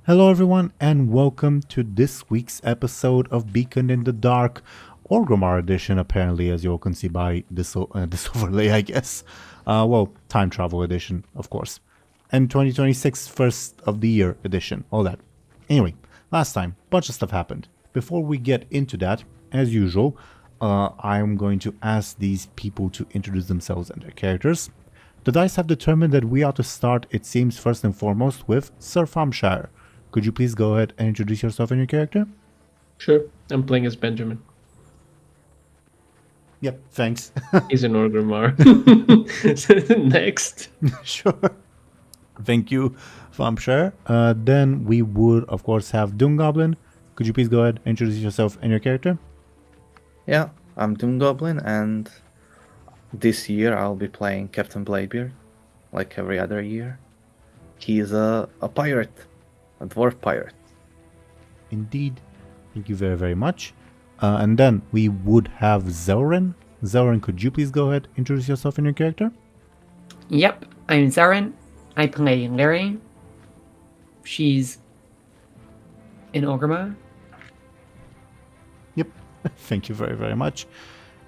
Hello, everyone, and welcome to this week's episode of Beacon in the Dark, or Gromar Edition, apparently, as you all can see by this overlay, I guess. Time Travel Edition, of course. And 2026 First of the Year Edition, all that. Anyway, last time, bunch of stuff happened. Before we get into that, as usual, I'm going to ask these people to introduce themselves and their characters. The dice have determined that we ought to start, it seems, first and foremost with Sir Thompshire. Could you please go ahead and introduce yourself and your character? Sure, I'm playing as Benjamin. Yep, thanks. He's an Orgrimmar. Next. Sure. Thank you, Thompshire. Then we would, of course, have DoomGoblin. Could you please go ahead and introduce yourself and your character? Yeah, I'm DoomGoblin, and this year I'll be playing Captain Bladebeard, like every other year. He's a pirate, a dwarf pirate. Indeed. Thank you very, very much. And then we would have Zelryn. Zelryn, could you please go ahead and introduce yourself and your character? Yep, I'm Aaran. I play Lyri. She's an Orgrimmar. Yep. Thank you very, very much.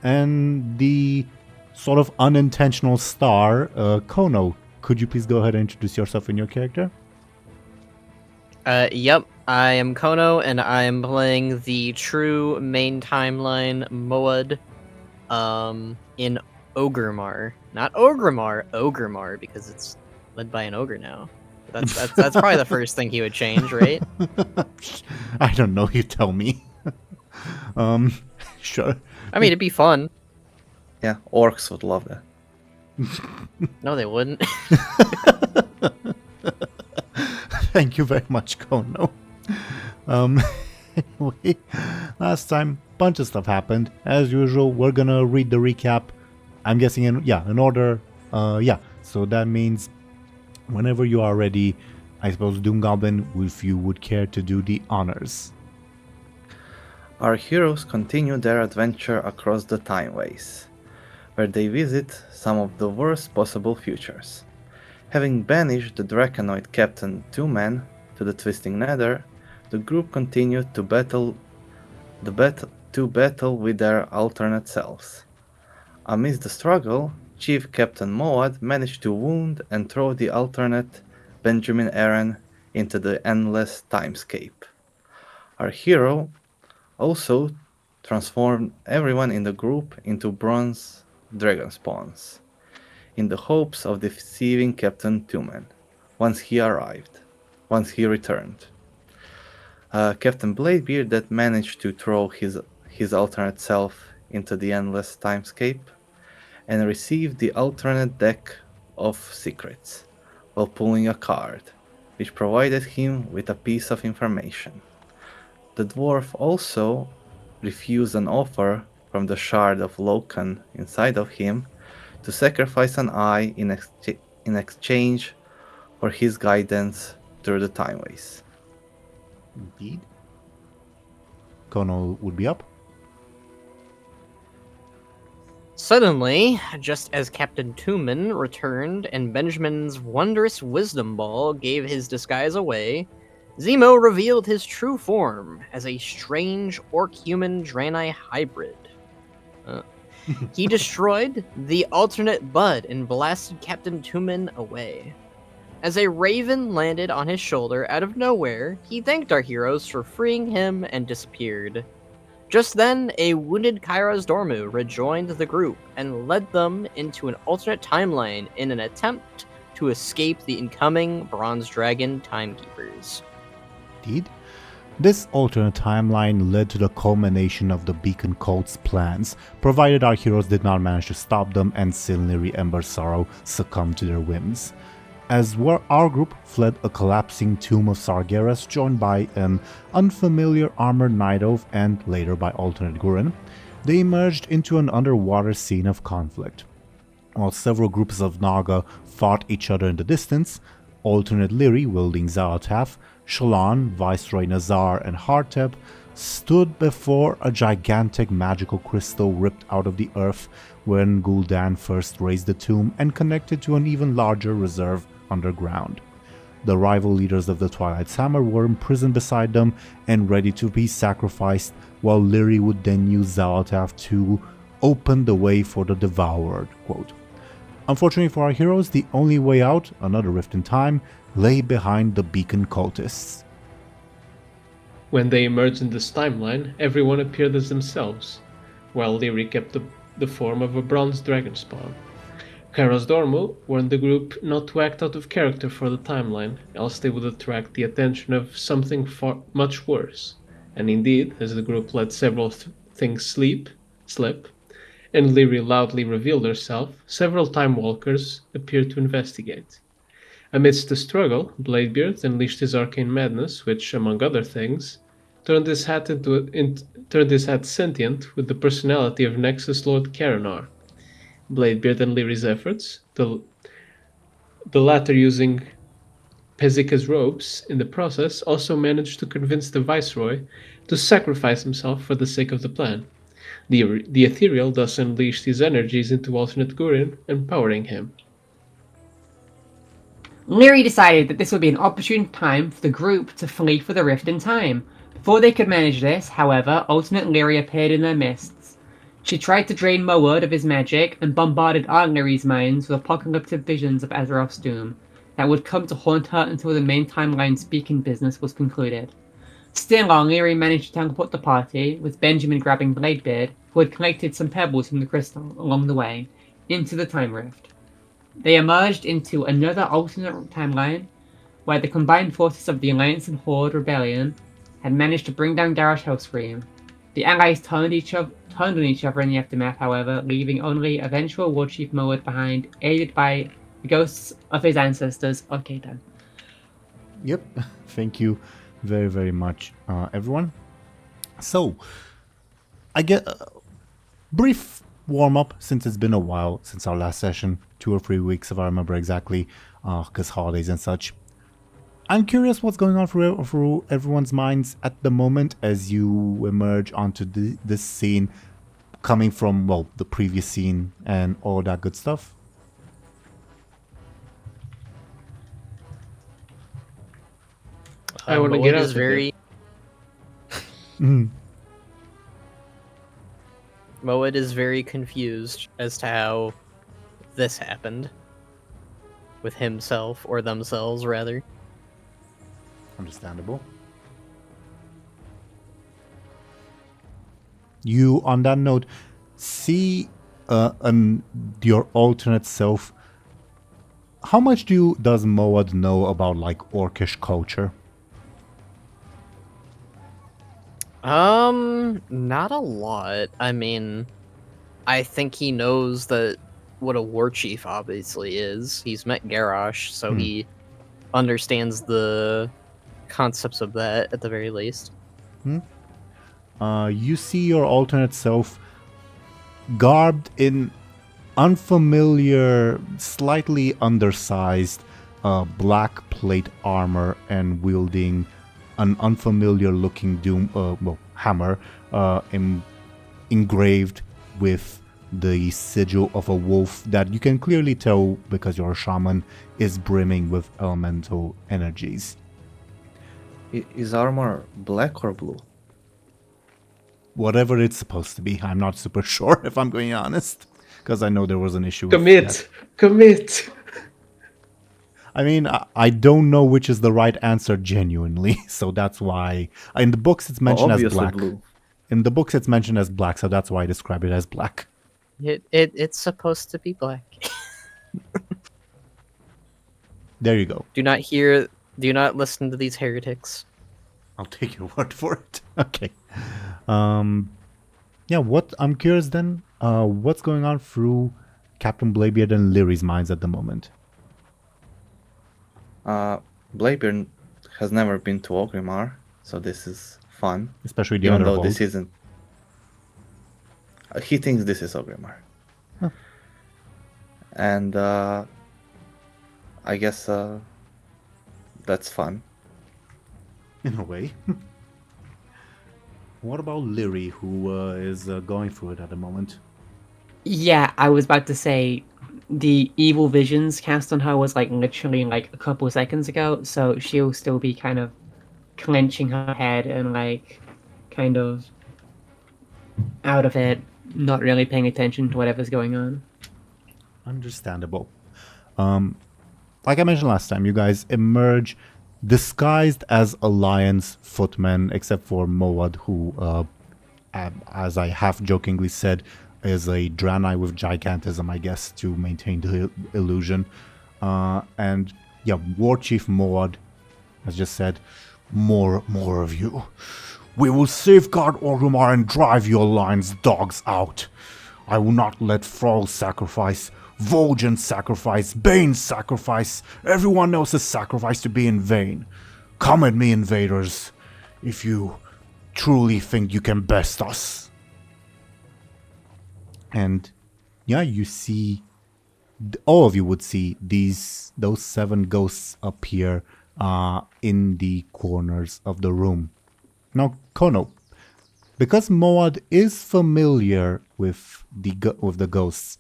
And the sort of unintentional star, Khono. Could you please go ahead and introduce yourself and your character? Yep, I am Khono, and I am playing the true main timeline Moad, in Ogremar. Not Orgrimmar, Ogremar, because it's led by an ogre now. That's probably the first thing he would change, right? I don't know, you tell me. Sure. I mean, it'd be fun. Yeah, orcs would love that. No, they wouldn't. Thank you very much, Khono. Anyway, last time, bunch of stuff happened. As usual, we're gonna read the recap. I'm guessing in order. So that means whenever you are ready, I suppose DoomGoblin, if you would care to do the honors. Our heroes continue their adventure across the timeways, where they visit some of the worst possible futures. Having banished the Draconoid Captain Two-Man to the Twisting Nether, the group continued to battle with their alternate selves. Amidst the struggle, Chief Captain Moad managed to wound and throw the alternate Benjamin Aaran into the endless timescape. Our hero also transformed everyone in the group into bronze dragon spawns, in the hopes of deceiving Captain Two-Man once he returned. Captain Bladebeard that managed to throw his alternate self into the endless timescape and received the alternate deck of secrets while pulling a card, which provided him with a piece of information. The dwarf also refused an offer from the shard of Loken inside of him to sacrifice an eye in exchange for his guidance through the timeways. Indeed. Khono would be up. Suddenly, just as Captain Two-Man returned and Benjamin's wondrous wisdom ball gave his disguise away, Zemo revealed his true form as a strange orc-human Draenei hybrid. He destroyed the alternate bud and blasted Captain Two-Man away. As a raven landed on his shoulder out of nowhere, he thanked our heroes for freeing him and disappeared. Just then, a wounded Kairos Dormu rejoined the group and led them into an alternate timeline in an attempt to escape the incoming Bronze Dragon Timekeepers. Indeed. This alternate timeline led to the culmination of the Beacon Cult's plans, provided our heroes did not manage to stop them and Lyri Embersorrow succumbed to their whims. As our group fled a collapsing tomb of Sargeras, joined by an unfamiliar armored night elf and later by alternate Gurren, they emerged into an underwater scene of conflict. While several groups of Naga fought each other in the distance, alternate Lyri wielding Zalataf, Shallan, Viceroy Nazar, and Harteb stood before a gigantic magical crystal ripped out of the earth when Gul'dan first raised the tomb and connected to an even larger reserve underground. the rival leaders of the Twilight's Hammer were imprisoned beside them and ready to be sacrificed, while Lyri would then use Xal'atath to open the way for the Devoured, quote. Unfortunately for our heroes, the only way out, another rift in time, lay behind the beacon cultists. When they emerged in this timeline, everyone appeared as themselves, while Lyri kept the form of a bronze dragon spawn. Kairos Dormu warned the group not to act out of character for the timeline, else they would attract the attention of something far much worse. And indeed, as the group let several things slip, and Lyri loudly revealed herself, several Time Walkers appeared to investigate. Amidst the struggle, Bladebeard unleashed his arcane madness, which, among other things, turned his hat sentient with the personality of Nexus Lord Teeironor. Bladebeard and Lyri's efforts, the latter using Pezika's robes in the process, also managed to convince the Viceroy to sacrifice himself for the sake of the plan. The Ethereal thus unleashed his energies into alternate Gurren, empowering him. Lyri decided that this would be an opportune time for the group to flee for the rift in time. Before they could manage this, however, alternate Lyri appeared in their midst. She tried to drain Moed of his magic and bombarded our Lyri's minds with apocalyptic visions of Azeroth's doom that would come to haunt her until the main timeline's beacon business was concluded. Still, Lyri managed to teleport the party, with Benjamin grabbing Bladebeard, who had collected some pebbles from the crystal along the way, into the Time Rift. They emerged into another alternate timeline, where the combined forces of the Alliance and Horde Rebellion had managed to bring down Garrosh Hellscream. The allies turned on each other in the aftermath, however, leaving only eventual War Chief Moed behind, aided by the ghosts of his ancestors. Okay, then. Yep, thank you very, very much, everyone. So, I get a brief warm-up, since it's been a while since our last session, 2 or 3 weeks if I remember exactly, because holidays and such. I'm curious what's going on through everyone's minds at the moment as you emerge onto this scene, coming from, well, the previous scene and all that good stuff. I want to get out is of very. Moed is very confused as to how this happened. With himself, or themselves, rather. Understandable. You, on that note, see your alternate self. How much does Moed know about, like, Orcish culture? Not a lot. I mean, I think he knows that what a war chief obviously is. He's met Garrosh, so he understands the concepts of that at the very least. You see your alternate self garbed in unfamiliar, slightly undersized black plate armor and wielding an unfamiliar looking hammer engraved with the sigil of a wolf that you can clearly tell, because you're a shaman, is brimming with elemental energies. Is armor black or blue? Whatever it's supposed to be. I'm not super sure, if I'm being honest, because I know there was an issue Commit! I mean, I don't know which is the right answer genuinely, so that's why in the books it's mentioned as black. Blue. In the books it's mentioned as black, so that's why I describe it as black. It's supposed to be black. There you go. Do not listen to these heretics. I'll take your word for it. Okay. Yeah, what I'm curious then, what's going on through Captain Bladebeard and Lyri's minds at the moment? Bladebeard has never been to Orgrimmar, so this is fun. Especially the Even other though vault. this isn't. He thinks this is Orgrimmar. Huh. And I guess that's fun. In a way. What about Lyri, who is going through it at the moment? Yeah, I was about to say the evil visions cast on her was like literally like a couple of seconds ago, so she'll still be kind of clenching her head and like kind of out of it, not really paying attention to whatever's going on. Understandable. Like I mentioned last time, you guys emerge disguised as Alliance footmen, except for Moad, who, as I half-jokingly said, is a Draenei with gigantism, I guess, to maintain the illusion. And yeah, War Chief Moad has just said, more of you. We will safeguard Orgrimmar and drive your Alliance dogs out. I will not let Thrall sacrifice, Vol'jin sacrifice, Bane sacrifice, everyone else's sacrifice to be in vain. Come at me, invaders, if you truly think you can best us. And yeah, you see, all of you would see those 7 ghosts appear in the corners of the room. Now, Khono, because Moad is familiar with the ghosts,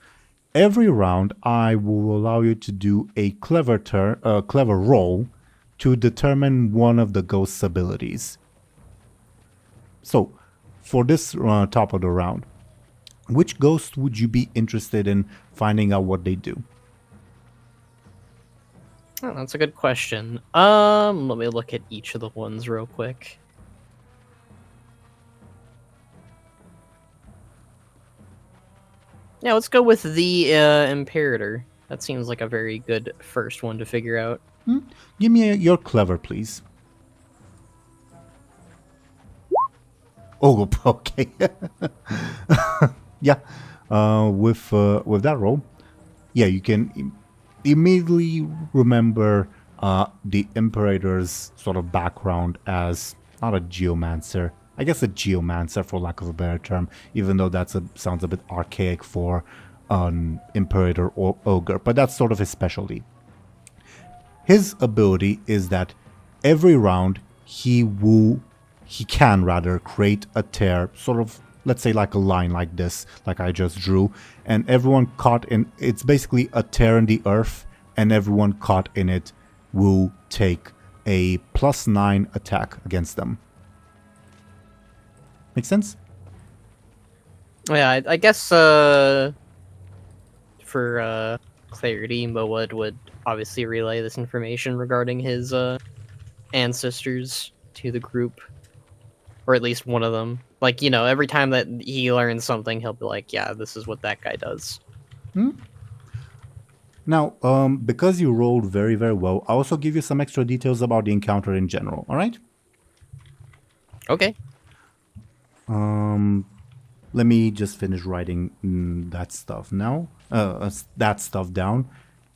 every round I will allow you to do a clever roll to determine one of the ghost's abilities. So, for this top of the round, which ghost would you be interested in finding out what they do? Oh, that's a good question. Let me look at each of the ones real quick. Yeah, let's go with the Imperator. That seems like a very good first one to figure out. Give me your clever, please. Oh, okay. Yeah, with that roll, yeah, you can immediately remember the Imperator's sort of background as not a geomancer. I guess a geomancer, for lack of a better term, even though sounds a bit archaic for an Imperator or Ogre, but that's sort of his specialty. His ability is that every round he can create a tear, sort of, let's say like a line like this, like I just drew, and everyone caught in, it's basically a tear in the earth, and everyone caught in it will take a +9 attack against them. Make sense? Yeah, I guess for clarity, Moad would obviously relay this information regarding his ancestors to the group, or at least one of them. Like, you know, every time that he learns something, he'll be like, yeah, this is what that guy does. Now, because you rolled very, very well, I'll also give you some extra details about the encounter in general, alright? Okay. Let me just finish writing that stuff now. That stuff down.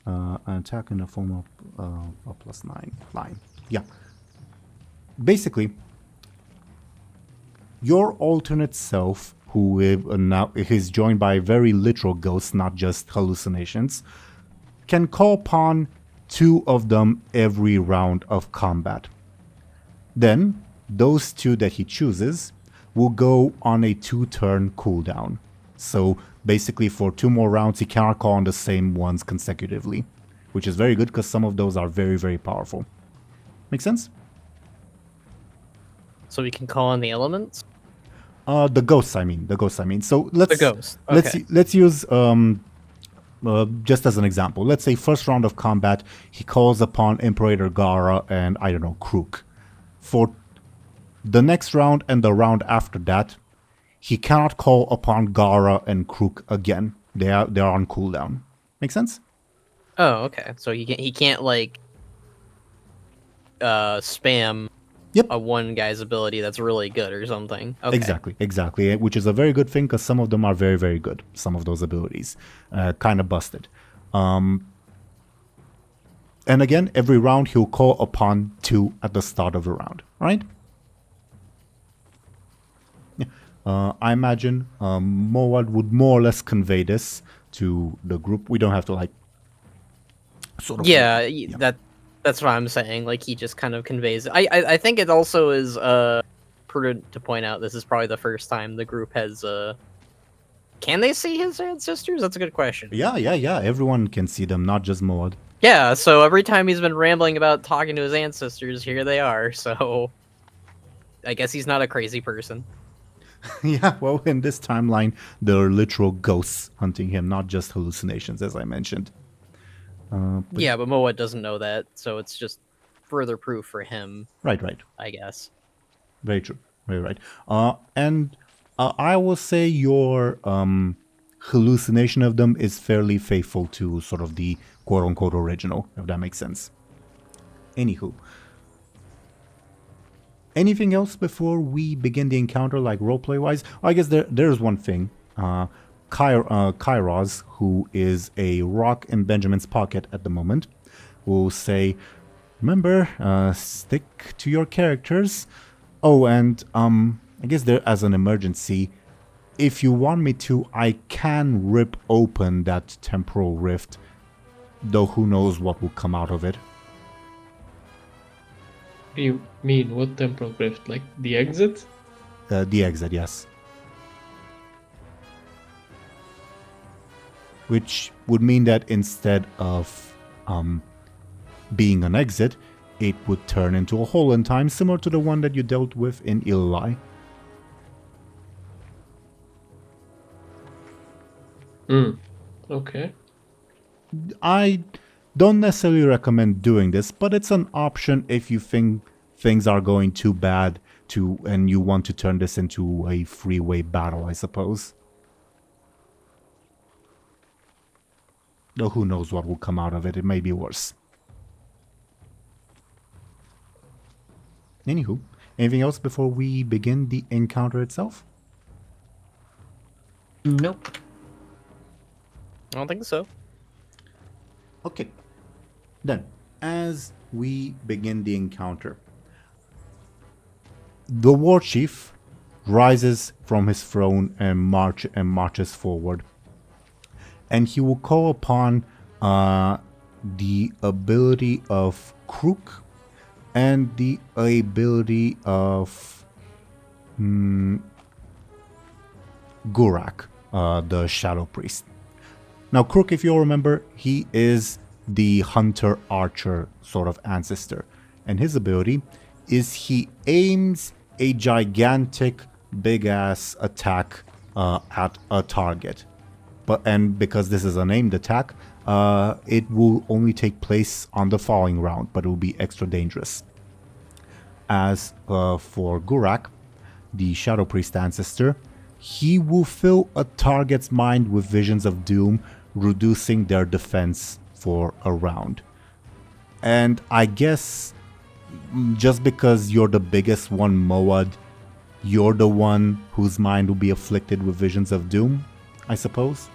An attack in the form of a +9 line. Yeah. Basically, your alternate self, who now is joined by very literal ghosts, not just hallucinations, can call upon 2 of them every round of combat. Then, those 2 that he chooses will go on a 2-turn cooldown. So basically for 2 more rounds he cannot call on the same ones consecutively, which is very good because some of those are very, very powerful. Make sense? So we can call on the elements? The ghosts, I mean. So let's The ghost. Okay. let's use just as an example. Let's say first round of combat, he calls upon Imperator Gara and, I don't know, Krook. For the next round and the round after that, he cannot call upon Gara and Krook again. They are on cooldown. Make sense? Oh, okay. So he can't like spam Yep. a one guy's ability that's really good or something. Okay. Exactly. Which is a very good thing because some of them are very, very good. Some of those abilities. Kind of busted. And again, every round he'll call upon 2 at the start of the round. Right? I imagine Moad would more or less convey this to the group. We don't have to like sort of. Yeah, that's what I'm saying. Like he just kind of conveys. I think it also is prudent to point out this is probably the first time the group has Can they see his ancestors? That's a good question. Yeah. Everyone can see them, not just Moad. Yeah, so every time he's been rambling about talking to his ancestors, here they are, so... I guess he's not a crazy person. Yeah, well, in this timeline, there are literal ghosts hunting him, not just hallucinations, as I mentioned. Yeah, but Moa doesn't know that, so it's just further proof for him, Right. I guess. Very true. Very right. And I will say your hallucination of them is fairly faithful to sort of the quote-unquote original, if that makes sense. Anywho. Anything else before we begin the encounter, like roleplay-wise? I guess there's one thing. Kairos, who is a rock in Benjamin's pocket at the moment, will say, remember, stick to your characters. Oh, and I guess there, as an emergency, if you want me to, I can rip open that temporal rift, though who knows what will come out of it. You mean what temporal rift? Like the exit? The exit, yes. Which would mean that instead of being an exit, it would turn into a hole in time, similar to the one that you dealt with in Illai. Okay. I don't necessarily recommend doing this, but it's an option if you think things are going too bad and you want to turn this into a freeway battle, I suppose. Though who knows what will come out of it, it may be worse. Anywho, anything else before we begin the encounter itself? Nope. I don't think so. Okay. Then, as we begin the encounter, the war chief rises from his throne and marches forward. And he will call upon the ability of Krook and the ability of Gurak, the Shadow Priest. Now, Krook, if you'll remember, he is the hunter-archer sort of ancestor. And his ability is he aims a gigantic, big-ass attack at a target. And because this is a named attack, it will only take place on the following round, but it will be extra dangerous. As for Gurak, the Shadow Priest ancestor, he will fill a target's mind with visions of doom, reducing their defense for a round. And I guess just because you're the biggest one, Moad, you're the one whose mind will be afflicted with visions of doom, I suppose.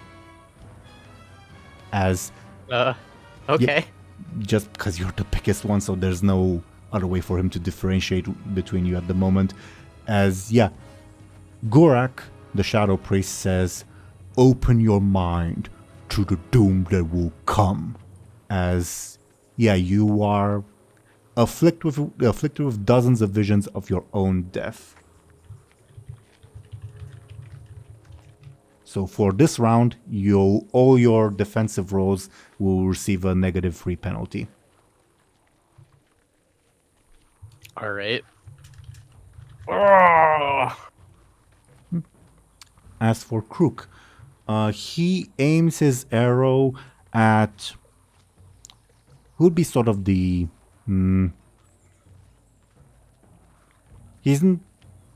As Okay. just because you're the biggest one, so there's no other way for him to differentiate between you at the moment. As, yeah, Gurak, the Shadow Priest, says, open your mind to the doom that will come. As, yeah, you are afflicted with dozens of visions of your own death. So for this round, all your defensive rolls will receive a -3 penalty. All right. As for Krook, he aims his arrow at who would be sort of the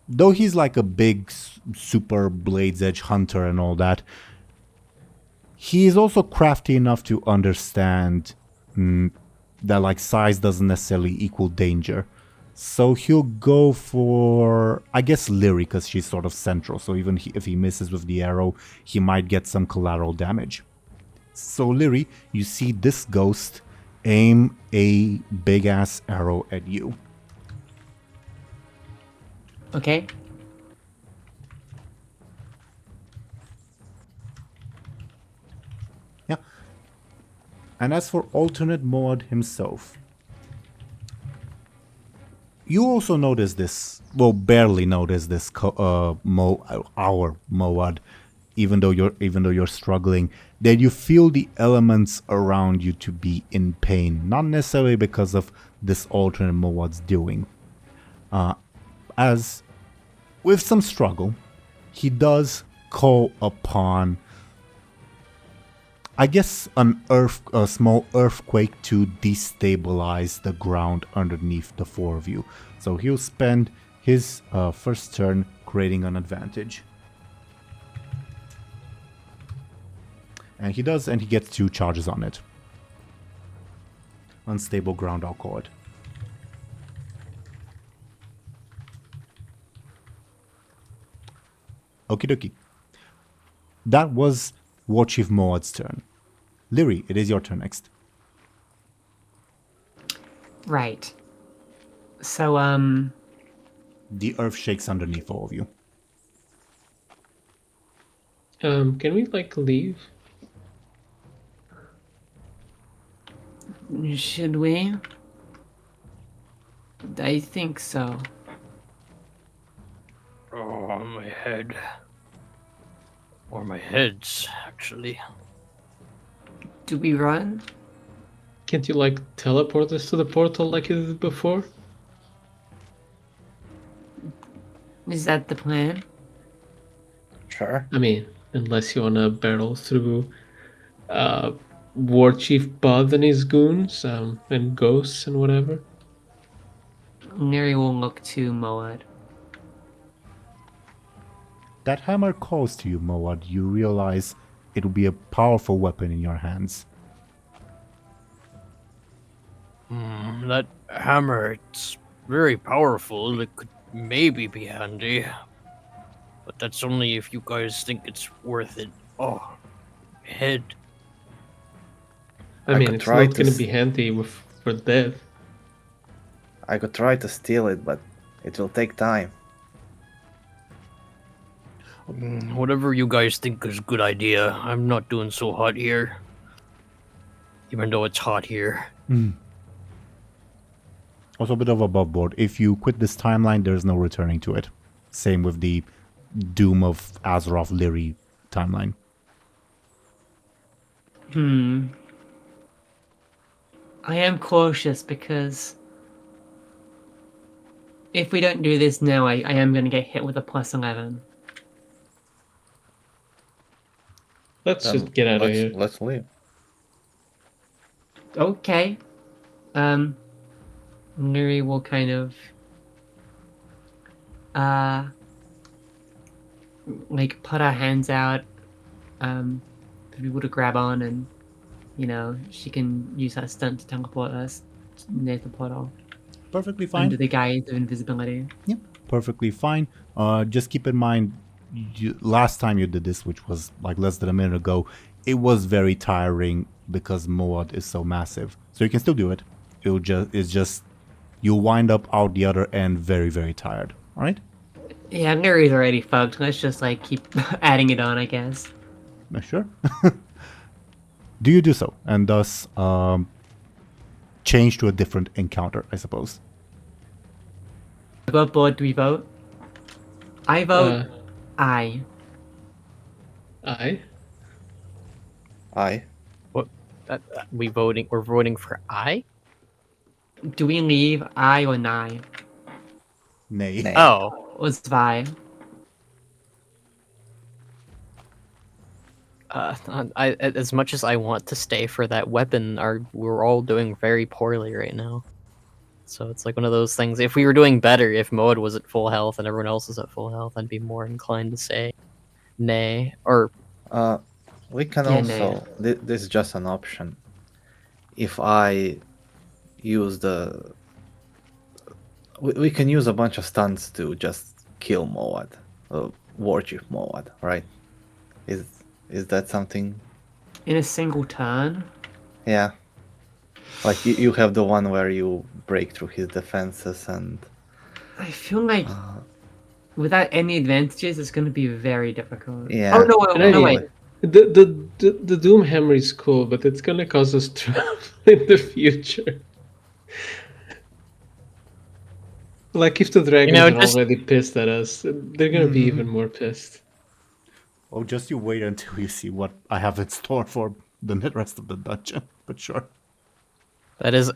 though he's like a big super Blade's Edge hunter and all that, he is also crafty enough to understand that like size doesn't necessarily equal danger. So he'll go for, I guess, Lyri, because she's sort of central. So even if he misses with the arrow, he might get some collateral damage. So Lyri, you see this ghost aim a big-ass arrow at you. Okay. Yeah. And as for alternate Moad himself, you also notice this, well, barely notice this, our Moad. even though you're struggling, that you feel the elements around you to be in pain, not necessarily because of this alternate Mowad's doing. As with some struggle, he does call upon, I guess, a small earthquake to destabilize the ground underneath the four of you. So he'll spend his first turn creating an advantage. And he does, and he gets 2 charges on it. Unstable ground, I'll call it. Okie dokie. That was War Chief Mowad's turn. Lyri, it is your turn next. Right. So, The earth shakes underneath all of you. Can we leave? should we? I think so. Oh, my head. Or my heads, actually. Do we run? Can't you teleport us to the portal like you did before? Is that the plan? Sure. I mean, unless you wanna barrel through War Chief Bud and his goons, and ghosts and whatever. Lyri will look to Moad. That hammer calls to you, Moad. You realize it will be a powerful weapon in your hands. That hammer, it's very powerful. It could maybe be handy. But that's only if you guys think it's worth it. Oh, head. I I mean, could it's try not to gonna be handy for death. I could try to steal it, but it will take time. Whatever you guys think is a good idea. I'm not doing so hot here. Even though it's hot here. Also a bit of above board. If you quit this timeline, there's no returning to it. Same with the Doom of Azeroth Lyri timeline. I am cautious because if we don't do this now, I am going to get hit with a +11. Let's Then just get out of here. Let's leave. Okay. Lyri will kind of put our hands out for people to grab on, and she can use that stunt to teleport us near the portal Perfectly fine. under the guise of invisibility. Yep, perfectly fine. Just keep in mind, last time you did this, which was less than a minute ago, it was very tiring because Moad is so massive. So you can still do it. You'll wind up out the other end very, very tired. All right? Yeah, Lyri's already fucked. Let's just keep adding it on, I guess. Sure. Do you do so, and thus change to a different encounter, I suppose. What board do we vote? I vote I. I? Aye. What? We're voting for I? Do we leave I or Nye? Nay. Nay. Oh. Was Vi? As much as I want to stay for that weapon, we're all doing very poorly right now. So it's one of those things. If we were doing better, if Moad was at full health and everyone else is at full health, I'd be more inclined to say nay. Or We can Yeah, also. This is just an option. If I use the. We can use a bunch of stunts to just kill Moad, War Chief Moad, right? Is that something? In a single turn? Yeah. You have the one where you break through his defenses and. I feel like without any advantages, it's going to be very difficult. Yeah. Oh, no, wait. The Doom Hammer is cool, but it's gonna cause us trouble in the future. If the dragons are just- already pissed at us, they're gonna be even more pissed. Oh, just you wait until you see what I have in store for the rest of the dungeon. But sure. That is,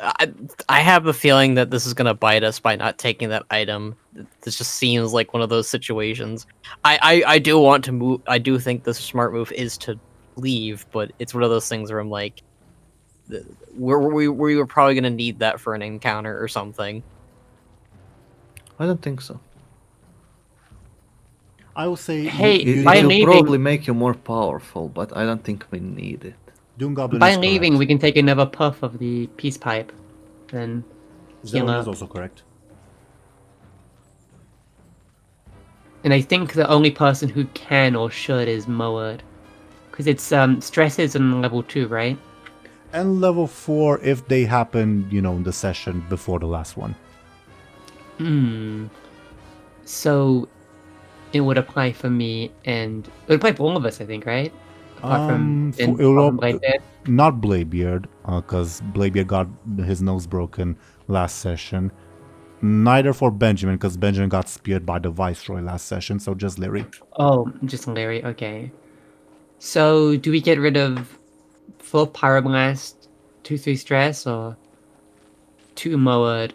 I have a feeling that this is gonna bite us by not taking that item. This just seems like one of those situations. I do want to move. I do think the smart move is to leave, but it's one of those things where I'm like, we were probably gonna need that for an encounter or something. I don't think so. I will say Hey, It by will leaving- probably make you more powerful, but I don't think we need it. DoomGoblin By is leaving, correct. we can take another puff of the peace pipe. Then heal Zelryn up. is also correct. And I think the only person who can or should is Moad. Because it's stresses on level 2, right? And level 4 if they happen, in the session before the last one. So it would apply for me, and it would apply for all of us, I think, right? Apart from Bladebeard. Not Bladebeard, because Bladebeard got his nose broken last session. Neither for Benjamin, because Benjamin got speared by the Viceroy last session, so just Lyri. Oh, just Lyri, okay. So do we get rid of 4 Pyroblast, 2-3 stress, or 2 Moad?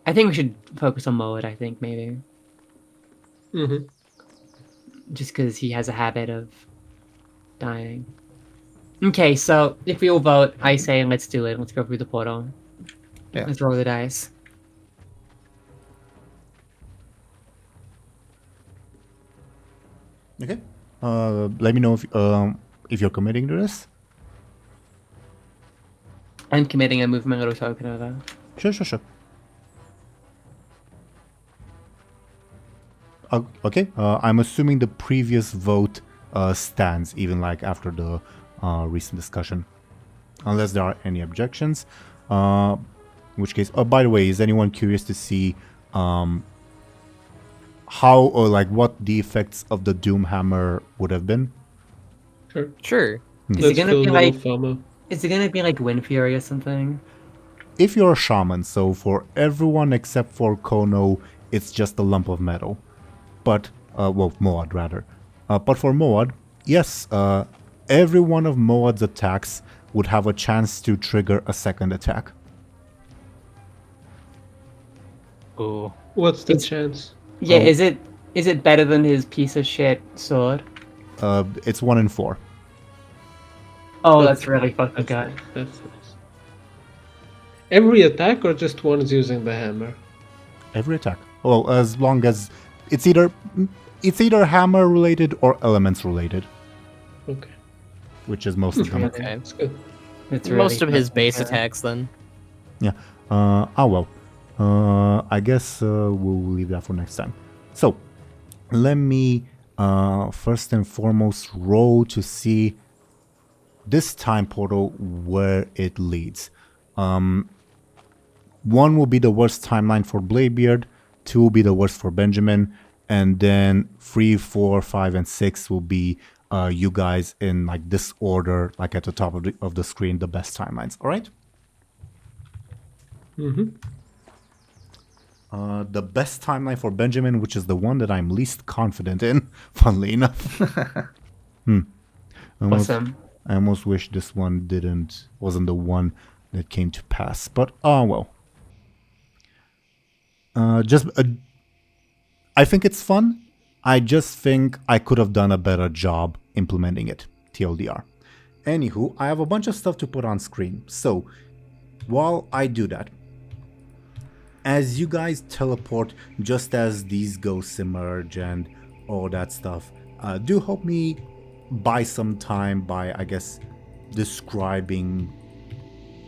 I think we should focus on Moad, I think, maybe. Mm-hmm. Just because he has a habit of dying. Okay, so if we all vote, I say let's do it. Let's go through the portal. Yeah. Let's roll the dice. Okay. Let me know if you're committing to this. I'm committing. I move my little token over. Sure. Okay. I'm assuming the previous vote stands, even like after the recent discussion, unless there are any objections. In which case, by the way, is anyone curious to see how or like what the effects of the Doom Hammer would have been? Sure. Is it Let's gonna fill be the like? FOMO. Is it gonna be like Wind Fury or something? If you're a shaman, so for everyone except for Khono, it's just a lump of metal. But, Moad rather. But for Moad, yes, every one of Moad's attacks would have a chance to trigger a second attack. Ooh. What's the It's- chance? Yeah. Oh. Is it better than his piece of shit sword? It's 1 in 4. Oh, that's really fucking good. That's nice. Every attack or just one's using the hammer? Every attack. Well, as long as it's either hammer related or elements related, Okay, which is most of them. Okay. that's good. It's Most really of his fucking base good. attacks, then. Yeah. I guess we'll leave that for next time. So, let me first and foremost roll to see this time portal where it leads. 1 will be the worst timeline for Bladebeard, 2 will be the worst for Benjamin, and then 3, 4, 5, and 6 will be you guys in like this order, like at the top of the screen, the best timelines. All right. Mm-hmm. The best timeline for Benjamin, which is the one that I'm least confident in, funnily enough. Awesome. I almost wish this one wasn't the one that came to pass, but well. I think it's fun. I just think I could have done a better job implementing it, TLDR. Anywho, I have a bunch of stuff to put on screen, so while I do that, as you guys teleport, just as these ghosts emerge and all that stuff, do help me buy some time by, I guess, describing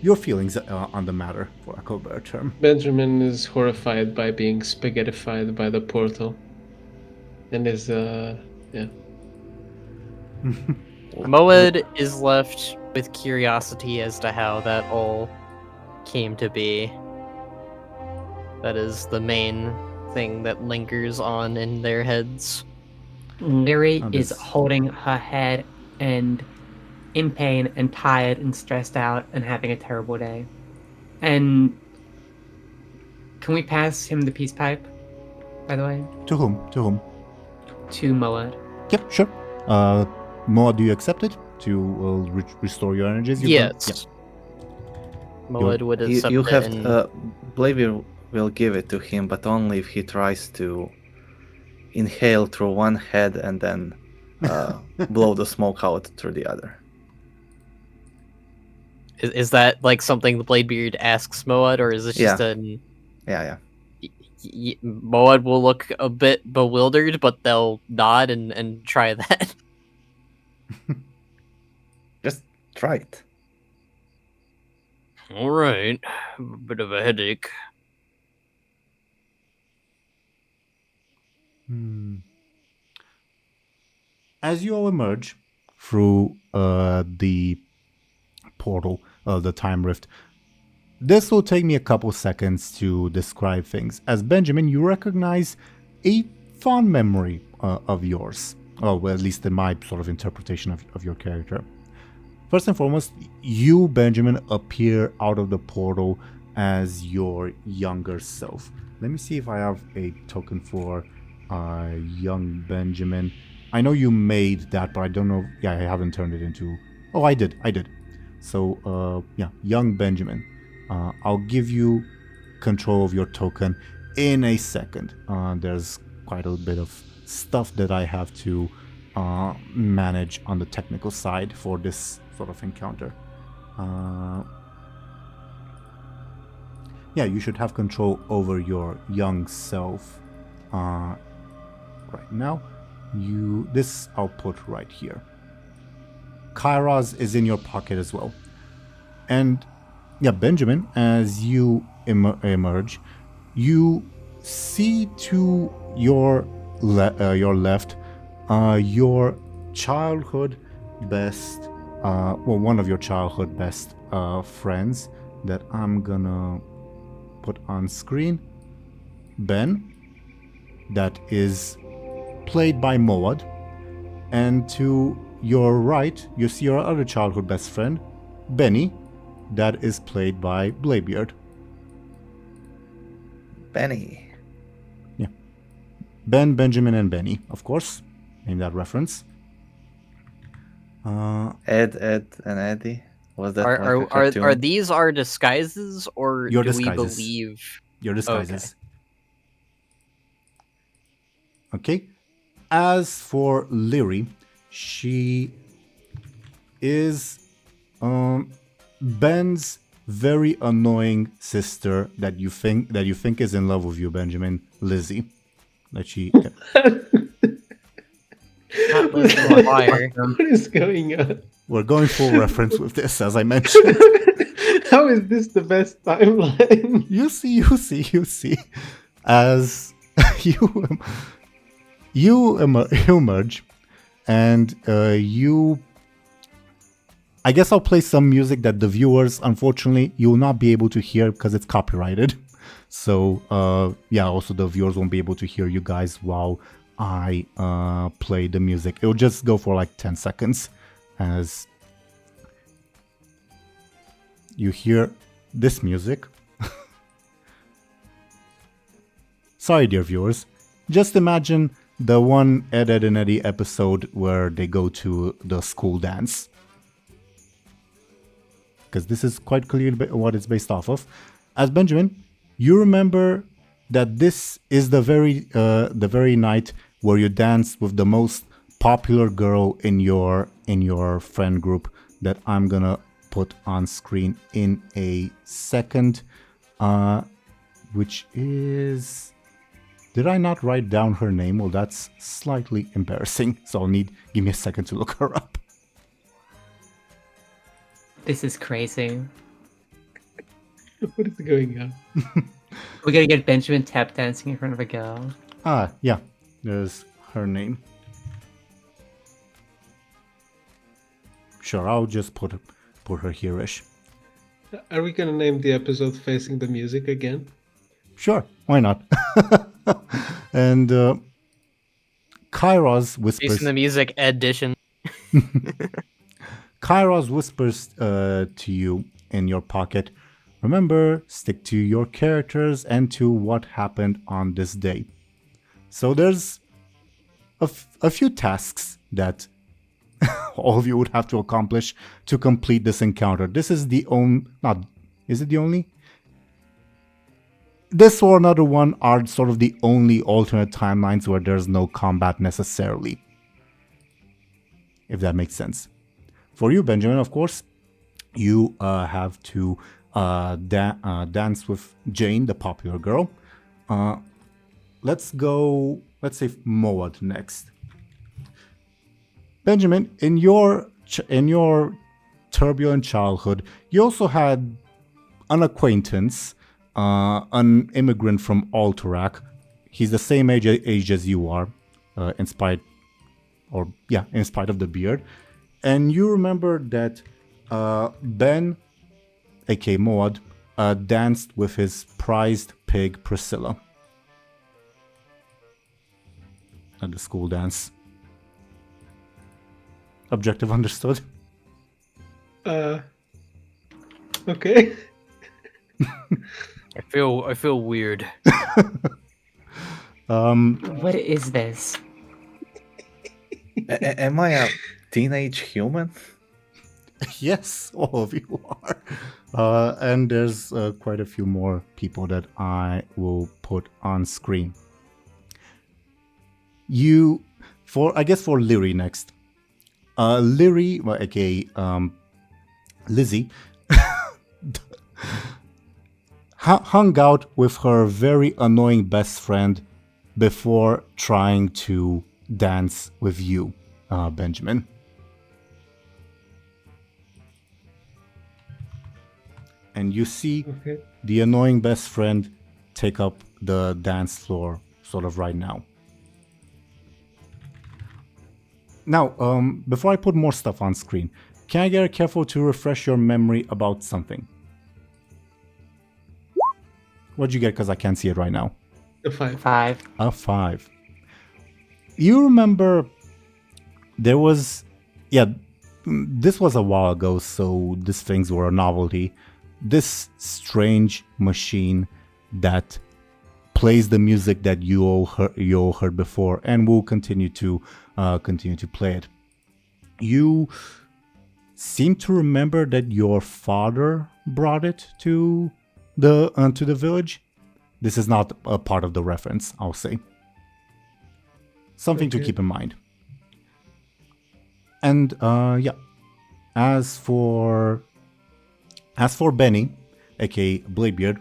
your feelings on the matter, for lack of a better term. Benjamin is horrified by being spaghettified by the portal. And is, yeah. Moed is left with curiosity as to how that all came to be. That is the main thing that lingers on in their heads. Lyri Oh, is this- holding her head and in pain and tired and stressed out and having a terrible day. And can we pass him the peace pipe, by the way? To whom? To Moad. Yep, sure. Moa, do you accept it to restore your energies? Yes. Moed would accept You it have and Bladebeard will give it to him, but only if he tries to inhale through one head and then blow the smoke out through the other. is that like something the Bladebeard asks Moed, or is this just an... Yeah. Moed will look a bit bewildered, but they'll nod and try that. Just try it. Alright. Bit of a headache. As you all emerge through the portal, the time rift, this will take me a couple seconds to describe things. As Benjamin, you recognize a fond memory of yours. Oh, well, at least in my sort of interpretation of your character. First and foremost, you, Benjamin, appear out of the portal as your younger self. Let me see if I have a token for young Benjamin. I know you made that, but I don't know. Yeah, I haven't turned it into... Oh, I did. So, yeah, young Benjamin. I'll give you control of your token in a second. There's quite a bit of stuff that I have to manage on the technical side for this sort of encounter. Yeah, you should have control over your young self right now. This I'll put right here. Kairos is in your pocket as well. And yeah, Benjamin, as you emerge, you see to your left your childhood best, one of your childhood best friends that I'm gonna put on screen. Ben, that is played by Moad. And to your right, you see your other childhood best friend, Benny, that is played by Bladebeard. Benny. Yeah. Ben, Benjamin, and Benny, of course, in that reference. Ed, and Eddie. Was that are these our disguises, or your do disguises. we believe Your disguises? Okay. As for Lyri, she is Ben's very annoying sister that you think is in love with you, Benjamin, Lizzie. That she. Not Liz McGuire. What is going on? We're going full reference with this, as I mentioned. How is this the best timeline? You see. As you emerge, and you... I guess I'll play some music that the viewers, unfortunately, you will not be able to hear because it's copyrighted. So, yeah, also the viewers won't be able to hear you guys while I play the music. It'll just go for like 10 seconds as you hear this music. Sorry, dear viewers. Just imagine the one Ed, and Eddie episode where they go to the school dance. Because this is quite clearly what it's based off of. As Benjamin, you remember that this is the very night where you danced with the most popular girl in your friend group that I'm gonna put on screen in a second, which is... Did I not write down her name? Well, that's slightly embarrassing, so give me a second to look her up. This is crazy. What is going on? We're gonna get Benjamin tap dancing in front of a girl. Yeah, there's her name. Sure, I'll just put her here-ish. Are we gonna name the episode Facing the Music again? Sure, why not? And Kairos whispers... Facing the Music edition. Kairos whispers to you in your pocket, remember, stick to your characters and to what happened on this day. So there's a few tasks that all of you would have to accomplish to complete this encounter. This is the only... Not... Is it the only? This or another one are sort of the only alternate timelines where there's no combat necessarily. If that makes sense. For you, Benjamin, of course, you have to dance with Jane, the popular girl. Let's say Moad next. Benjamin, in your turbulent childhood, you also had an acquaintance, an immigrant from Alterac. He's the same age as you are, in spite of the beard. And you remember that Ben, aka Moad, danced with his prized pig Priscilla at the school dance. Objective understood? Okay. I feel weird. What is this? Am I a teenage human? Yes, all of you are. And there's quite a few more people that I will put on screen. For Lyri next. Lyri, aka Lizzie, hung out with her very annoying best friend before trying to dance with you, Benjamin. And you see the annoying best friend take up the dance floor sort of right now. Now, before I put more stuff on screen, can I get a careful to refresh your memory about something? What'd you get? Because I can't see it right now. A 5. 5. A 5. You remember there was... Yeah, this was a while ago, so these things were a novelty. This strange machine that plays the music that you all heard before and will continue to play it. You seem to remember that your father brought it to the village. This is not a part of the reference, I'll say. Something to keep in mind. And as for Benny, aka Bladebeard,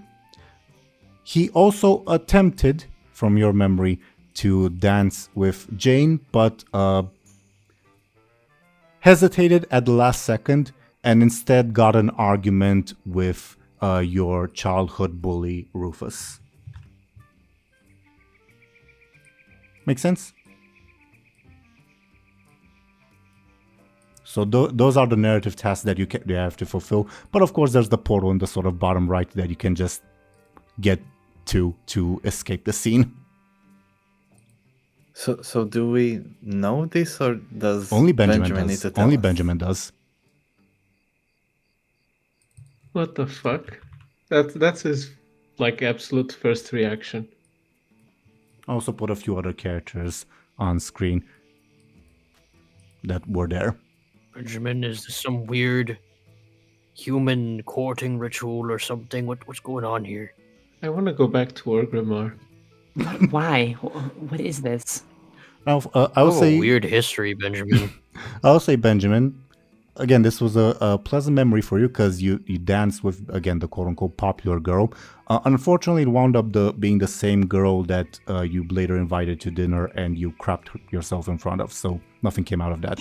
he also attempted, from your memory, to dance with Jane, but hesitated at the last second and instead got an argument with your childhood bully, Rufus. Make sense? So those are the narrative tasks that you have to fulfill. But of course, there's the portal in the sort of bottom right that you can just get to escape the scene. So do we know this, or does Only Benjamin need does. to tell Only us? Benjamin does. What the fuck? That's his absolute first reaction. I also put a few other characters on screen that were there. Benjamin, is this some weird human courting ritual or something? What's going on here? I want to go back to Orgrimmar. Why? What is this? Now, I would say a weird history, Benjamin. I'll say Benjamin. Again, this was a pleasant memory for you because you danced with, again, the quote-unquote popular girl. Unfortunately, it wound up being the same girl that you later invited to dinner and you crapped yourself in front of, so nothing came out of that.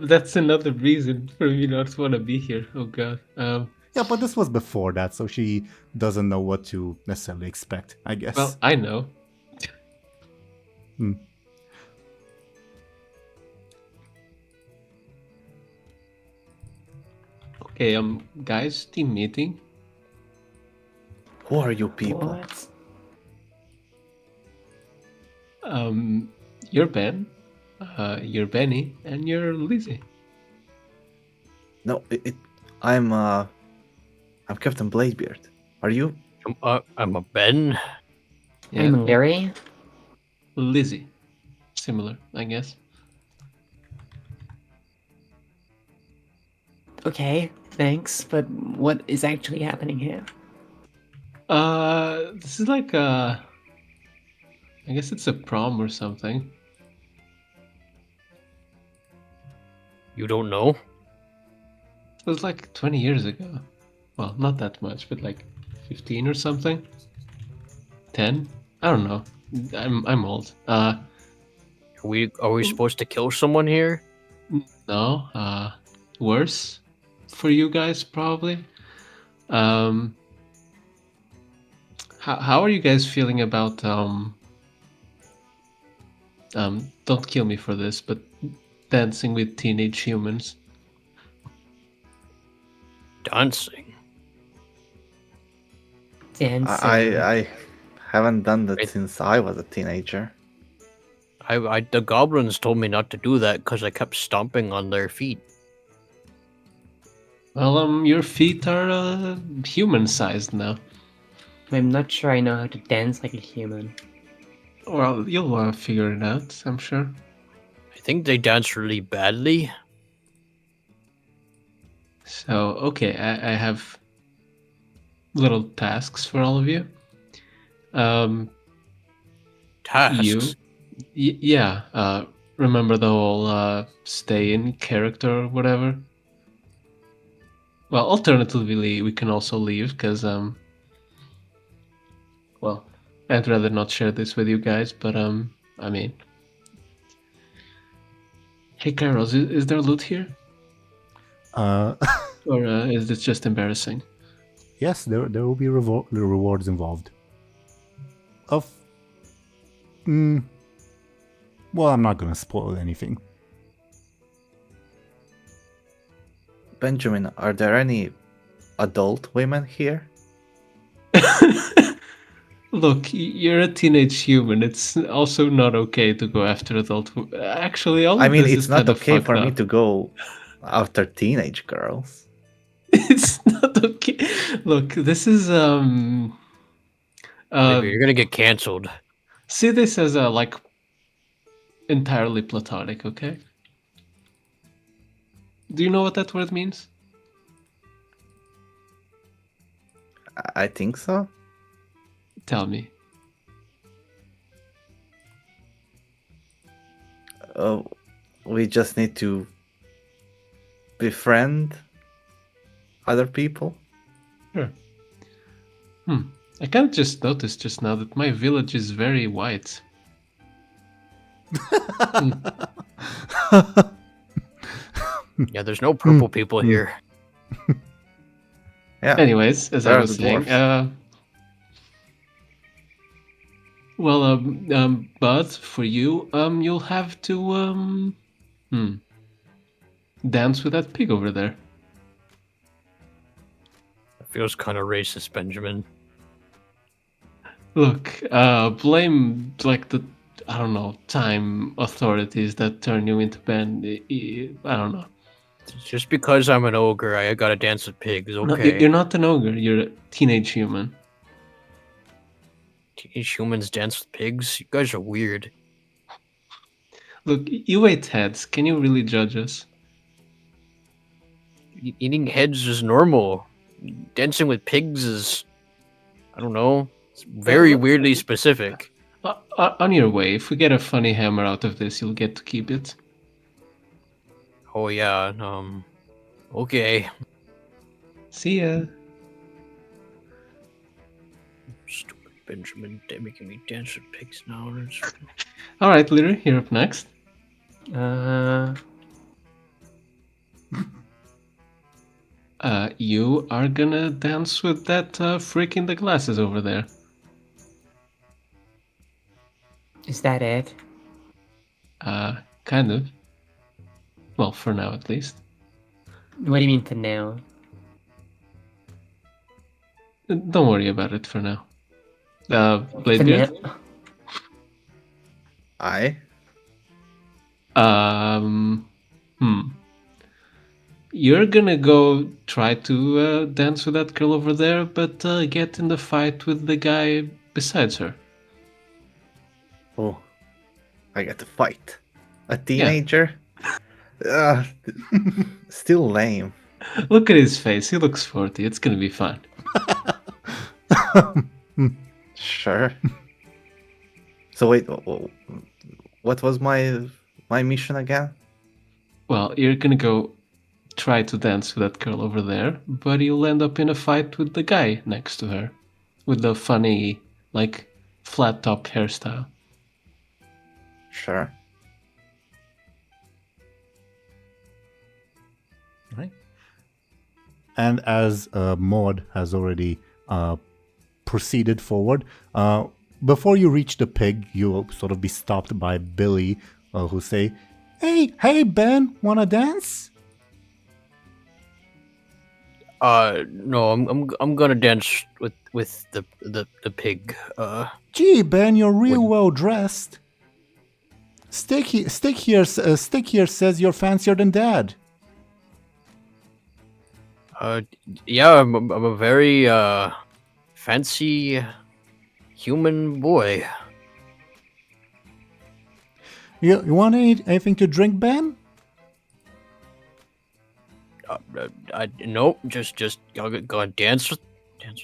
That's another reason for me not to want to be here. Oh god. Yeah, but this was before that, so she doesn't know what to necessarily expect, I guess. Well, I know. Okay, guys, team meeting. Who are you people? What? You're Ben, you're Benny, and you're Lizzie. No, I'm Captain Bladebeard. Are you? I'm a Ben. Yeah. I'm Lyri. Lizzie. Similar, I guess. Okay, thanks, but what is actually happening here? This is like a... I guess it's a prom or something. You don't know? It was like 20 years ago. Well, not that much, but like 15 or something. 10? I don't know. I'm old. Are we supposed to kill someone here? No. Worse for you guys probably. How are you guys feeling about don't kill me for this, but dancing with teenage humans? Dancing. Dancing. I haven't done that Wait. since I was a teenager. The goblins told me not to do that because I kept stomping on their feet. Well, your feet are human-sized now. I'm not sure I know how to dance like a human. Well, you'll figure it out, I'm sure. I think they dance really badly. So, okay, I have little tasks for all of you. Tasks. Yeah, remember the whole stay in character or whatever? Well, alternatively, we can also leave, because, well, I'd rather not share this with you guys, but, I mean... Hey, Kairos, is there loot here? Or is this just embarrassing? Yes, there will be rewards involved. Well, I'm not gonna spoil anything. Benjamin, are there any adult women here? Look, you're a teenage human. It's also not okay to go after adult. Actually, all I of mean, this it's is not kind of okay fucked for me up. to go after teenage girls. It's not okay. Look, this is Maybe you're gonna get canceled. see this as a like entirely platonic, okay? Do you know what that word means? I think so. Tell me. We just need to befriend other people. Sure. I kind of just noticed just now that my village is very white. Yeah, there's no purple people here. Yeah. Anyways, as There I are was the saying, dwarves. but for you, you'll have to dance with that pig over there. It feels kind of racist, Benjamin. Look, blame like the I don't know time authorities that turn you into Ben. I don't know. Just because I'm an ogre, I gotta dance with pigs, No, okay? you're not an ogre. You're a teenage human. Teenage humans dance with pigs? You guys are weird. Look, you ate heads. Can you really judge us? Eating heads is normal. Dancing with pigs is... I don't know. It's very weirdly specific. On your way, if we get a funny hammer out of this, you'll get to keep it. Oh yeah, okay. See ya. Stupid Benjamin, they're making me dance with pigs now. All right, Lyri, you're up next. You are gonna dance with that freak in the glasses over there. Is that it? Kind of. Well, for now at least. What do you mean for now? Don't worry about it for now. For Bladebeard? now? You're gonna go try to dance with that girl over there, but get in the fight with the guy besides her. Oh, I get to fight a teenager. Ugh, still lame. Look at his face. He looks 40. It's gonna be fun. Sure. So wait, what was my mission again? Well, you're gonna go try to dance with that girl over there, but you'll end up in a fight with the guy next to her, with the funny, like, flat top hairstyle. Sure. Right. And as Maud has already proceeded forward, before you reach the pig, you'll sort of be stopped by Billy, who say, "Hey, Ben, wanna dance?" No, I'm gonna dance with the pig. Gee, Ben, you're real well dressed. Stick here says you're fancier than Dad. Yeah, I'm a very fancy human boy. You want anything to drink, Ben? Nope, just gonna dance with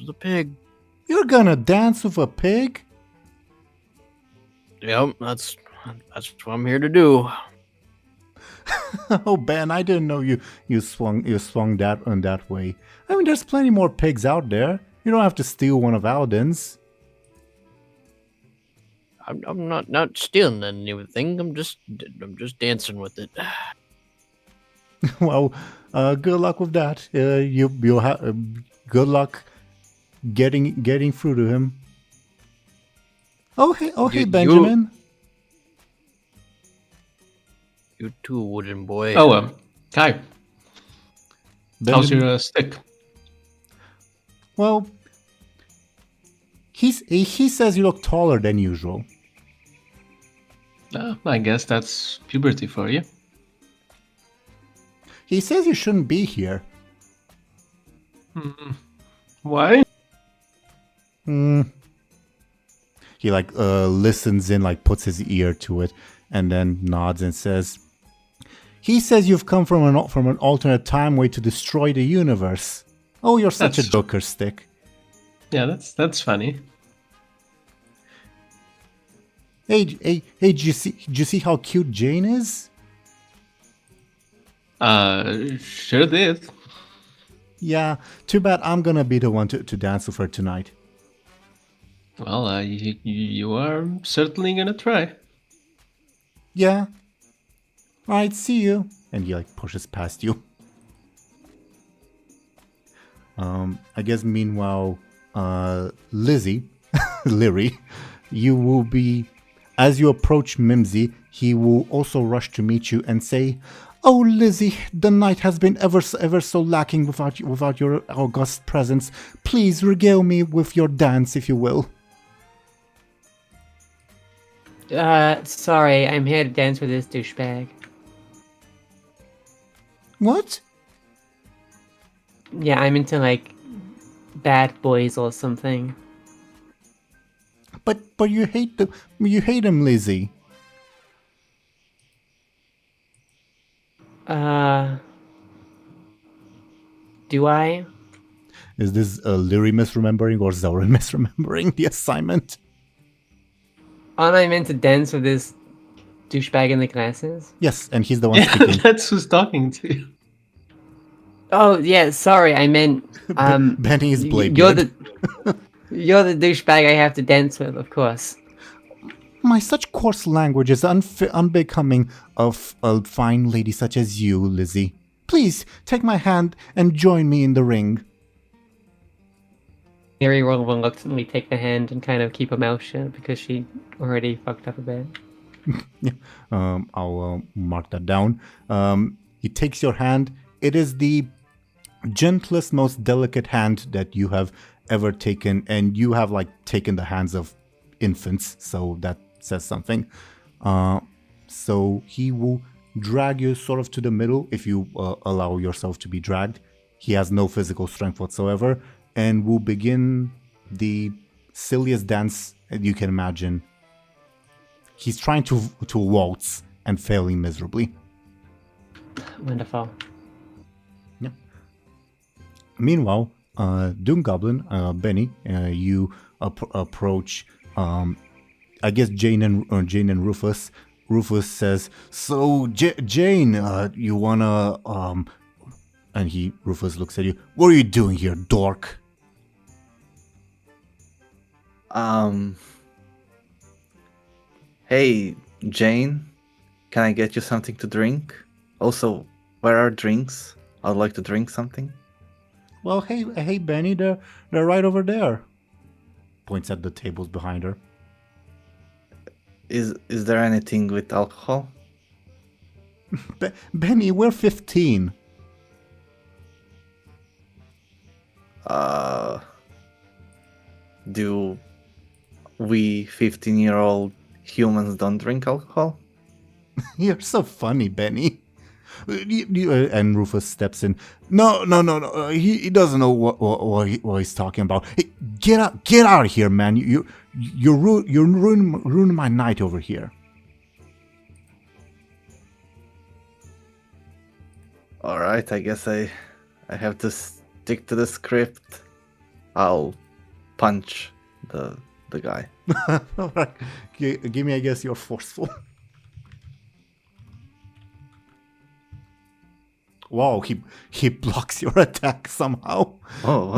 the pig. You're gonna dance with a pig? Yep, that's what I'm here to do. Oh, Ben, I didn't know you swung that way. I mean, there's plenty more pigs out there. You don't have to steal one of Alden's. I'm not stealing anything. I'm just dancing with it. Well, good luck with that. You'll have good luck getting through to him. Hey, Benjamin. You too, wooden boy. Oh, Kai, how's Benjamin, your stick? well, he says you look taller than usual. I guess that's puberty for you. He says you shouldn't be here. Why? He listens in, puts his ear to it, and then nods and says, "He says you've come from an alternate time way to destroy the universe. Oh, you're such a joker, Stick." Yeah, that's funny. Hey, did you see how cute Jane is? Sure did. Yeah, too bad I'm gonna be the one to dance with her tonight. Well, you are certainly gonna try. Yeah. Alright, see you. And he pushes past you. I guess meanwhile, Lyri, you will be, as you approach Mimsy, he will also rush to meet you and say, "Oh, Lizzie, the night has been ever so lacking without your august presence. Please regale me with your dance, if you will." Sorry, I'm here to dance with this douchebag. What? Yeah, I'm into, bad boys or something. But you hate him, Lizzie. Do I? Is this Lyri misremembering or Zelryn misremembering the assignment? Aren't I meant to dance with this douchebag in the glasses? Yes, and he's the one speaking. That's who's talking to you. Oh, yeah, sorry, I meant... Benny is Bladebeard. You're the douchebag I have to dance with, of course. My such coarse language is unbecoming of a fine lady such as you, Lizzie. Please, take my hand and join me in the ring. Lyri will reluctantly take the hand and kind of keep her mouth shut because she already fucked up a bit. Yeah, I'll mark that down. He takes your hand. It is the gentlest, most delicate hand that you have ever taken, and you have taken the hands of infants, so that says something. So he will drag you sort of to the middle if you allow yourself to be dragged. He has no physical strength whatsoever, and will begin the silliest dance you can imagine. he's trying to waltz and failing miserably. Wonderful. Meanwhile, DoomGoblin, Benny, you approach, I guess Jane and Rufus. Rufus says, "So Jane, you wanna?" And Rufus looks at you. "What are you doing here, dork?" Hey, Jane, can I get you something to drink? Also, where are drinks? I'd like to drink something. Well, hey, Benny, they're right over there. Points at the tables behind her. Is there anything with alcohol? Benny, we're 15. Do we 15-year-old humans don't drink alcohol? You're so funny, Benny. And Rufus steps in. No. He doesn't know what he's talking about. Hey, get out of here, man. You're ruining my night over here. All right, I guess I have to stick to the script. I'll punch the guy. All right. Give me, I guess, you're forceful. Wow, he blocks your attack somehow. Oh.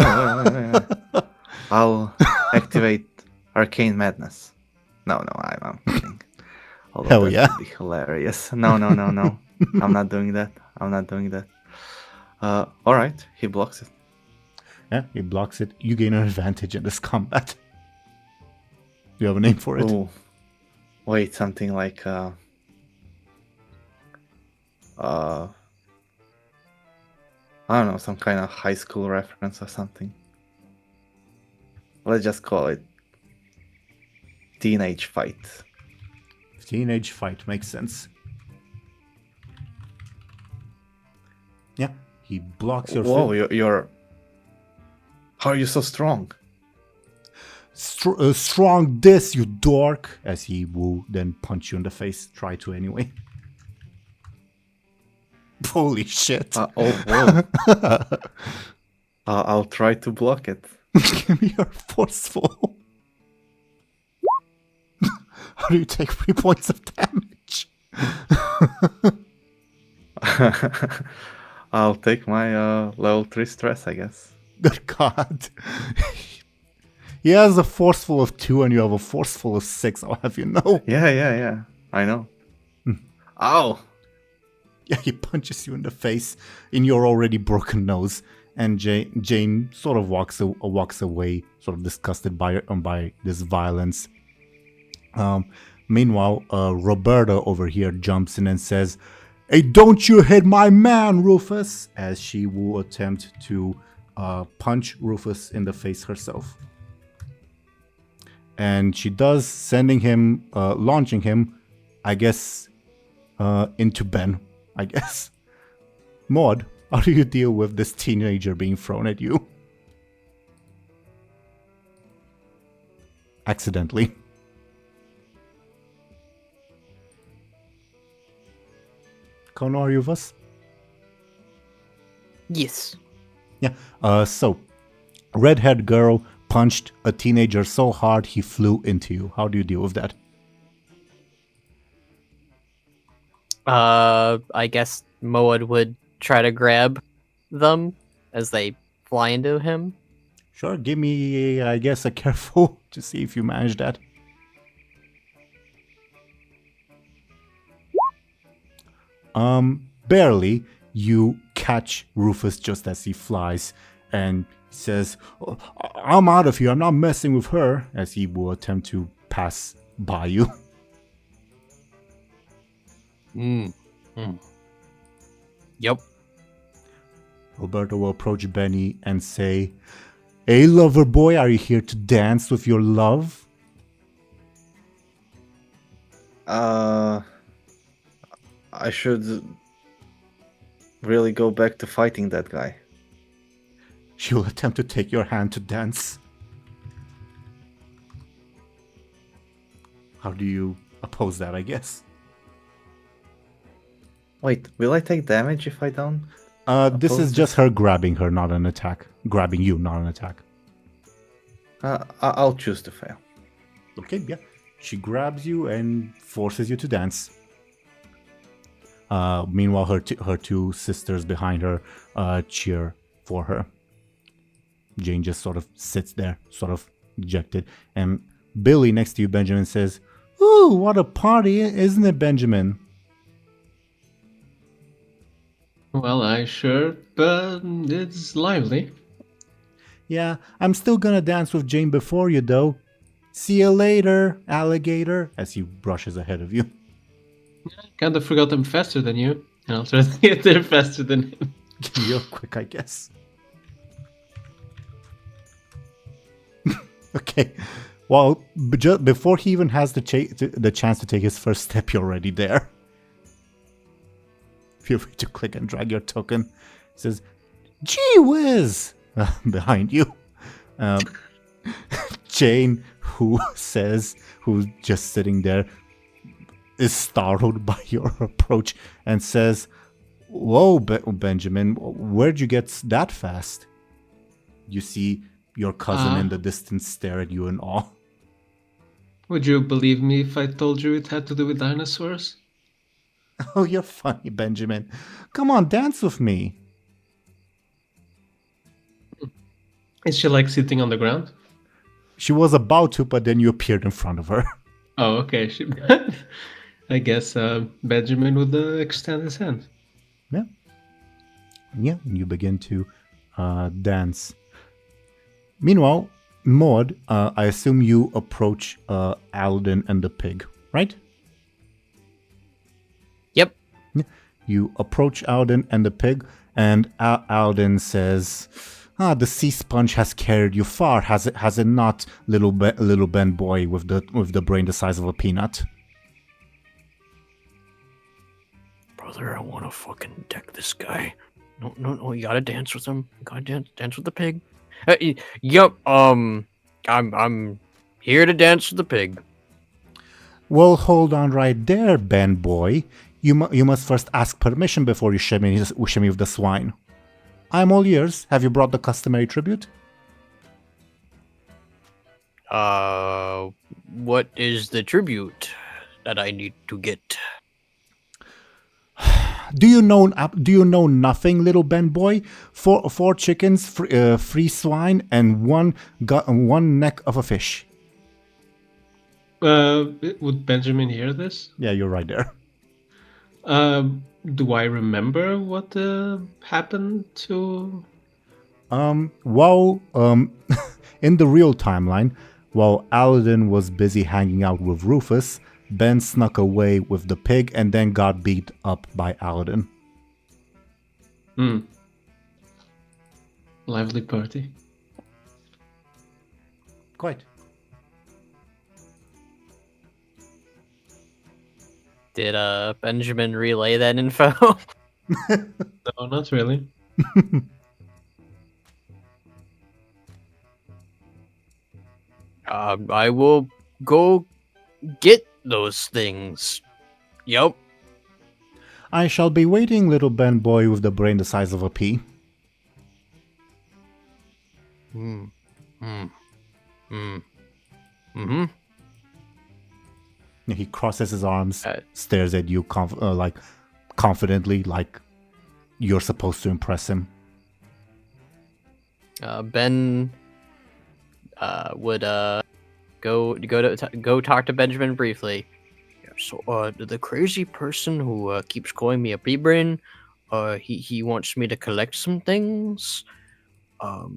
I'll activate Arcane Madness. No, I'm kidding. Although Hell that yeah. would be hilarious. No. I'm not doing that. All right, he blocks it. Yeah, he blocks it. You gain an advantage in this combat. Do you have a name for it? Oh, wait, something like I don't know, some kind of high school reference or something. Let's just call it Teenage Fight. Teenage Fight makes sense. Yeah, he blocks your Whoa, you're... How are you so strong? Strong this, you dork! As he will then punch you in the face. Try to anyway. Holy shit. Whoa. I'll try to block it. Give me your forceful. How do you take 3 points of damage? I'll take my level 3 stress, I guess. Good God. He has a forceful of 2 and you have a forceful of 6, I'll have you know. Yeah. I know. Ow! Yeah, he punches you in the face in your already broken nose. And Jane sort of walks away, sort of disgusted by this violence. Meanwhile, Roberta over here jumps in and says, "Hey, don't you hit my man, Rufus!" As she will attempt to punch Rufus in the face herself. And she does, launching him, I guess, into Ben, I guess. Maud, how do you deal with this teenager being thrown at you? Accidentally. Khono, are you with us? Yes. Yeah, so, redhead girl punched a teenager so hard he flew into you. How do you deal with that? I guess Moad would try to grab them as they fly into him. Sure, give me, I guess, a careful to see if you manage that. Barely. You catch Rufus just as he flies and says, "Oh, I'm out of here, I'm not messing with her," as he will attempt to pass by you. Yep. Roberto will approach Benny and say, "Hey, lover boy, are you here to dance with your love?" I should really go back to fighting that guy. She will attempt to take your hand to dance. How do you oppose that, I guess. Wait, will I take damage if I don't? This is Oppose just her grabbing her, not an attack. Grabbing you, not an attack. I'll choose to fail. Okay, yeah. She grabs you and forces you to dance. Meanwhile, her two sisters behind her cheer for her. Jane just sort of sits there, sort of dejected. And Billy next to you, Benjamin, says, "Ooh, what a party, isn't it, Benjamin?" Well, but it's lively. "Yeah, I'm still gonna dance with Jane before you, though. See you later, alligator," as he brushes ahead of you. Kinda forgot I'm faster than you, and I'll try to get there faster than him. Real quick, I guess. Okay. Well, just before he even has the chance to take his first step, you're already there. Feel free to click and drag your token. It says, "Gee whiz!" Behind you. Jane, who's just sitting there, is startled by your approach and says, "Whoa, Benjamin, where'd you get that fast?" You see your cousin in the distance stare at you in awe. Would you believe me if I told you it had to do with dinosaurs? "Oh, you're funny, Benjamin. Come on, dance with me." Is she like sitting on the ground? She was about to, but then you appeared in front of her. Oh, okay. I guess Benjamin would extend his hand. Yeah. Yeah, and you begin to dance. Meanwhile, Maud, I assume you approach Alden and the pig, right? Yep. You approach Alden and the pig, and Alden says, "The sea sponge has carried you far, has it not, little Ben boy with the brain the size of a peanut?" Brother, I want to fucking deck this guy. No, you gotta dance with him. You gotta dance with the pig. Yep. I'm here to dance with the pig. "Well, hold on right there, Ben boy. You must first ask permission before you shimmy with the swine. I'm all ears. Have you brought the customary tribute?" What is the tribute that I need to get? Do you know nothing, little Ben boy? Four chickens, three swine, and one neck of a fish. Would Benjamin hear this? Yeah, you're right there. Do I remember what happened to... While in the real timeline, while Aladdin was busy hanging out with Rufus, Ben snuck away with the pig and then got beat up by Aladdin. Lively party. Quite. Did Benjamin relay that info? No, not really. I will go get those things. Yup. "I shall be waiting, little Ben boy with the brain the size of a pea." He crosses his arms, stares at you confidently, like you're supposed to impress him. Ben would go talk to Benjamin briefly. Yeah, so the crazy person who keeps calling me a pea-brain, he wants me to collect some things. I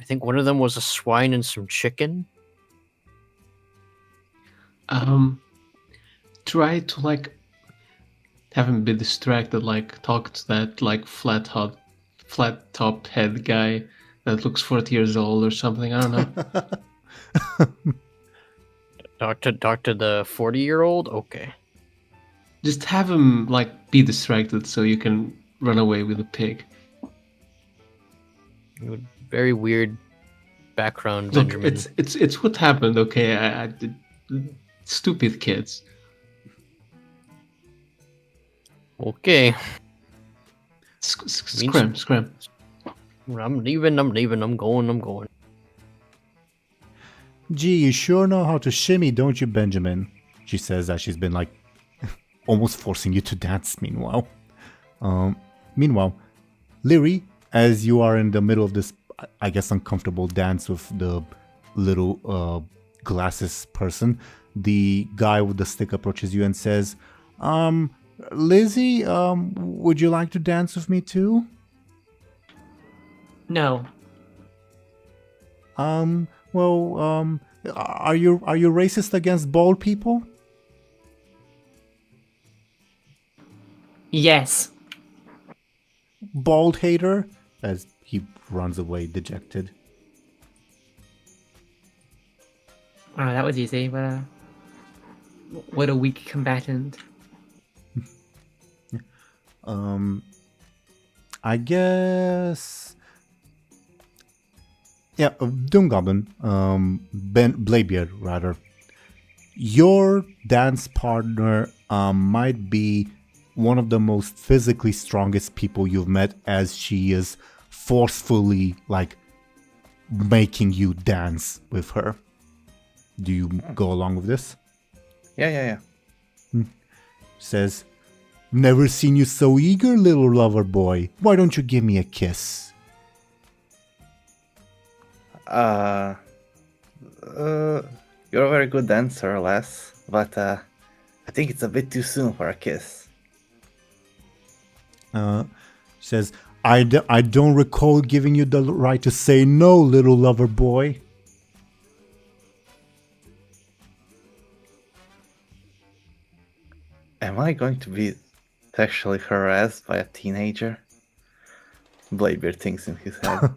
think one of them was a swine and some chicken. Try to have him be distracted, talk to that flat top head guy that looks 40 years old or something. I don't know. Talk to the 40-year-old? Okay. Just have him be distracted so you can run away with the pig. Very weird background, Look, Benjamin. it's what happened. Okay, Stupid kids. Okay. Scram. I'm leaving, I'm going. Gee, you sure know how to shimmy, don't you, Benjamin? She says as she's been like almost forcing you to dance meanwhile. Meanwhile, Lyri, as you are in the middle of this, I guess, uncomfortable dance with the little glasses person, the guy with the stick approaches you and says, Lizzie, would you like to dance with me too? No. Well, are you racist against bald people? Yes. Bald hater? As he runs away dejected. Oh, that was easy. What a weak combatant. I guess. Yeah, DoomGoblin, Bladebeard, rather. Your dance partner might be one of the most physically strongest people you've met, as she is forcefully, like, making you dance with her. Do you go along with this? Yeah. Says, never seen you so eager, little lover boy. Why don't you give me a kiss? You're a very good dancer, Les, but I think it's a bit too soon for a kiss. Says, I don't recall giving you the right to say no, little lover boy. Am I going to be sexually harassed by a teenager? Bladebeard thinks in his head.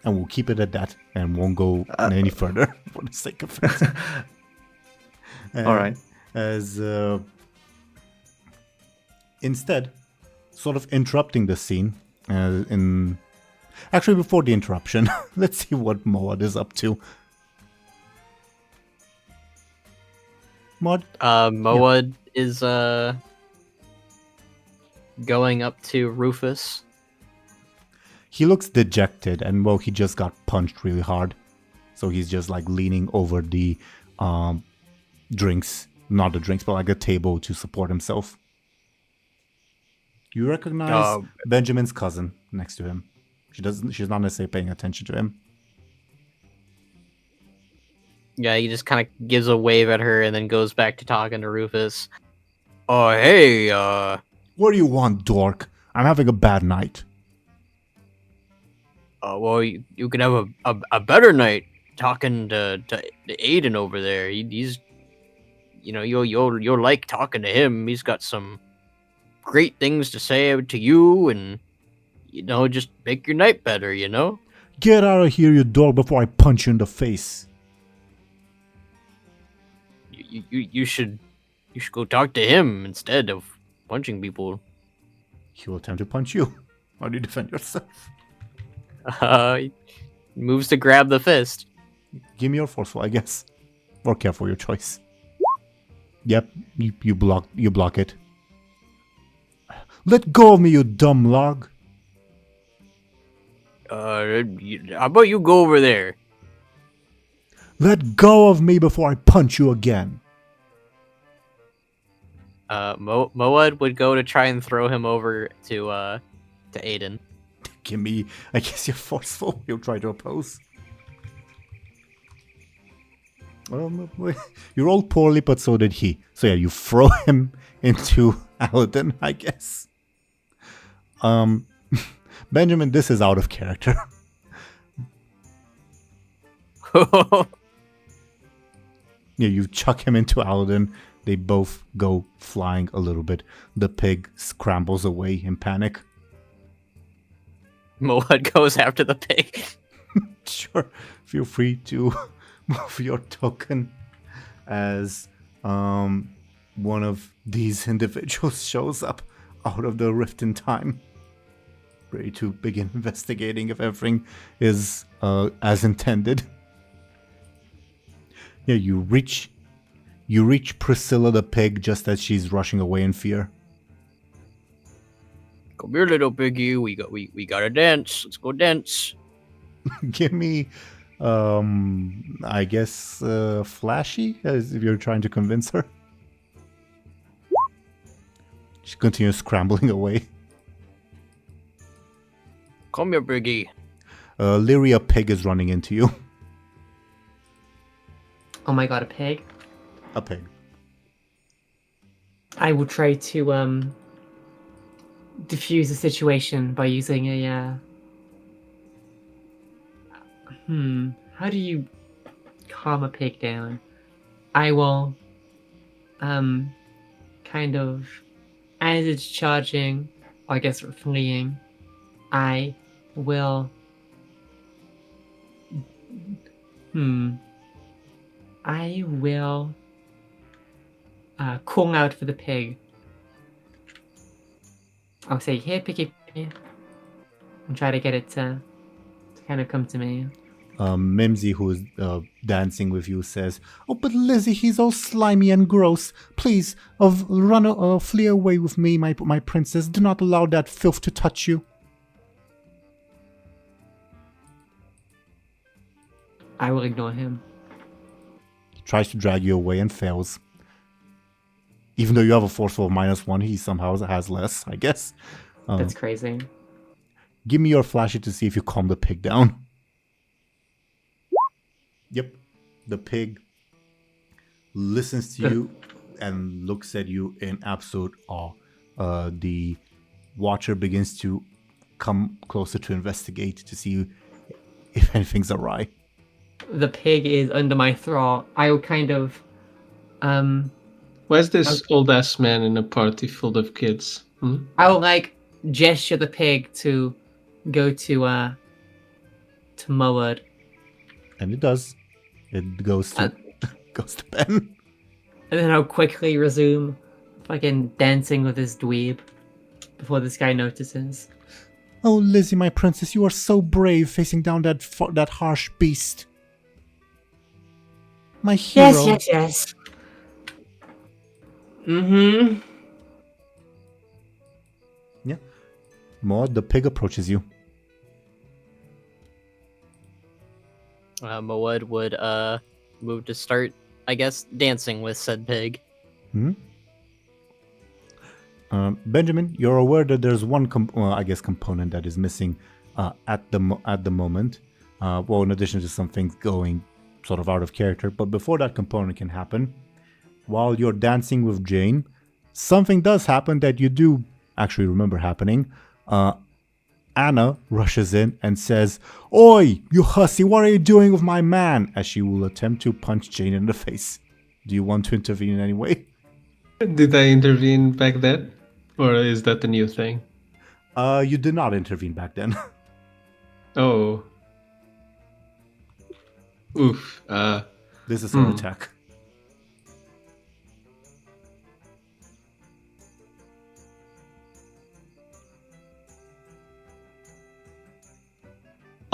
And we'll keep it at that and won't go any further for the sake of it. Alright. As instead, sort of interrupting the scene, actually before the interruption, let's see what Moad is up to. Mod? Moad is going up to Rufus. He looks dejected, and well, he just got punched really hard. So he's just like leaning over the drinks, not the drinks, but like a table to support himself. You recognize Benjamin's cousin next to him. She's not necessarily paying attention to him. Yeah, he just kind of gives a wave at her and then goes back to talking to Rufus. Oh, hey, What do you want, dork? I'm having a bad night. Well, you could have a better night talking to Aiden over there. He's, you'll like talking to him. He's got some great things to say to you, and just make your night better. Get out of here, you dork, before I punch you in the face. You should go talk to him instead of punching people. He will attempt to punch you. How do you defend yourself? He moves to grab the fist. Give me your forceful, I guess. Or careful, your choice. Yep, you block it. Let go of me, you dumb log. How about you go over there? Let go of me before I punch you again. Moad would go to try and throw him over to Aiden. Give me, I guess you're forceful. You'll try to oppose. You rolled poorly, but so did he. So yeah, you throw him into Aladdin, I guess. Benjamin, this is out of character. Yeah, you chuck him into Aladdin. They both go flying a little bit. The pig scrambles away in panic. Moad goes after the pig. Sure, feel free to move your token as one of these individuals shows up out of the rift in time, ready to begin investigating if everything is as intended. Yeah, you reach Priscilla the pig just as she's rushing away in fear. Come here, little piggy. We gotta dance. Let's go dance. Give me, I guess, flashy, as if you're trying to convince her. She continues scrambling away. Come here, piggy. Lyri, a pig is running into you. Oh my god, a pig. A pig. I will try to diffuse the situation by using a how do you calm a pig down? I will kind of, as it's charging, or I guess fleeing, I will call out for the pig. I'll say, here, piggy, and try to get it to kind of come to me. Mimsy, who is dancing with you, says, "Oh, but Lizzie, he's all slimy and gross. Please, flee away with me, my princess. Do not allow that filth to touch you." I will ignore him. He tries to drag you away and fails. Even though you have a forceful of -1, he somehow has less, I guess. That's crazy. Give me your flashy to see if you calm the pig down. Yep. The pig listens to you and looks at you in absolute awe. The watcher begins to come closer to investigate to see if anything's awry. The pig is under my thrall. I will kind of Where's this old-ass man in a party full of kids? I will gesture the pig to go to Moward. And it does. It goes to Ben. And then I'll quickly resume fucking dancing with this dweeb before this guy notices. Oh, Lizzie, my princess, you are so brave facing down that harsh beast. My hero. Yes. Mm-hmm. Yeah. Maud, the pig approaches you. Moed would move to start, I guess, dancing with said pig. Benjamin, you're aware that there's one component that is missing at the moment. Well, in addition to some things going sort of out of character, but before that component can happen, while you're dancing with Jane, something does happen that you do actually remember happening. Anna rushes in and says, "Oi, you hussy, what are you doing with my man?" as she will attempt to punch Jane in the face. Do you want to intervene in any way? Did I intervene back then? Or is that the new thing? You did not intervene back then. Oh. Oof. This is her attack.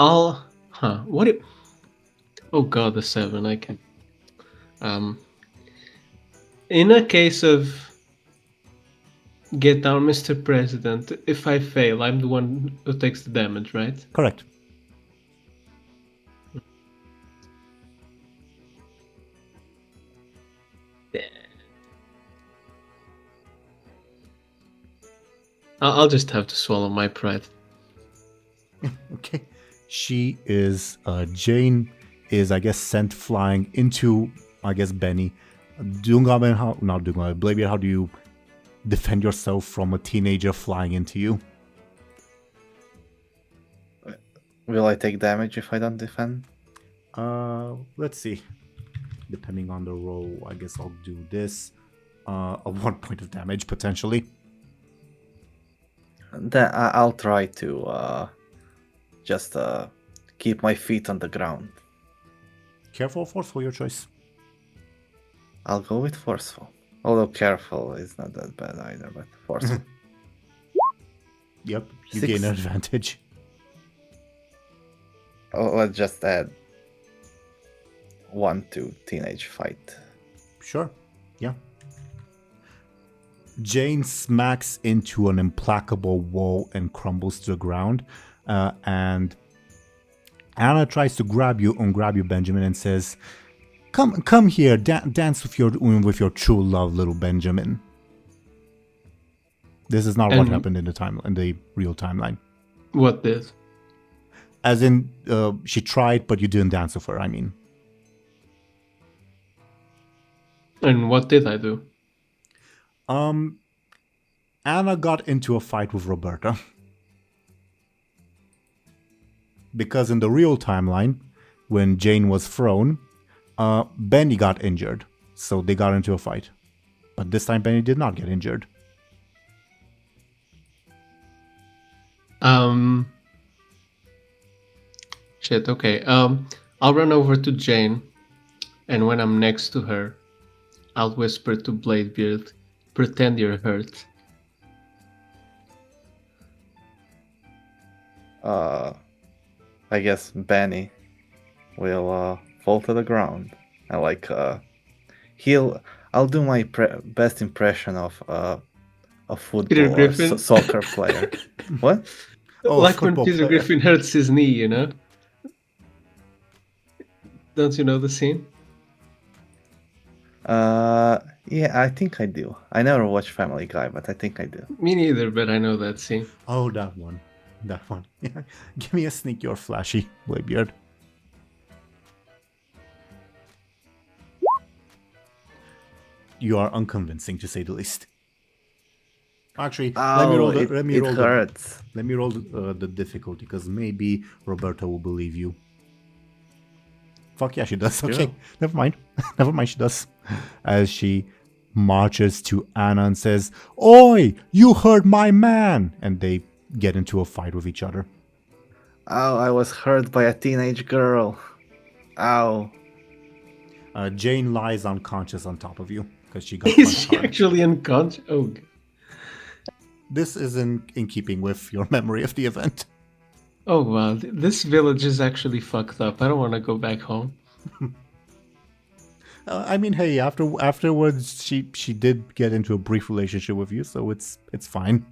Oh god, the 7, I can... In a case of get down, Mr. President, if I fail, I'm the one who takes the damage, right? Correct. I'll just have to swallow my pride. Okay. She is, Jane is, I guess, sent flying into, I guess, Benny. Bladebeard, how do you defend yourself from a teenager flying into you? Will I take damage if I don't defend? Let's see. Depending on the roll, I guess I'll do this. A 1 point of damage, potentially. Then I'll try to just keep my feet on the ground. Careful or forceful, your choice. I'll go with forceful. Although careful is not that bad either, but forceful. Yep, you 6. gain an advantage. Oh, let's just add 1-2 teenage fight. Sure. Yeah. Jane smacks into an implacable wall and crumbles to the ground. And Anna tries to grab you, Benjamin, and says, "Come here, dance with your true love, little Benjamin." This is not what happened in the real timeline. What did? As in, she tried, but you didn't dance with her. I mean, And what did I do? Anna got into a fight with Roberta. Because in the real timeline, when Jane was thrown, Benny got injured. So they got into a fight. But this time Benny did not get injured. Shit, okay. I'll run over to Jane, and when I'm next to her, I'll whisper to Bladebeard, "Pretend you're hurt." I guess Benny will fall to the ground. And I'll do my best impression of a Peter football or Griffin? soccer player. What? Oh, Like when football Peter player. Griffin hurts his knee, you know? Don't you know the scene? Yeah, I think I do. I never watched Family Guy, but I think I do. Me neither, but I know that scene. Oh, that one. That one. Yeah. Give me a sneak, you're flashy, Bladebeard. You are unconvincing, to say the least. Actually, let me roll the difficulty, because maybe Roberta will believe you. Fuck yeah, she does. Okay, Yeah. never mind. Never mind, she does. As she marches to Anna and says, "Oi, you hurt my man!" And they get into a fight with each other. Oh, I was hurt by a teenage girl. Ow. Jane lies unconscious on top of you, because she got Is punched she hard. actually unconscious? Oh, This is in keeping with your memory of the event. oh wow, this village is actually fucked up. I don't want to go back home. I mean, hey, afterwards, she did get into a brief relationship with you, so it's fine.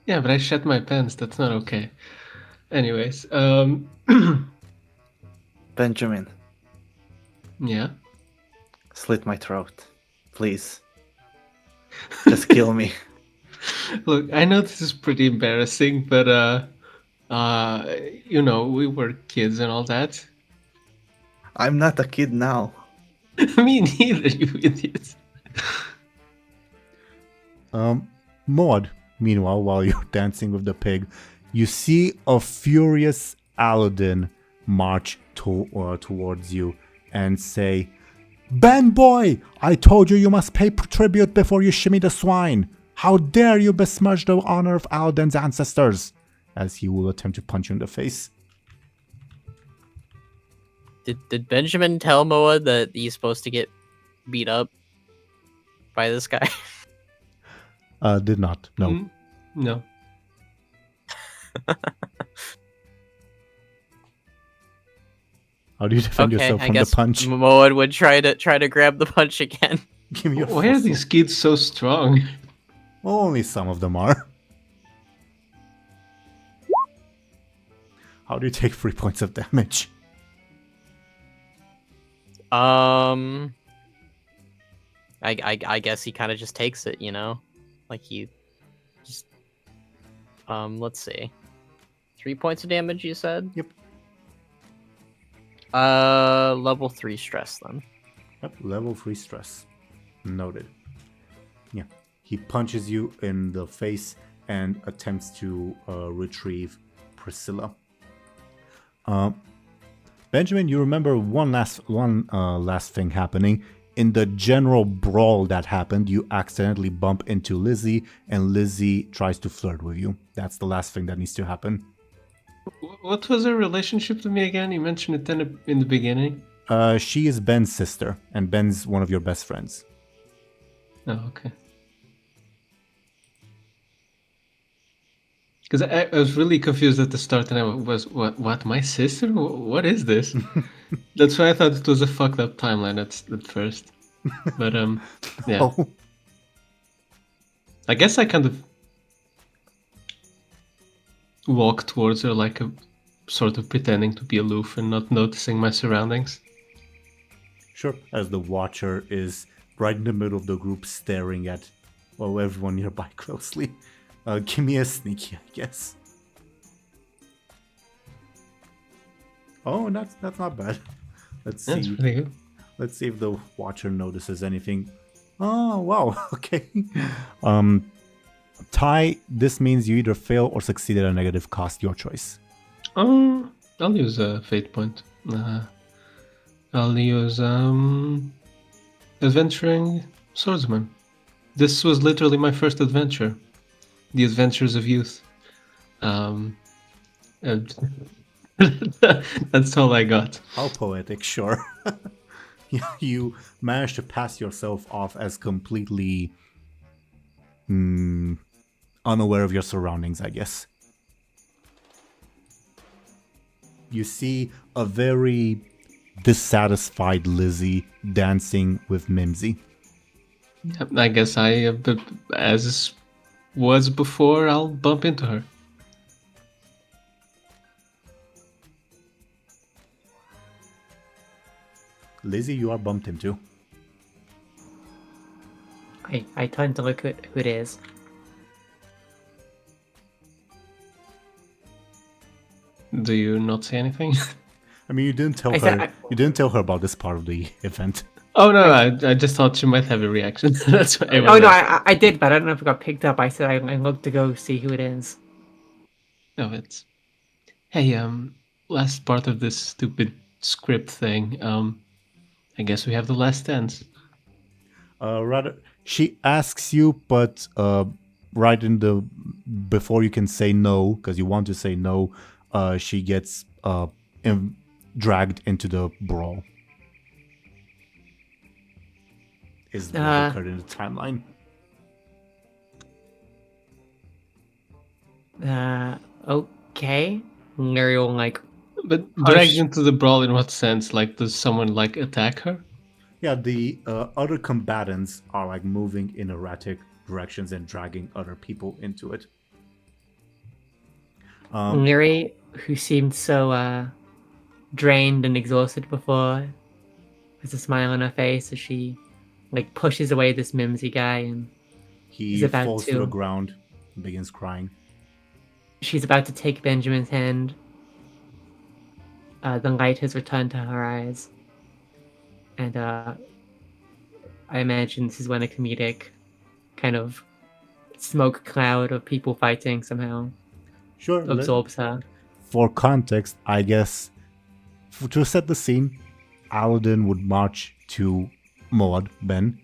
Yeah, but I shat my pants. That's not okay. Anyways, Benjamin, yeah. slit my throat. Please. Just kill me. Look, I know this is pretty embarrassing, but you know, we were kids and all that. I'm not a kid now. Me neither, you idiot. Maud, meanwhile, while you're dancing with the pig, you see a furious Aladdin march towards you and say, "Ben boy, I told you must pay tribute before you shimmy the swine. How dare you besmirch the honor of Aladdin's ancestors?" As he will attempt to punch you in the face. Did Benjamin tell Moa that he's supposed to get beat up by this guy? Did not, no. Mm, no. How do you defend Okay, yourself I from the guess punch? Moa would try to grab the punch again. Give me a Why are fossil. these kids so strong? Only some of them are. How do you take 3 points of damage? I guess he kind of just takes it, you know, like he just let's see, 3 points of damage. You said. Yep. Level 3 stress then. Yep, level 3 stress. Noted. Yeah. He punches you in the face and attempts to retrieve Priscilla. Benjamin, you remember one last thing happening. In the general brawl that happened, you accidentally bump into Lizzie, and Lizzie tries to flirt with you. That's the last thing that needs to happen. What was her relationship to me again? You mentioned it in the beginning. She is Ben's sister, and Ben's one of your best friends. Oh, okay. Because I was really confused at the start, and I was, what, my sister? What is this? That's why I thought it was a fucked up timeline at first. But yeah. Oh, I guess I kind of walk towards her like a sort of pretending to be aloof and not noticing my surroundings. sure. As the Watcher is right in the middle of the group staring at, well, everyone nearby closely. Give me a sneaky, I guess. Oh, that's not bad. Let's That's see. pretty good. Let's see if the Watcher notices anything. Oh, wow. Okay. Ty, this means you either fail or succeed at a negative cost, your choice. I'll use a fate point. I'll use adventuring swordsman. This was literally my first adventure, the adventures of youth. And that's all I got. How poetic, sure. You managed to pass yourself off as completely unaware of your surroundings, I guess. You see a very dissatisfied Lizzie dancing with Mimsy. Yep, I guess but as was before, I'll bump into her. Lizzie, you are bumped into. I turn to look at who it is. Do you not say anything? I mean, you didn't tell I said her. You didn't tell her about this part of the event. Oh no, I just thought she might have a reaction. That's why. Oh no, I did, but I don't know if it got picked up. I said I looked to go see who it is. No, it's. Hey, last part of this stupid script thing. I guess we have the last dance. Rather, she asks you, but right in the before you can say no, because you want to say no, she gets dragged into the brawl. Is what occurred in the timeline. Okay. Lyri will But dragged into the brawl in what sense? Like, does someone like attack her? Yeah, the other combatants are like moving in erratic directions and dragging other people into it. Lyri, who seemed so drained and exhausted before, has a smile on her face as she pushes away this Mimsy guy, and He He's about falls to to. the ground and begins crying. she's about to take Benjamin's hand. The light has returned to her eyes, and I imagine this is when a comedic kind of smoke cloud of people fighting somehow Sure. absorbs her. For context, I guess, to set the scene, Aladdin would march to Moad, Ben,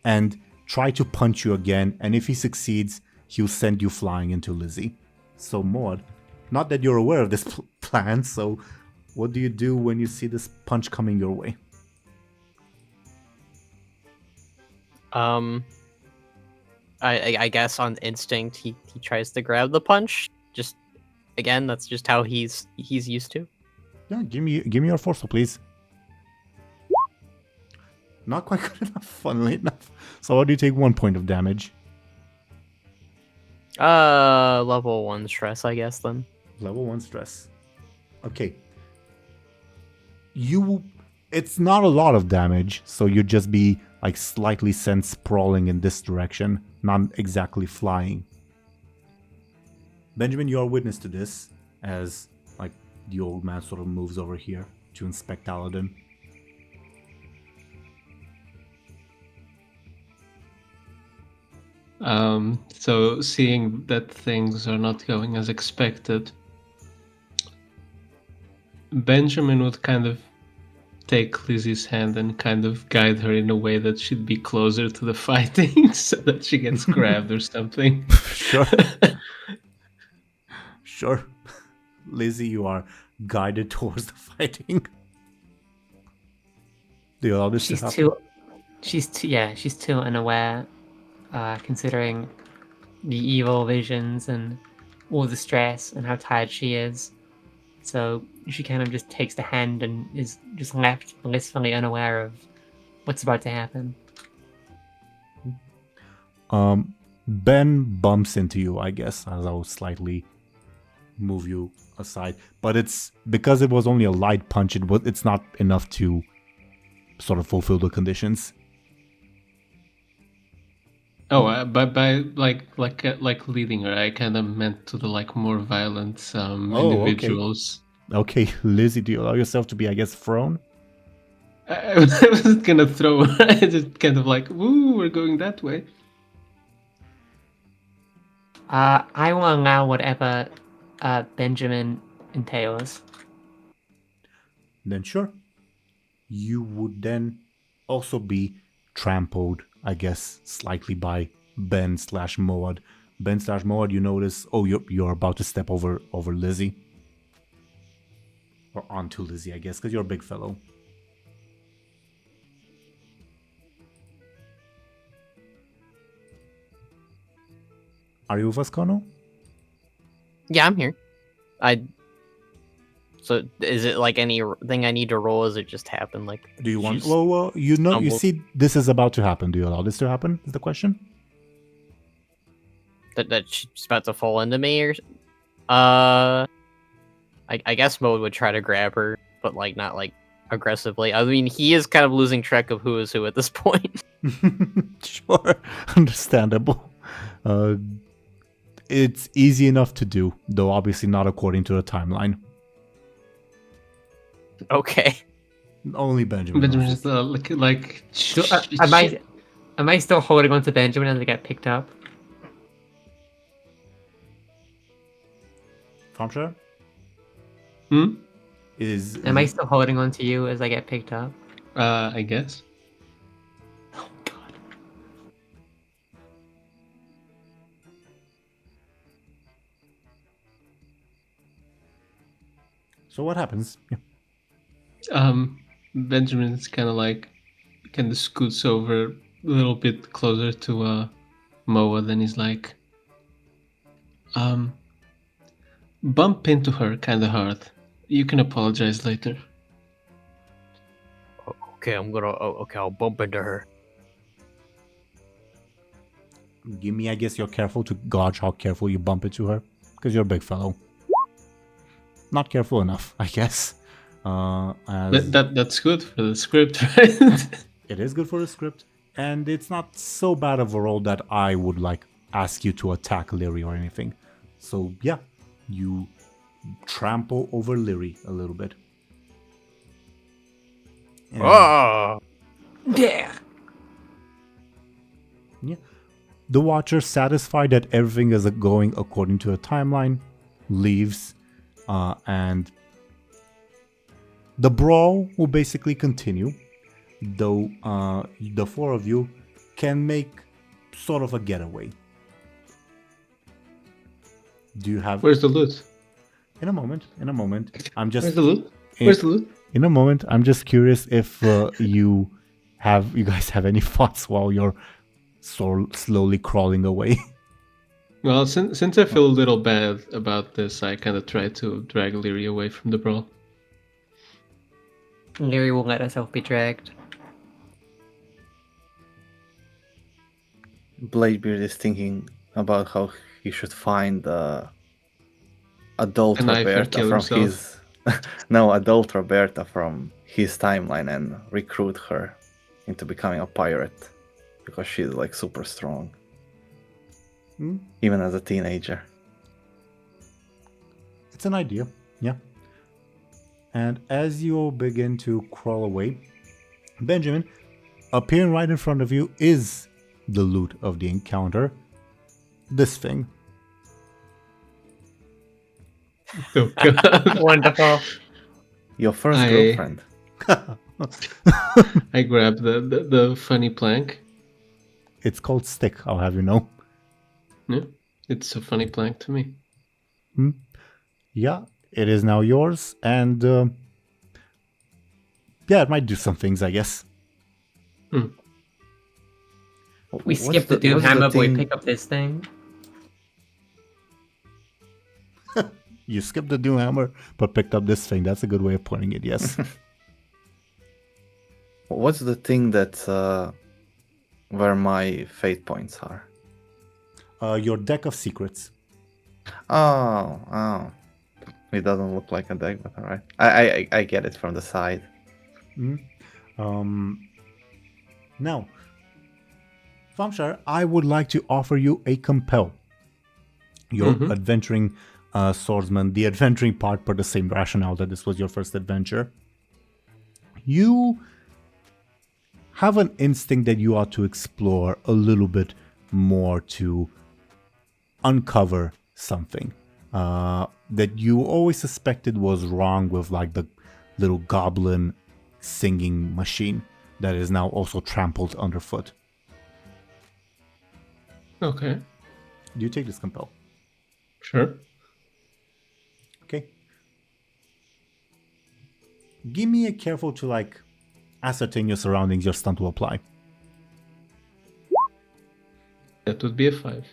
and try to punch you again, and if he succeeds, he'll send you flying into Lizzie. So Moad, not that you're aware of this plan, so what do you do when you see this punch coming your way? I guess on instinct he tries to grab the punch. Just again, that's just how he's used to. Yeah, give me your forceful, please. Not quite good enough, funnily enough. So how do you take 1 point of damage? Level 1 stress, I guess then. Level 1 stress. Okay. It's not a lot of damage, so you'd just be slightly sent sprawling in this direction, not exactly flying. Benjamin, you are witness to this, as the old man sort of moves over here to inspect Aladdin. So seeing that things are not going as expected, Benjamin would kind of take Lizzie's hand and kind of guide her in a way that she'd be closer to the fighting so that she gets grabbed or something. Sure. Sure. Lizzie, you are guided towards the fighting. Do you allow this to happen? She's too unaware, considering the evil visions and all the stress and how tired she is. So she kind of just takes the hand and is just left blissfully unaware of what's about to happen. Ben bumps into you, I guess, as I'll slightly move you aside. But it's because it was only a light punch, it's not enough to sort of fulfill the conditions. Oh, by like leading her, I kind of meant to the like more violent individuals. Okay, Lizzie, do you allow yourself to be, I guess, thrown? I wasn't gonna throw her. I just kind of like, woo, we're going that way. I will allow whatever Benjamin entails. Then sure. You would then also be trampled, I guess, slightly by Ben/Moad. Ben/Moad, you notice, you're about to step over Lizzie. Or onto Lizzie, I guess, because you're a big fellow. Are you with us, Khono? Yeah, I'm here. So is it like anything I need to roll? Or does it just happen? Like, Do you want? she's Well, you stumbled? see, this is about to happen. Do you allow this to happen? Is the question? that she's about to fall into me, or I guess Mode would try to grab her, but like not like aggressively. I mean, he is kind of losing track of who is who at this point. Sure, understandable. It's easy enough to do, though obviously not according to the timeline. Okay. Only Benjamin. Benjamin knows. just like. So, am I still holding on to Benjamin as I get picked up? Thompshire? Hmm? Am I still holding on to you as I get picked up? I guess. Oh god. So what happens? Yeah. Benjamin's kind of scoots over a little bit closer to Moa. Then he's like, bump into her kind of hard. You can apologize later. Okay, I'll bump into her. Give me, I guess you're careful to gauge how careful you bump into her, because you're a big fellow. Not careful enough, I guess. That's good for the script, right? It is good for the script, and it's not so bad of a roll that I would like ask you to attack Lyri or anything. So yeah, you trample over Lyri a little bit. And, Oh! Yeah. yeah. The Watcher, satisfied that everything is going according to a timeline, leaves, and the brawl will basically continue, though the four of you can make sort of a getaway. Do you have... Where's the loot? In a moment. I'm just... Where's the loot? Where's the loot? In a moment, I'm just curious if you guys have any thoughts while you're slowly crawling away. Well, since I feel a little bad about this, I kind of try to drag Lyri away from the brawl. Lyri will let herself be dragged. Bladebeard is thinking about how he should find adult A knife and Roberta kill from himself. his adult Roberta from his timeline and recruit her into becoming a pirate because she's like super strong, even as a teenager. It's an idea, yeah. And as you all begin to crawl away, Benjamin, appearing right in front of you is the loot of the encounter. This thing. Oh, God. Wonderful. Your first girlfriend. I grabbed the funny plank. It's called Stick, I'll have you know. Yeah, it's a funny plank to me. Yeah, it is now yours, and yeah, it might do some things, I guess. We What's skip the Doom what's Hammer, but we thing- pick up this thing. You skipped the Doomhammer, but picked up this thing. That's a good way of putting it, yes. What's the thing that where my fate points are? Your deck of secrets. Oh. It doesn't look like a deck, but alright. I get it from the side. Now, Thompshire, I would like to offer you a compel. Your adventuring swordsman, the adventuring part, per the same rationale that this was your first adventure. You have an instinct that you ought to explore a little bit more to uncover something that you always suspected was wrong with, like the little goblin singing machine that is now also trampled underfoot. Okay, Do you take this compel? sure. Okay. Give me a careful to like ascertain your surroundings. Your stunt will apply. That would be a 5.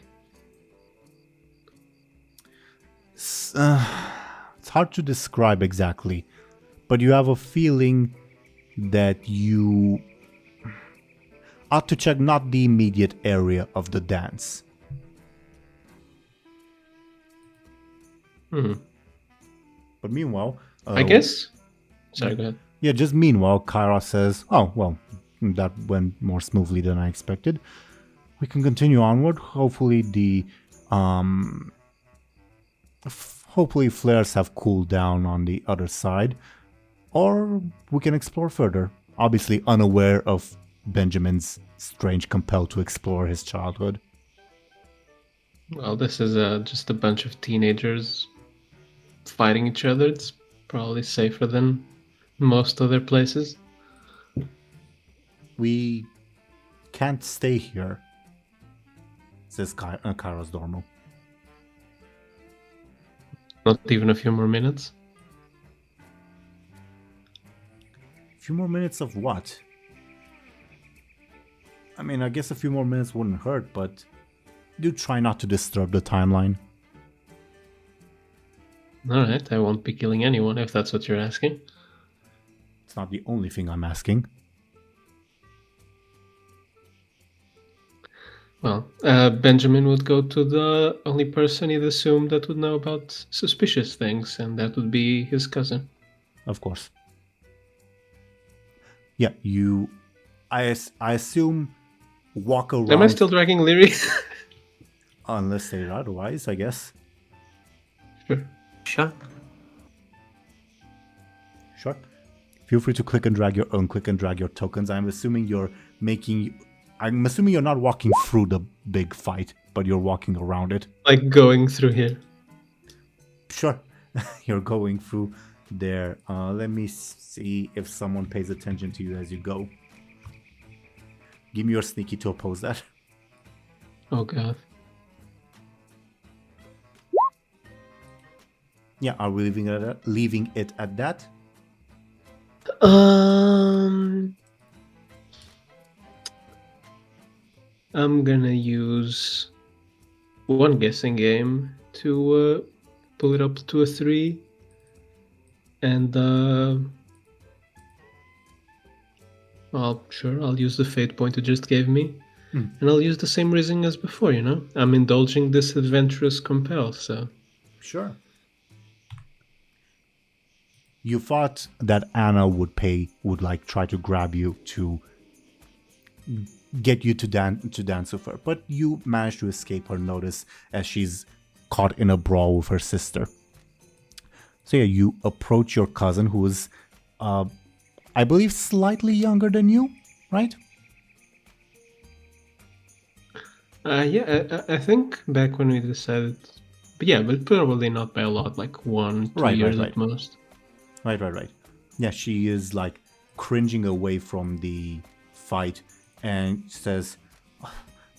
It's hard to describe exactly, but you have a feeling that you ought to check not the immediate area of the dance. But meanwhile, I guess. Sorry, go ahead. Yeah, just meanwhile, Kyra says, "Oh, well, that went more smoothly than I expected. We can continue onward. Hopefully hopefully flares have cooled down on the other side, or we can explore further. Obviously unaware of Benjamin's strange compel to explore his childhood." Well, this is just a bunch of teenagers fighting each other. It's probably safer than most other places. "We can't stay here," says Kyra's Dormo. Not even a few more minutes. A few more minutes of what? I mean, I guess a few more minutes wouldn't hurt, but do try not to disturb the timeline. Alright, I won't be killing anyone if that's what you're asking. It's not the only thing I'm asking. Well, Benjamin would go to the only person he'd assume that would know about suspicious things, and that would be his cousin. Of course. Yeah, I assume walk around. Am I still dragging Lyri? Unless they're otherwise, I guess. Sure. Sure. Sure. Feel free to click and drag your tokens. I'm assuming you're not walking through the big fight, but you're walking around it. Like going through here. Sure. You're going through there. Let me see if someone pays attention to you as you go. Give me your sneaky to oppose that. Oh god. Yeah, are we leaving it at that? I'm gonna use one guessing game to pull it up to a 3, and well, sure, I'll use the fate point you just gave me, and I'll use the same reasoning as before. I'm indulging this adventurous compel, so Sure. You thought that Anna would try to grab you to get you to dance with her, but you managed to escape her notice as she's caught in a brawl with her sister. So yeah, you approach your cousin, who is, I believe, slightly younger than you, right? Yeah, I think back when we decided, but probably not by a lot, like 1-2 years at most. Right. Yeah, she is like cringing away from the fight and says,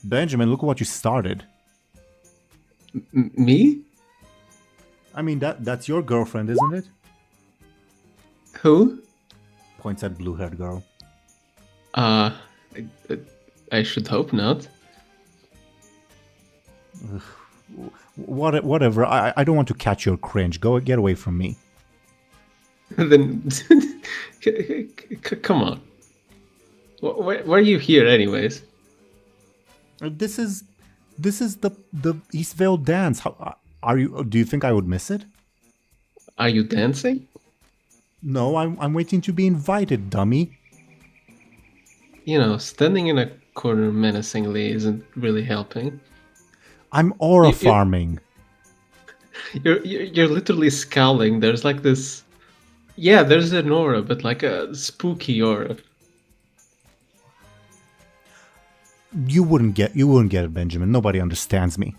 "Benjamin, look at what you started." Me? I mean, that's your girlfriend, isn't it? Who? Points at blue-haired girl. I should hope not. Whatever. I don't want to catch your cringe. Get away from me. Then, come on. Why are you here, anyways? This is the Eastvale dance. How are you? Do you think I would miss it? Are you dancing? No, I'm waiting to be invited, dummy. You know, standing in a corner menacingly isn't really helping. I'm aura You- farming. You're literally scowling. There's like this. Yeah, there's an aura, but like a spooky aura. You wouldn't get it, Benjamin. Nobody understands me.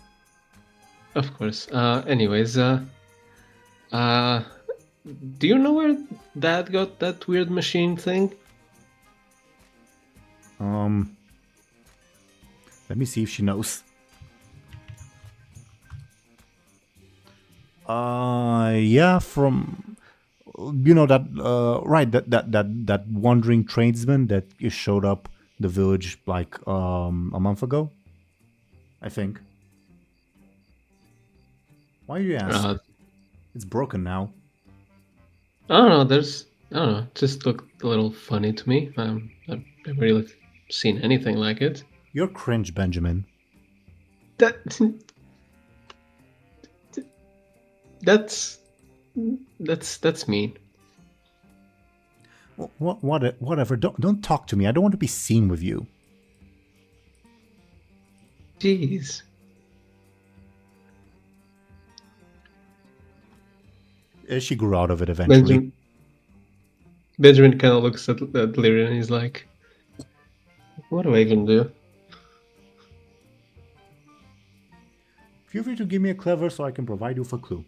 Of course. Anyways, do you know where Dad got that weird machine thing? Let me see if she knows. Yeah, from that wandering tradesman that showed up the village like a month ago, I think. Why do you ask? It's broken now. I don't know. I don't know. It just looked a little funny to me. I've never really seen anything like it. You're cringe, Benjamin. That's mean. Whatever. Don't talk to me. I don't want to be seen with you. Jeez. She grew out of it eventually. Benjamin kind of looks at Lyri and he's like, "What do I even do?" Feel free to give me a clever so I can provide you with a clue.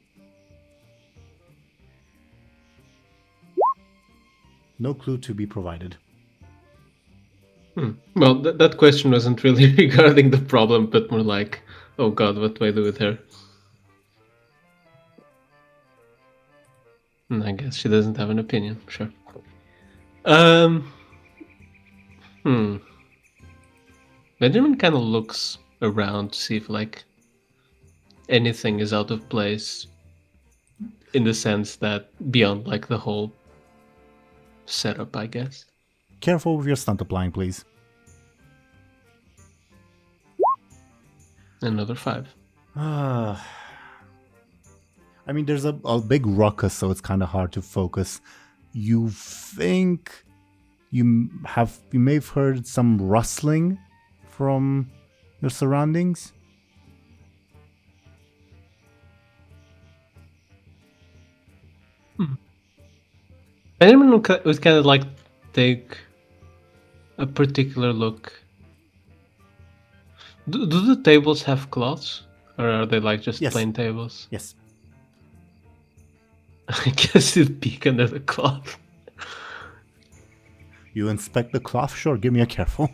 No clue to be provided. Well, that question wasn't really regarding the problem, but more like, "Oh God, what do I do with her?" I guess she doesn't have an opinion. Sure. Benjamin kind of looks around to see if like anything is out of place, in the sense that beyond like the whole setup, I guess. Careful with your stunt applying, please. Another 5. I mean, there's a big ruckus, so it's kind of hard to focus. You think you may have heard some rustling from your surroundings? Benjamin would kind of like take a particular look. Do the tables have cloths? Or are they like just Yes. plain tables? Yes. I guess you'd peek under the cloth. You inspect the cloth? Sure, give me a careful.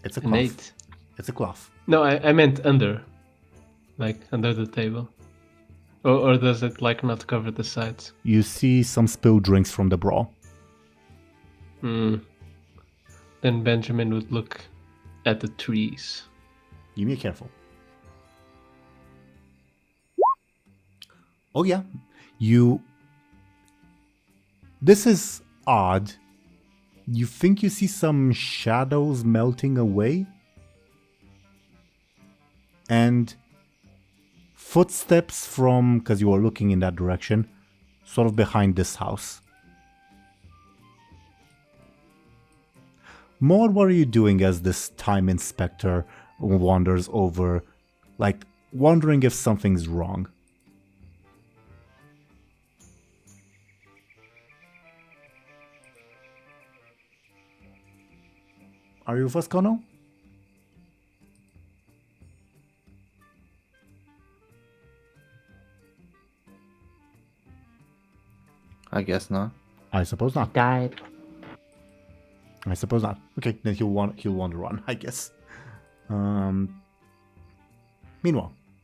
It's a An cloth. 8. It's a cloth. No, I meant under. Like under the table. Or does it like not cover the sides? You see some spilled drinks from the brawl. Then Benjamin would look at the trees. Give me a careful. Oh yeah, this is odd. You think you see some shadows melting away? And footsteps from, because you were looking in that direction, sort of behind this house. Maud, what are you doing as this time inspector wanders over, like wondering if something's wrong? Are you with us, Khono? I guess not. I suppose not. Died. I suppose not. Okay, then he'll wander on, I guess. Meanwhile,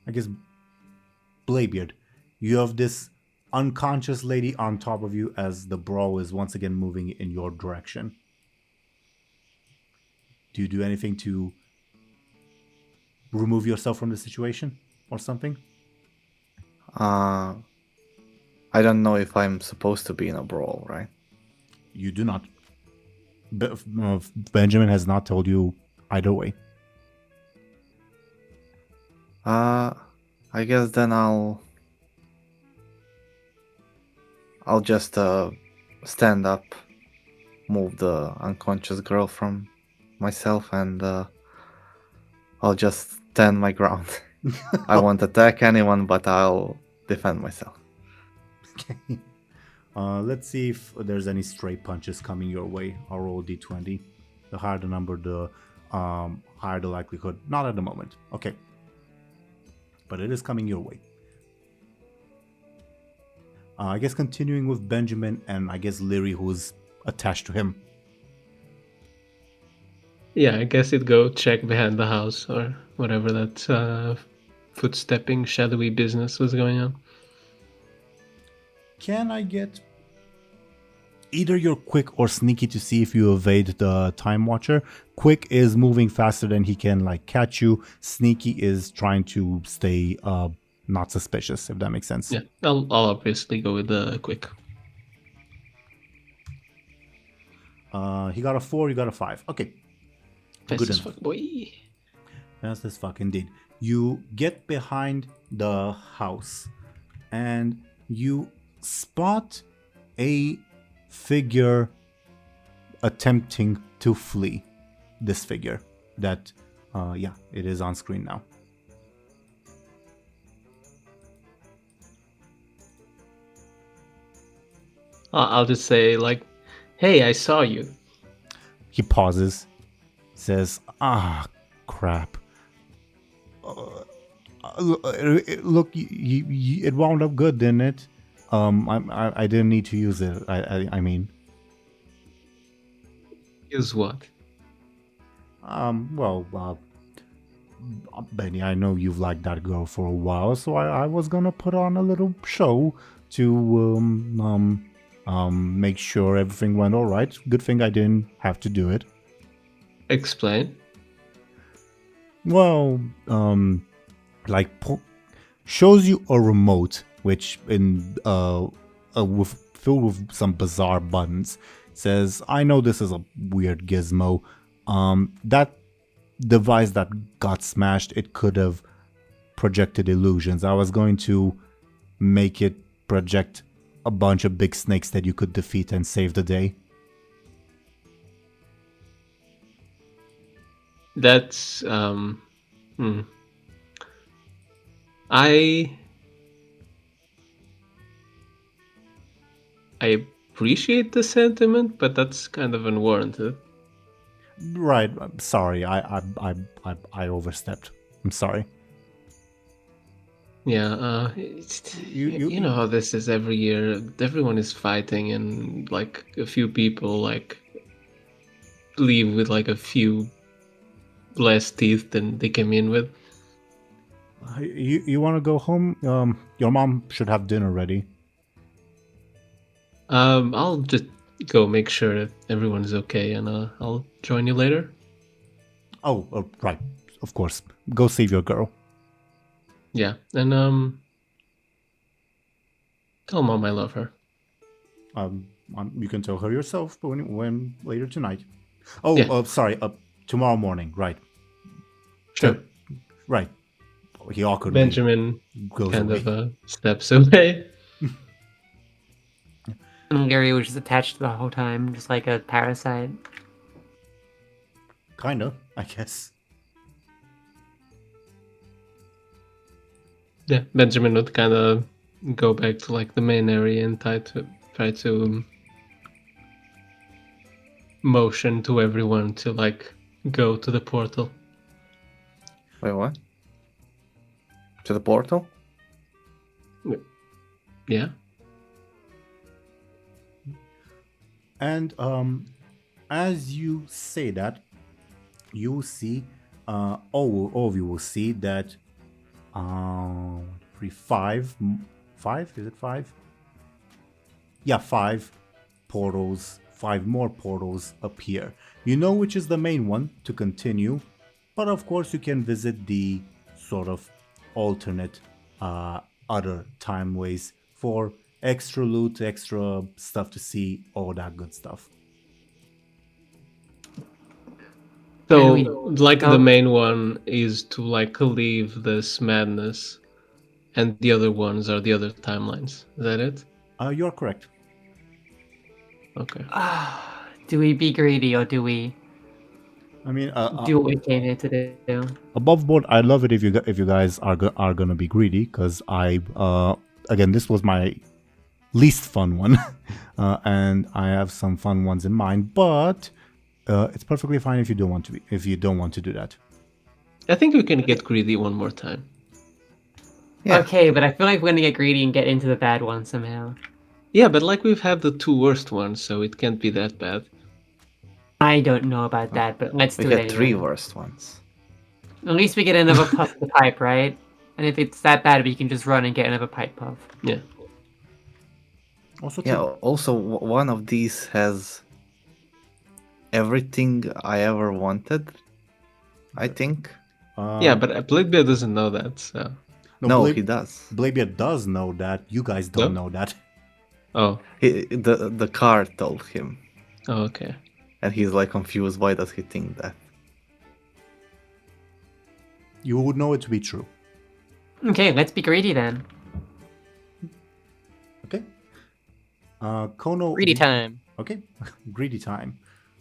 I guess Bladebeard, you have this unconscious lady on top of you as the brawl is once again moving in your direction. Do you do anything to remove yourself from the situation or something? I don't know if I'm supposed to be in a brawl, right? You do not. Benjamin has not told you either way. I guess then I'll just stand up, move the unconscious girl from myself, and I'll just stand my ground. I won't attack anyone, but I'll defend myself. Okay. Let's see if there's any stray punches coming your way. I'll roll d20. The higher the number, the higher the likelihood. Not at the moment. Okay. But it is coming your way. I guess continuing with Benjamin and I guess Lyri, who's attached to him. Yeah, I guess it'd go check behind the house or whatever that footstepping, shadowy business was going on. Can I get either your quick or sneaky to see if you evade the time watcher? Quick is moving faster than he can like catch you. Sneaky is trying to stay not suspicious, if that makes sense. Yeah, I'll obviously go with the quick. He got a 4, you got a 5. Okay. Fast Good as enough. fuck, boy. Fast as fuck indeed. You get behind the house and you spot a figure attempting to flee. This figure that, yeah, it is on screen now. I'll just say, like, hey, I saw you. He pauses, says, crap. Look, it wound up good, didn't it? I didn't need to use it. I mean, Use what? well, Benny, I know you've liked that girl for a while, so I was gonna put on a little show to make sure everything went all right. Good thing I didn't have to do it. Explain. Well, shows you a remote, which filled with some bizarre buttons. Says, I know this is a weird gizmo. That device that got smashed, it could have projected illusions. I was going to make it project a bunch of big snakes that you could defeat and save the day. That's I appreciate the sentiment, but that's kind of unwarranted. Right. I'm sorry. I overstepped. I'm sorry. Yeah, You- know how this is every year. Everyone is fighting, and like a few people like leave with like a few less teeth than they came in with. You want to go home? Your mom should have dinner ready. I'll just go make sure that everyone's okay, and I'll join you later. Oh, right. Of course. Go save your girl. Yeah, and tell Mom I love her. You can tell her yourself when later tonight. Oh, Yeah. Sorry. Tomorrow morning. Right. Sure. Right. He awkwardly Benjamin goes kind away. of steps away. And Gary was just attached the whole time, just like a parasite. Kinda, I guess. Yeah, Benjamin would kind of go back to like the main area and try to motion to everyone to like go to the portal. Wait, what? To the portal? Yeah. And as you say that, you will see, all of you will see that, 5? Is it 5? Yeah, 5 portals, 5 more portals appear. You know which is the main one to continue, But of course, you can visit the sort of alternate other timeways for extra loot, extra stuff to see, all that good stuff. So, we- like, oh. the main one is to, like, leave this madness, and the other ones are the other timelines. Is that it? You're correct. Okay. Do we be greedy or do we I mean, do what we came here to do? above board, I love it if you guys are gonna be greedy, because I again, this was my least fun one, and I have some fun ones in mind, but it's perfectly fine if you don't want to do that. I think we can get greedy one more time. Yeah. Okay, but I feel like we're gonna get greedy and get into the bad one somehow. Yeah, but like we've had the two worst ones, so it can't be that bad. I don't know about that, but let's We do it had three anyway. worst ones. At least we get another puff to pipe, right? And if it's that bad, we can just run and get another pipe puff. Yeah. Also, Yeah. Also, one of these has everything I ever wanted. I think. Yeah, but Bladebeard doesn't know that, so... No, he does. Bladebeard does know that. You guys don't No? know that. Oh. The card told him, Oh, okay. and he's like confused. Why does he think that? You would know it to be true. Okay, let's be greedy then. Okay. Khono. Greedy time. Okay, greedy time.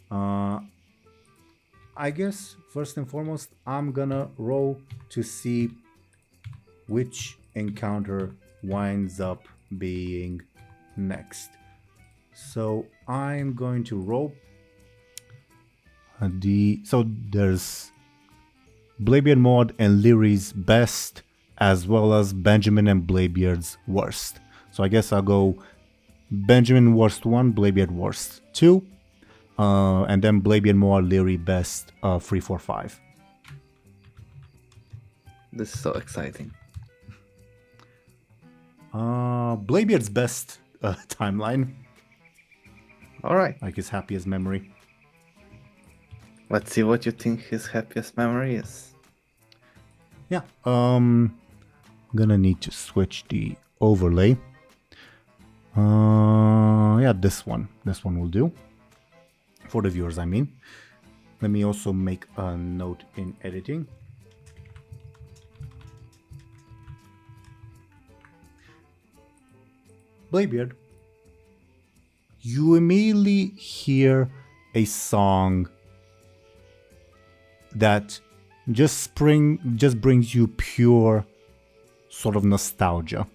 I guess first and foremost, I'm gonna roll to see which encounter winds up being next. So I'm going to roll so there's Bladebeard mod and Lyri's best, as well as Benjamin and Bladebeard's worst. So I guess I'll go Benjamin worst 1, Bladebeard worst 2, and then Bladebeard mod, Lyri best 3, 4, 5. This is so exciting. Bladebeard's best timeline, All right. like his happiest memory. Let's see what you think his happiest memory is. Yeah, gonna need to switch the overlay. Yeah, this one will do. For the viewers, I mean. Let me also make a note in editing. Bladebeard, you immediately hear a song that just brings you pure sort of nostalgia.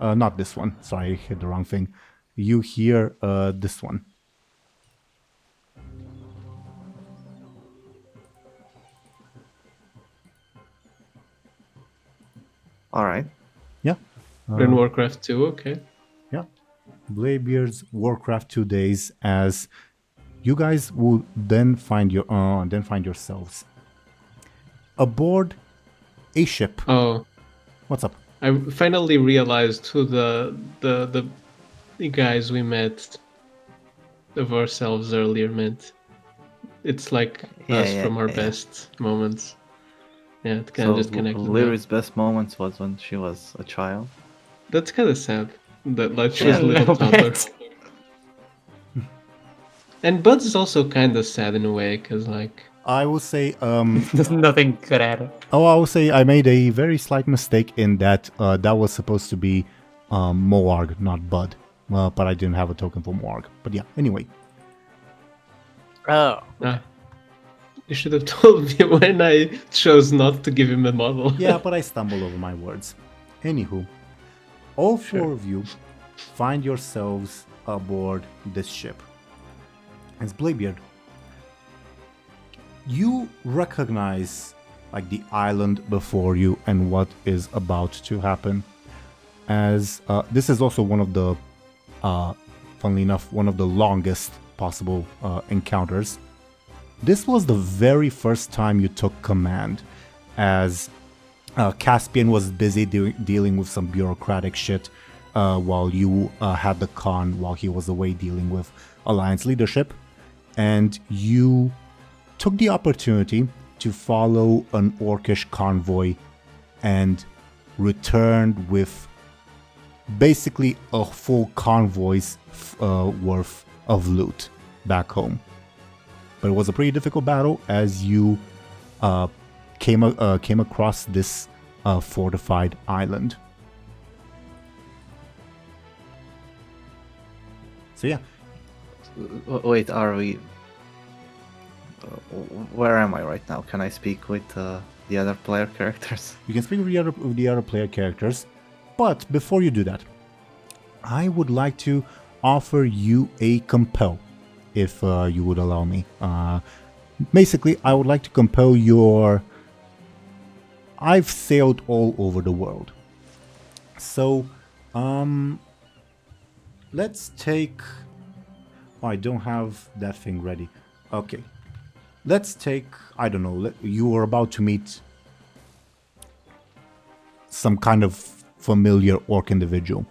Not this one. Sorry, I hit the wrong thing. You hear this one. All right. Yeah. In Warcraft 2, okay. Yeah. Bladebeard's Warcraft 2 days, as you guys will then find yourselves aboard a ship. Oh, What's up? I finally realized who the guys we met of ourselves earlier meant. It's like us from our best moments. Yeah, it kind of just connected. Lyri's best moments was when she was a child. That's kind of sad. That like she was a little toddler. And Buds is also kind of sad in a way, because like... I will say, There's nothing good at it. I will say I made a very slight mistake in that that was supposed to be Moarg, not Bud. But I didn't have a token for Moarg. But yeah, anyway. Oh. You should have told me when I chose not to give him a model. Yeah, but I stumbled over my words. Anywho, all four of you find yourselves aboard this ship. As Bladebeard, you recognize like the island before you and what is about to happen, as this is also one of the funnily enough, one of the longest possible encounters. This was the very first time you took command, as Caspian was busy dealing with some bureaucratic shit while you had the Khan while he was away dealing with Alliance leadership. And you took the opportunity to follow an orcish convoy and returned with basically a full convoy's worth of loot back home. But it was a pretty difficult battle as you came across this fortified island. So yeah. Wait, are we... where am I right now? Can I speak with the other player characters? You can speak with the other player characters, but before you do that, I would like to offer you a compel, if you would allow me. Basically, I would like to compel your... I've sailed all over the world. So, let's take... Oh, I don't have that thing ready. Okay. Let's take... I don't know. You are about to meet some kind of familiar orc individual.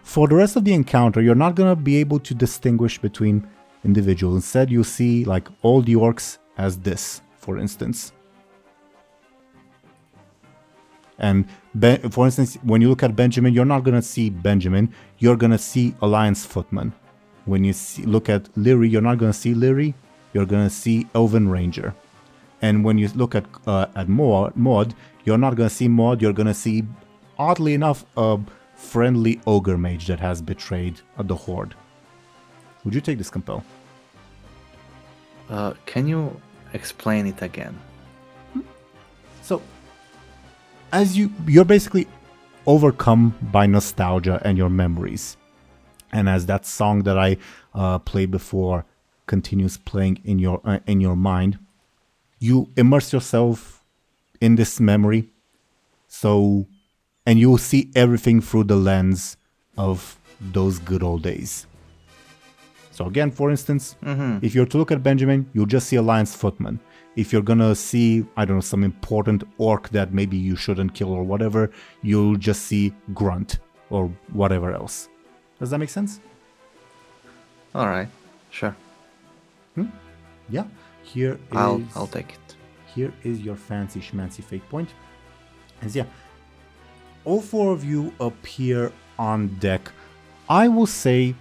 For the rest of the encounter, you're not going to be able to distinguish between individuals. Instead, you see like all the orcs as this, for instance. And for instance, when you look at Benjamin, you're not going to see Benjamin. You're going to see Alliance Footman. When you look at Lyri, you're not going to see Lyri. You're going to see Elven Ranger. And when you look at Maud, you're not going to see Maud. You're going to see, oddly enough, a friendly ogre mage that has betrayed the horde. Would you take this compel? Can you explain it again? So, as you're basically overcome by nostalgia and your memories. And as that song that I played before continues playing in your mind, you immerse yourself in this memory. So, and you'll see everything through the lens of those good old days. So again, for instance, if you're to look at Benjamin, you'll just see Alliance Footman. If you're gonna see, I don't know, some important orc that maybe you shouldn't kill or whatever, you'll just see Grunt or whatever else. Does that make sense? Alright, sure. Yeah. Here is... I'll take it. Here is your fancy schmancy fate point. And yeah, all four of you appear on deck. I will say,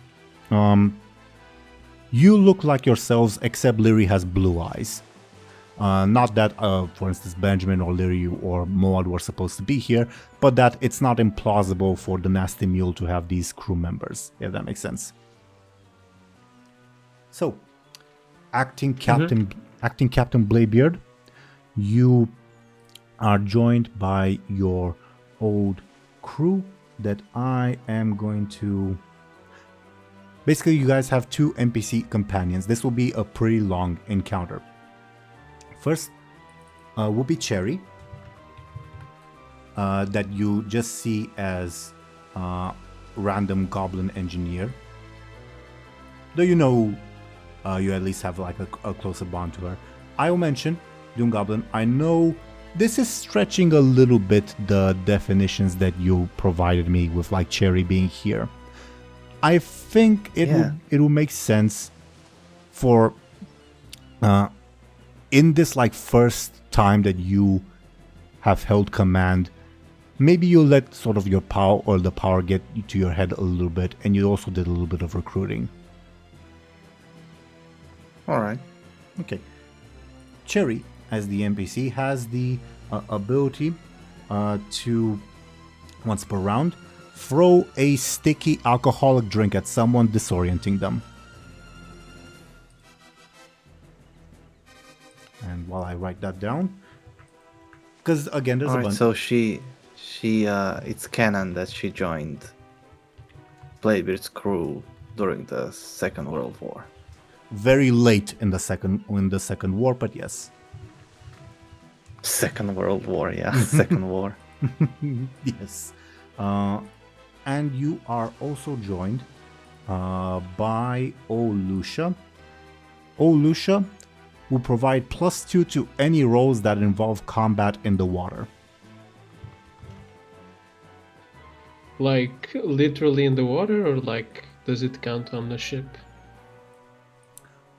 you look like yourselves, except Lyri has blue eyes. Not that, for instance, Benjamin or Lyri or Maud were supposed to be here, but that it's not implausible for the Nasty Mule to have these crew members, if that makes sense. So, acting Captain Bladebeard, you are joined by your old crew that I am going to... Basically, you guys have two NPC companions. This will be a pretty long encounter. First will be Cherry, that you just see as random goblin engineer. Though you know you at least have like a closer bond to her. I will mention DoomGoblin. I know this is stretching a little bit the definitions that you provided me with, like Cherry being here. I think it will make sense for in this like first time that you have held command, maybe you let sort of your power or the power get to your head a little bit, and you also did a little bit of recruiting. Alright. Okay. Cherry, as the NPC, has the ability to, once per round, throw a sticky alcoholic drink at someone, disorienting them. And while I write that down, because again, there's a bunch. So she, it's canon that she joined Bladebeard's crew during the Second World War. Very late in the second war, but yes. Second World War, yeah, Second War. Yes. And you are also joined by Olusha. Olusha will provide +2 to any rolls that involve combat in the water. Like literally in the water, or like does it count on the ship?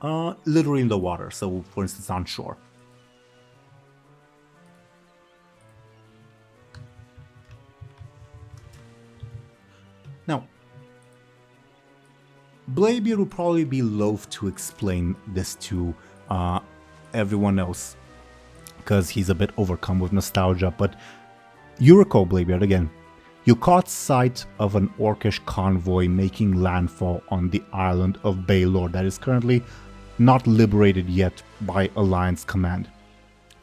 Literally in the water, so for instance on shore. Now, Bladebeard will probably be loath to explain this to everyone else, because he's a bit overcome with nostalgia, but you recall, Bladebeard, again, you caught sight of an orcish convoy making landfall on the island of Baelor that is currently not liberated yet by Alliance command.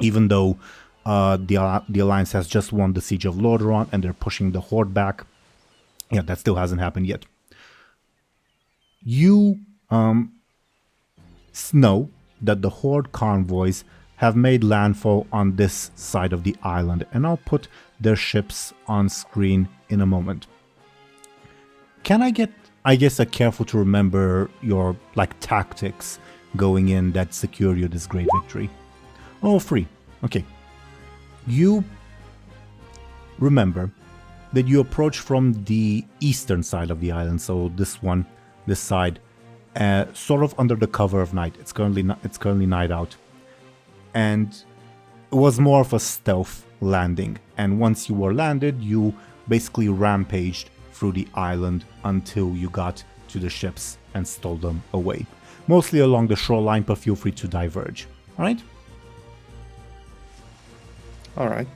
Even though the Alliance has just won the siege of Lordaeron and they're pushing the Horde back. Yeah, that still hasn't happened yet. You know that the Horde convoys have made landfall on this side of the island, and I'll put their ships on screen in a moment. Can I get, I guess, a careful to remember your, tactics going in that secure you this great victory? Oh, free. Okay. You remember that you approach from the eastern side of the island, so this side, sort of under the cover of night. It's currently night out, and it was more of a stealth landing. And once you were landed, you basically rampaged through the island until you got to the ships and stole them away, mostly along the shoreline. But feel free to diverge. All right. All right.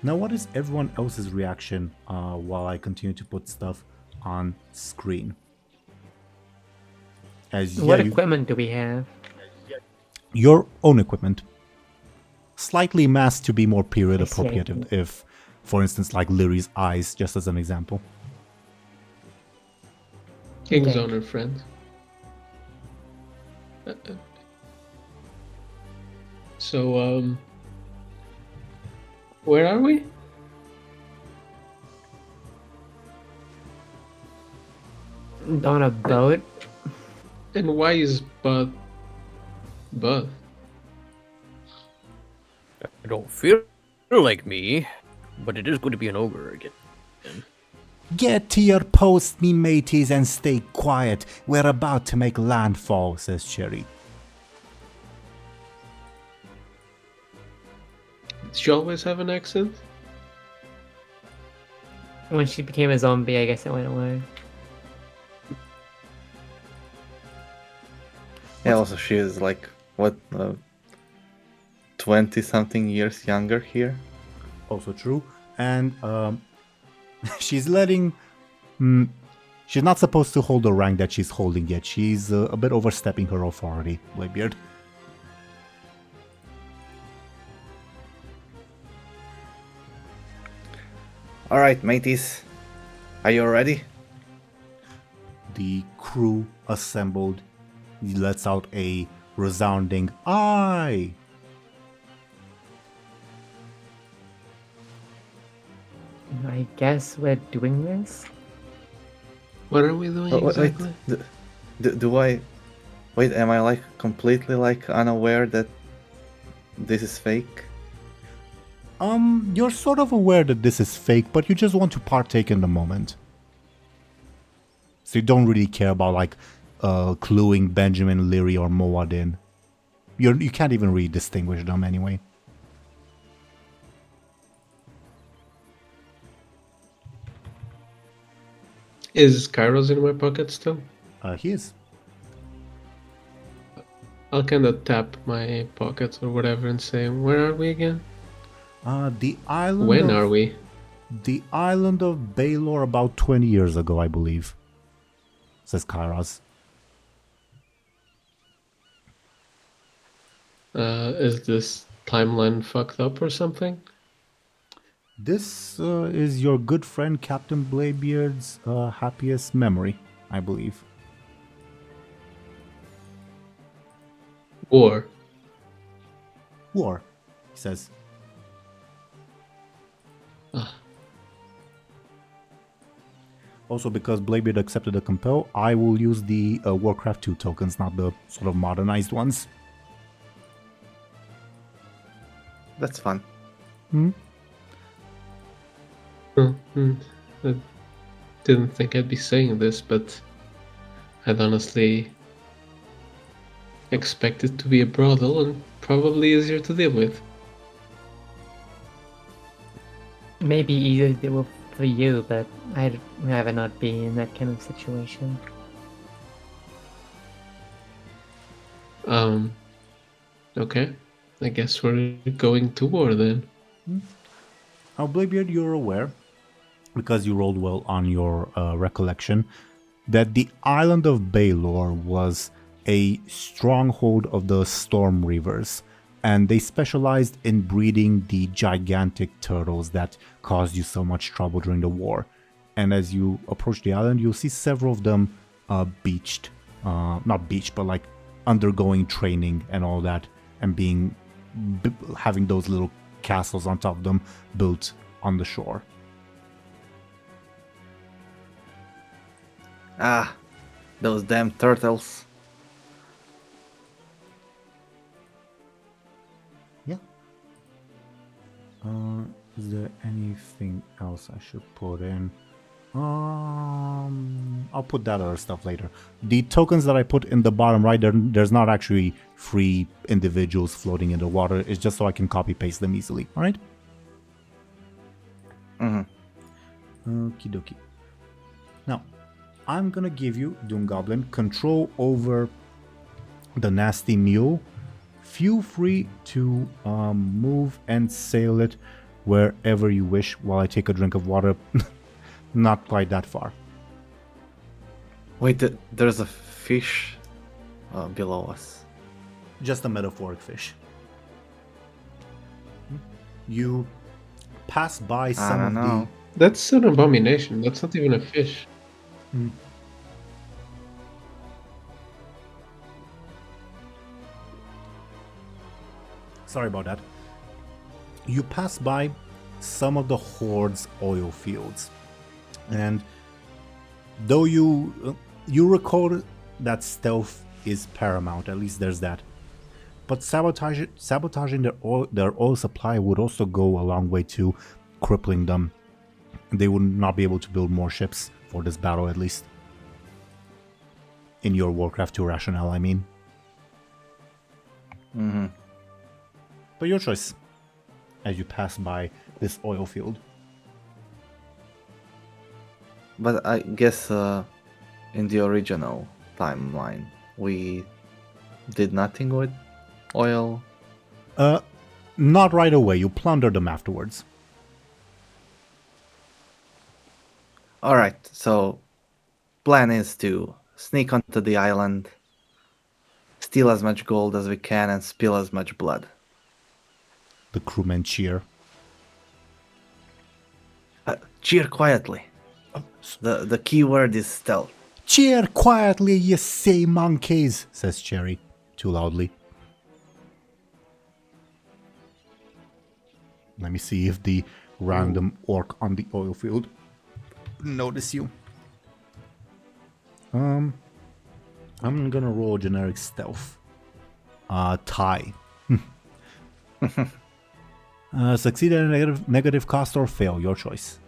Now, what is everyone else's reaction while I continue to put stuff on screen? What equipment do we have? Your own equipment. Slightly masked to be more period appropriate if, for instance, like Lyri's eyes, just as an example. King's Okay. honor, friend. So, where are we? On a boat? And why is Bud? I don't feel like me, but it is good to be an ogre again. Get to your post, me mateys, and stay quiet. We're about to make landfall, says Cherry. Did she always have an accent? When she became a zombie, I guess it went away. Yeah, also she is 20-something years younger here. Also true. And she's letting... she's not supposed to hold the rank that she's holding yet. She's a bit overstepping her authority, Bladebeard. Alright, mateys. Are you ready? The crew assembled. He lets out a resounding aye. I guess we're doing this? What are we doing exactly? Do I... Wait, am I completely unaware that this is fake? You're sort of aware that this is fake, but you just want to partake in the moment. So you don't really care about cluing Benjamin, Lyri, or Moad in. You can't even really distinguish them anyway. Is Kairos in my pocket still? He is. I'll kind of tap my pockets or whatever and say, where are we again? The island. When are we? The island of Baelor about 20 years ago, I believe. Says Kairos. Is this timeline fucked up or something? This is your good friend Captain Bladebeard's happiest memory, I believe. War. War, he says. Also, because Bladebeard accepted the compel, I will use the Warcraft 2 tokens, not the sort of modernized ones. That's fun. I didn't think I'd be saying this, but I'd honestly expect it to be a brothel and probably easier to deal with. Maybe easier to deal with for you, but I'd rather not be in that kind of situation. Okay. I guess we're going to war then. Now, Bladebeard, you're aware, because you rolled well on your recollection, that the island of Baelor was a stronghold of the Storm Reavers, and they specialized in breeding the gigantic turtles that caused you so much trouble during the war. And as you approach the island, you'll see several of them beached. Not beached, but like undergoing training and all that, and having those little castles on top of them built on the shore. Ah, those damn turtles. Yeah. Is there anything else I should put in? I'll put that other stuff later. The tokens that I put in the bottom right, there's not actually free individuals floating in the water. It's just so I can copy paste them easily. All right. Okie dokie. Now, I'm gonna give you, DoomGoblin, control over the nasty mule. Feel free to move and sail it wherever you wish while I take a drink of water. Not quite that far. Wait, there's a fish below us. Just a metaphoric fish. You pass by some of the... That's an abomination. That's not even a fish. Sorry about that. You pass by some of the Horde's oil fields. And though you recall that stealth is paramount, at least there's that. But sabotaging their oil supply would also go a long way to crippling them. They would not be able to build more ships for this battle, at least. In your Warcraft 2 rationale, I mean. But your choice, as you pass by this oil field. But I guess in the original timeline, we did nothing with oil. Not right away. You plunder them afterwards. Alright, so plan is to sneak onto the island, steal as much gold as we can, and spill as much blood. The crewmen cheer. Cheer quietly. The key word is stealth. Cheer quietly, ye say monkeys, says Cherry, too loudly. Let me see if the random orc on the oil field notice you. I'm gonna roll generic stealth. Tie. Succeed at a negative cost or fail, your choice.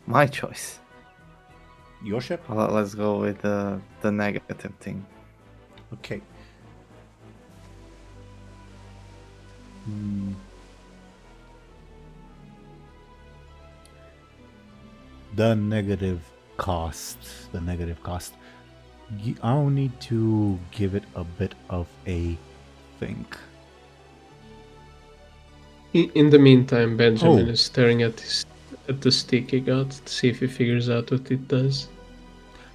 My choice. Your ship? Let's go with the negative thing. Okay. The negative cost. I'll need to give it a bit of a think. In the meantime, Benjamin is staring at the stick he got to see if he figures out what it does.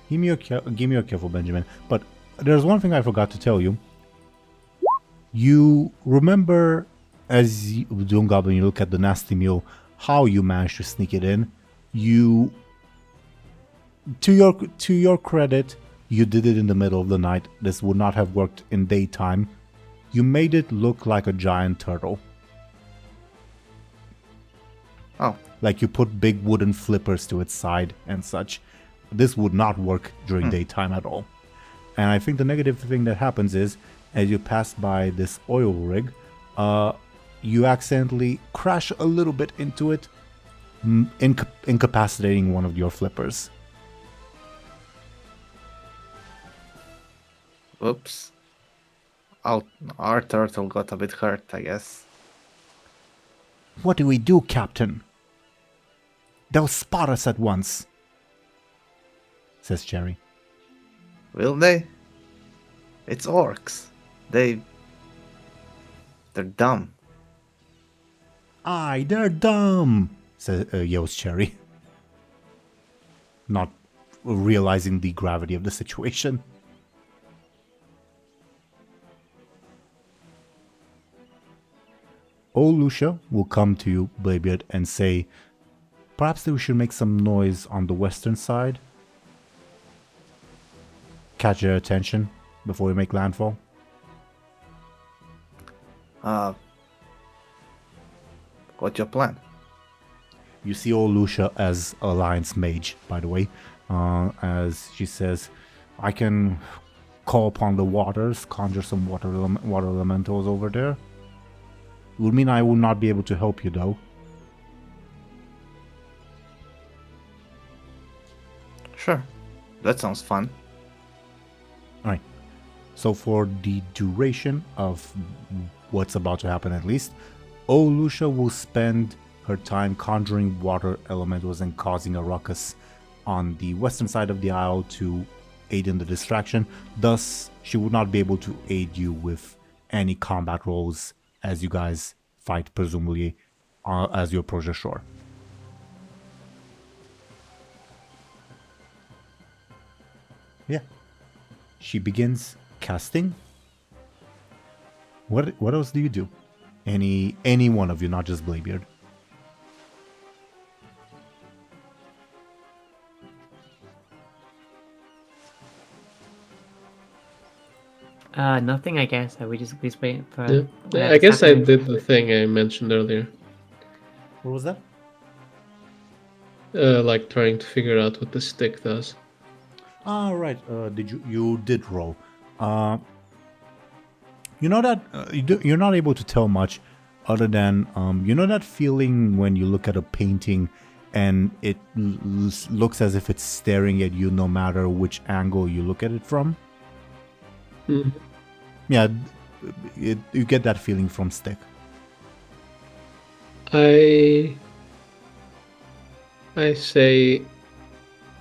Give me a careful, Benjamin. But there's one thing I forgot to tell you. You remember, as DoomGoblin, you look at the nasty mule, how you managed to sneak it in. You, to your credit, you did it in the middle of the night. This would not have worked in daytime. You made it look like a giant turtle. Oh. Like you put big wooden flippers to its side and such. This would not work during daytime at all. And I think the negative thing that happens is, as you pass by this oil rig, you accidentally crash a little bit into it, incapacitating one of your flippers. Oops. Our turtle got a bit hurt, I guess. What do we do, Captain? They'll spot us at once, says Cherry. Will they? It's orcs. They're dumb. Aye, they're dumb, yells Cherry. Not realizing the gravity of the situation. Old Lucia will come to you, Bladebeard, and say, perhaps we should make some noise on the western side. Catch their attention before we make landfall. What's your plan? You see old Lucia as Alliance Mage, by the way, as she says, I can call upon the waters, conjure some water elementals over there. It would mean I will not be able to help you, though. Sure. That sounds fun. Alright. So for the duration of what's about to happen, at least, old Lucia will spend her time conjuring water elementals and causing a ruckus on the western side of the isle to aid in the distraction. Thus, she would not be able to aid you with any combat rolls as you guys fight, presumably, as you approach the shore. Yeah. She begins casting. What else do you do? Any one of you, not just Bladebeard. Nothing, I guess. We just wait for. Yeah. I guess I did the thing I mentioned earlier. What was that? Like trying to figure out what the stick does. Ah, right. You did roll. You know that you're not able to tell much, other than you know that feeling when you look at a painting, and it looks as if it's staring at you, no matter which angle you look at it from. Mm. Yeah, you get that feeling from stick. I say,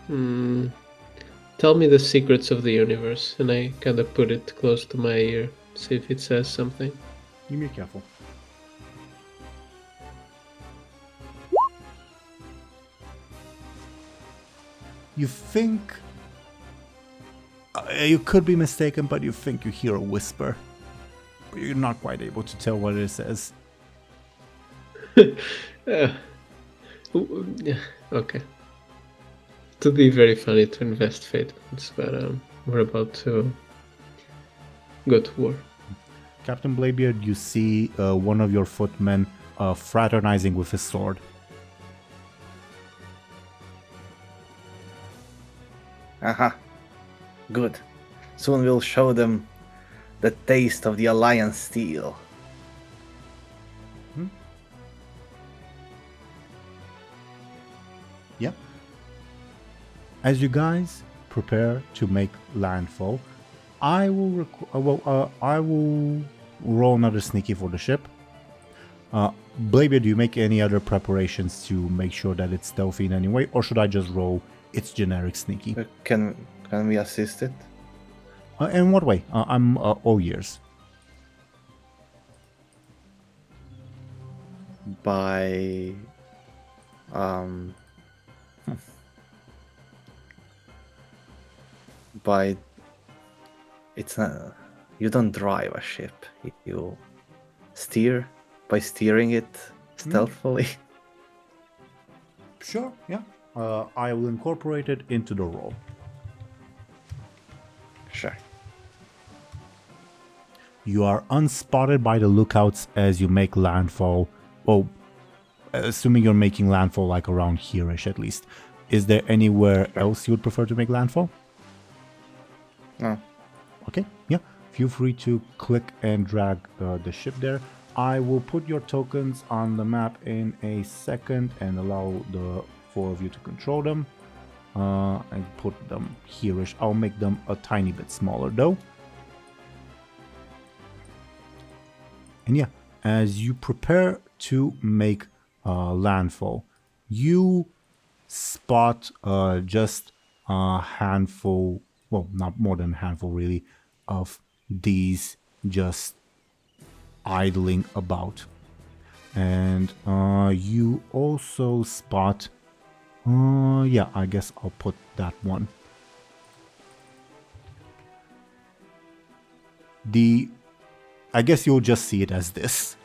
tell me the secrets of the universe, and I kind of put it close to my ear, see if it says something. Give me a careful. You think... you could be mistaken, but you think you hear a whisper. But you're not quite able to tell what it says. Okay. It would be very funny to invest fate points, but we're about to go to war. Captain Bladebeard, you see one of your footmen fraternizing with his sword. Aha. Good. Soon we'll show them the taste of the Alliance steel. Yeah. As you guys prepare to make landfall, I will I will roll another sneaky for the ship. Bladebeard, do you make any other preparations to make sure that it's stealthy in any way, or should I just roll its generic sneaky? Can we assist it? In what way? I'm all ears. By by it's not, you don't drive a ship, you steer by steering it stealthily. Sure, yeah. I will incorporate it into the roll. Sure. You are unspotted by the lookouts as you make landfall. Well, assuming you're making landfall like around here-ish at least. Is there anywhere else you would prefer to make landfall? No. Okay, yeah. Feel free to click and drag the ship there. I will put your tokens on the map in a second and allow the four of you to control them. And put them here-ish. I'll make them a tiny bit smaller though. And yeah, as you prepare to make landfall, you spot just a handful, well, not more than a handful really, of these just idling about. And you also spot, yeah, I guess I'll put that one. I guess you'll just see it as this.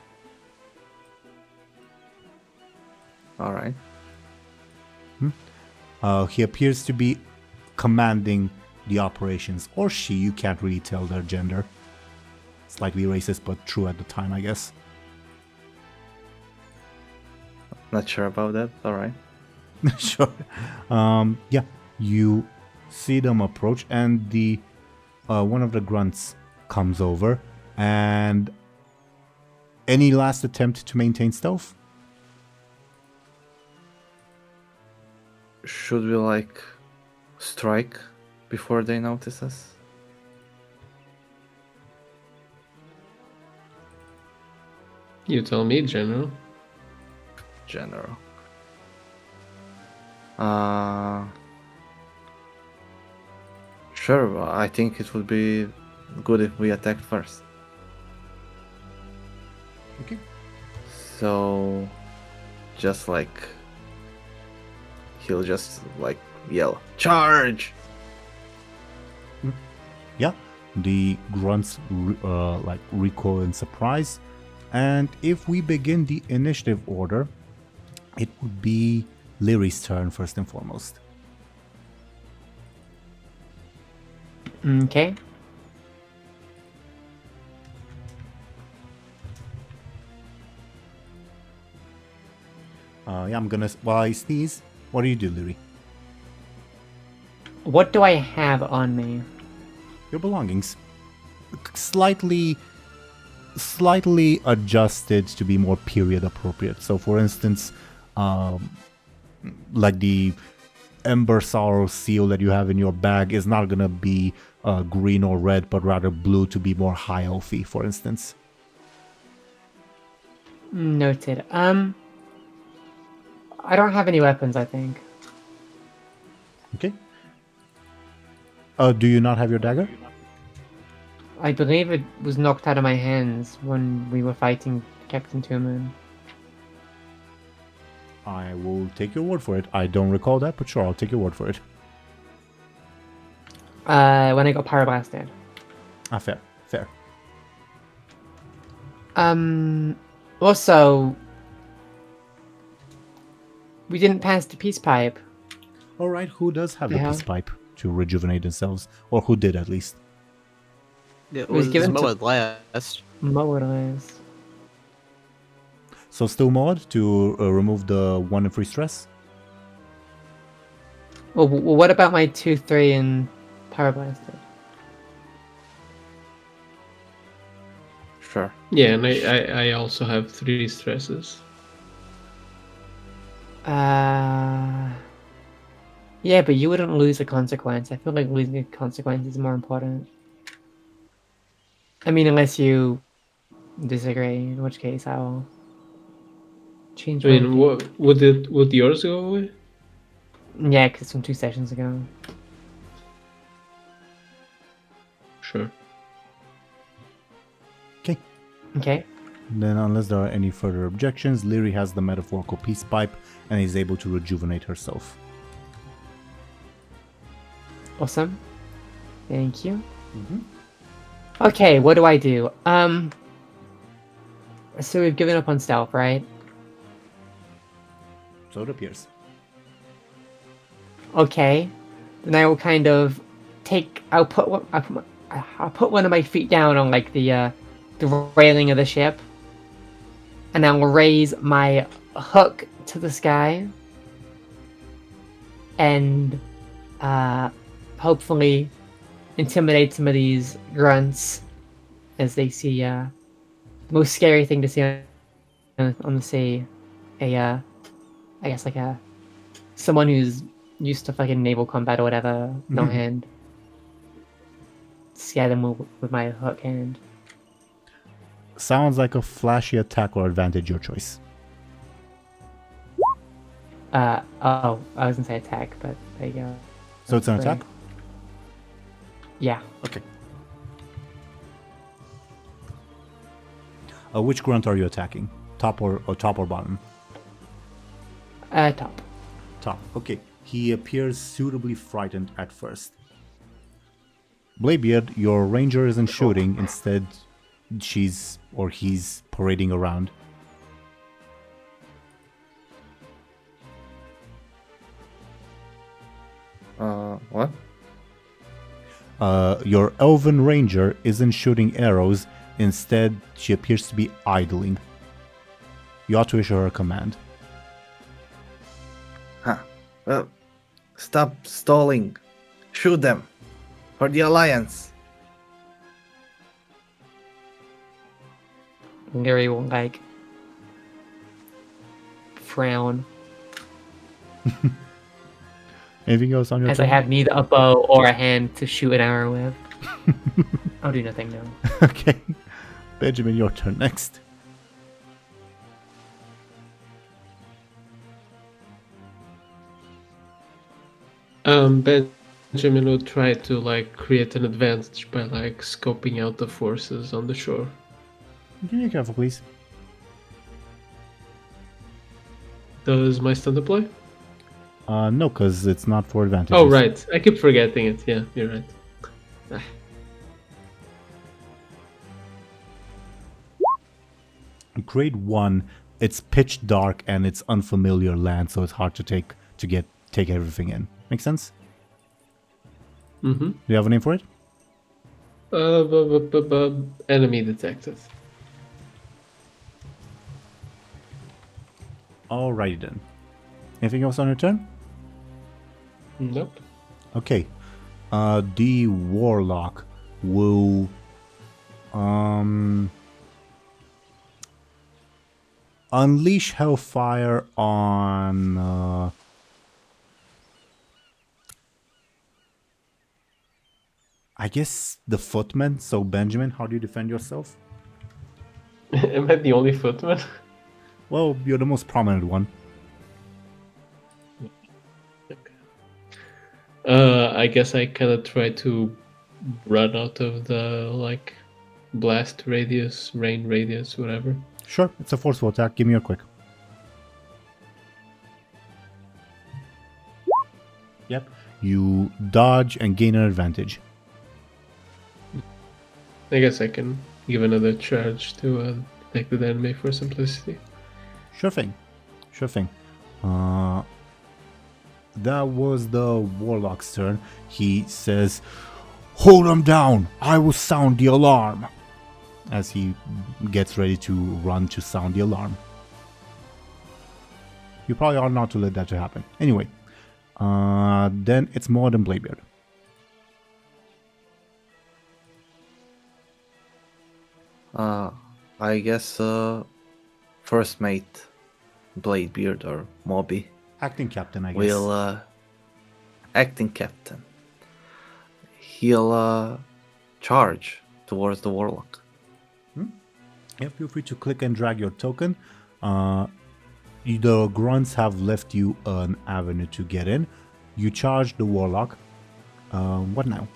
All right. He appears to be commanding the operations, or she, you can't really tell their gender. Slightly racist, but true at the time, I guess. Not sure about that. All right. Sure. Yeah, you see them approach, and the one of the grunts comes over, and any last attempt to maintain stealth? Should we like strike before they notice us? You tell me, General. General. Sure, I think it would be good if we attacked first. Okay. So, just like he'll just like yell, "Charge!" Yeah, the grunts like recoil in surprise, and if we begin the initiative order, it would be Lyri's turn first and foremost. Okay. Yeah, I'm gonna. While I sneeze, what do you do, Lyri? What do I have on me? Your belongings, slightly adjusted to be more period appropriate. So, for instance, like the Embersorrow seal that you have in your bag is not gonna be green or red, but rather blue to be more high elfy, for instance. Noted. I don't have any weapons, I think. Okay. Do you not have your dagger? I believe it was knocked out of my hands when we were fighting Captain Tuman. I will take your word for it. I don't recall that, but sure, I'll take your word for it. When I got pyroblasted. Fair. Also, we didn't pass the peace pipe. All right, who does have the Yeah. peace pipe to rejuvenate themselves, or who did at least? It was given to- Moed last. Mobilize. So still mod to remove the 1 and 3 stress? Well, what about my 2, 3, and pyroblasted? Sure. Yeah, and I also have 3 stresses. Yeah, but you wouldn't lose a consequence. I feel like losing a consequence is more important. I mean, unless you disagree, in which case I will change I my... mean, would yours go away? Yeah, because it's from 2 sessions ago. Sure. Okay. Okay. Then unless there are any further objections, Lyri has the metaphorical peace pipe and is able to rejuvenate herself. Awesome. Thank you. Okay, what do I do? So we've given up on stealth, right? So it appears. Okay. Then I will kind of I'll put one of my feet down on like the railing of the ship, and I will raise my hook to the sky, and hopefully intimidate some of these grunts as they see the most scary thing to see on the sea. I guess like someone who's used to fucking naval combat or whatever, no hand. Scare them with my hook hand. Sounds like a flashy attack or advantage, your choice. I was gonna say attack, but there you go. So it's an That's attack? Yeah. Okay. Which grunt are you attacking? Top or bottom? Top. Top. Okay. He appears suitably frightened at first. Bladebeard, your ranger isn't shooting. Instead, he's parading around. What? Your elven ranger isn't shooting arrows. Instead, she appears to be idling. You ought to issue her a command. Well, stop stalling. Shoot them. For the Alliance. Lyri will frown. Anything else on your As turn? I have neither a bow or a hand to shoot an arrow with. I'll do nothing now. Okay. Benjamin, your turn next. Benjamin will try to create an advantage by scoping out the forces on the shore. Can you be careful, please? Does my stun apply? No, because it's not for advantages. Oh, right. I keep forgetting it. Yeah, you're right. Grade 1, it's pitch dark and it's unfamiliar land, so it's hard to take everything in. Make sense? Mm-hmm. Do you have a name for it? Enemy detected. Alrighty then. Anything else on your turn? Nope. Okay. The warlock will unleash hellfire on I guess the footman. So Benjamin, how do you defend yourself? Am I the only footman? Well, you're the most prominent one. I guess I kind of try to run out of the blast radius, rain radius, whatever. Sure, it's a forceful attack. Give me your quick. Yep. You dodge and gain an advantage. I guess I can give another charge to take the enemy for simplicity. Sure thing. Sure thing. That was the warlock's turn. He says, "Hold him down! I will sound the alarm!" As he gets ready to run to sound the alarm. You probably ought not to let that to happen. Anyway, then it's more than Bladebeard. I guess first mate Bladebeard or Moby Acting captain, I guess. will acting captain. He'll charge towards the warlock. Yeah, feel free to click and drag your token. The grunts have left you an avenue to get in. You charge the warlock. What now?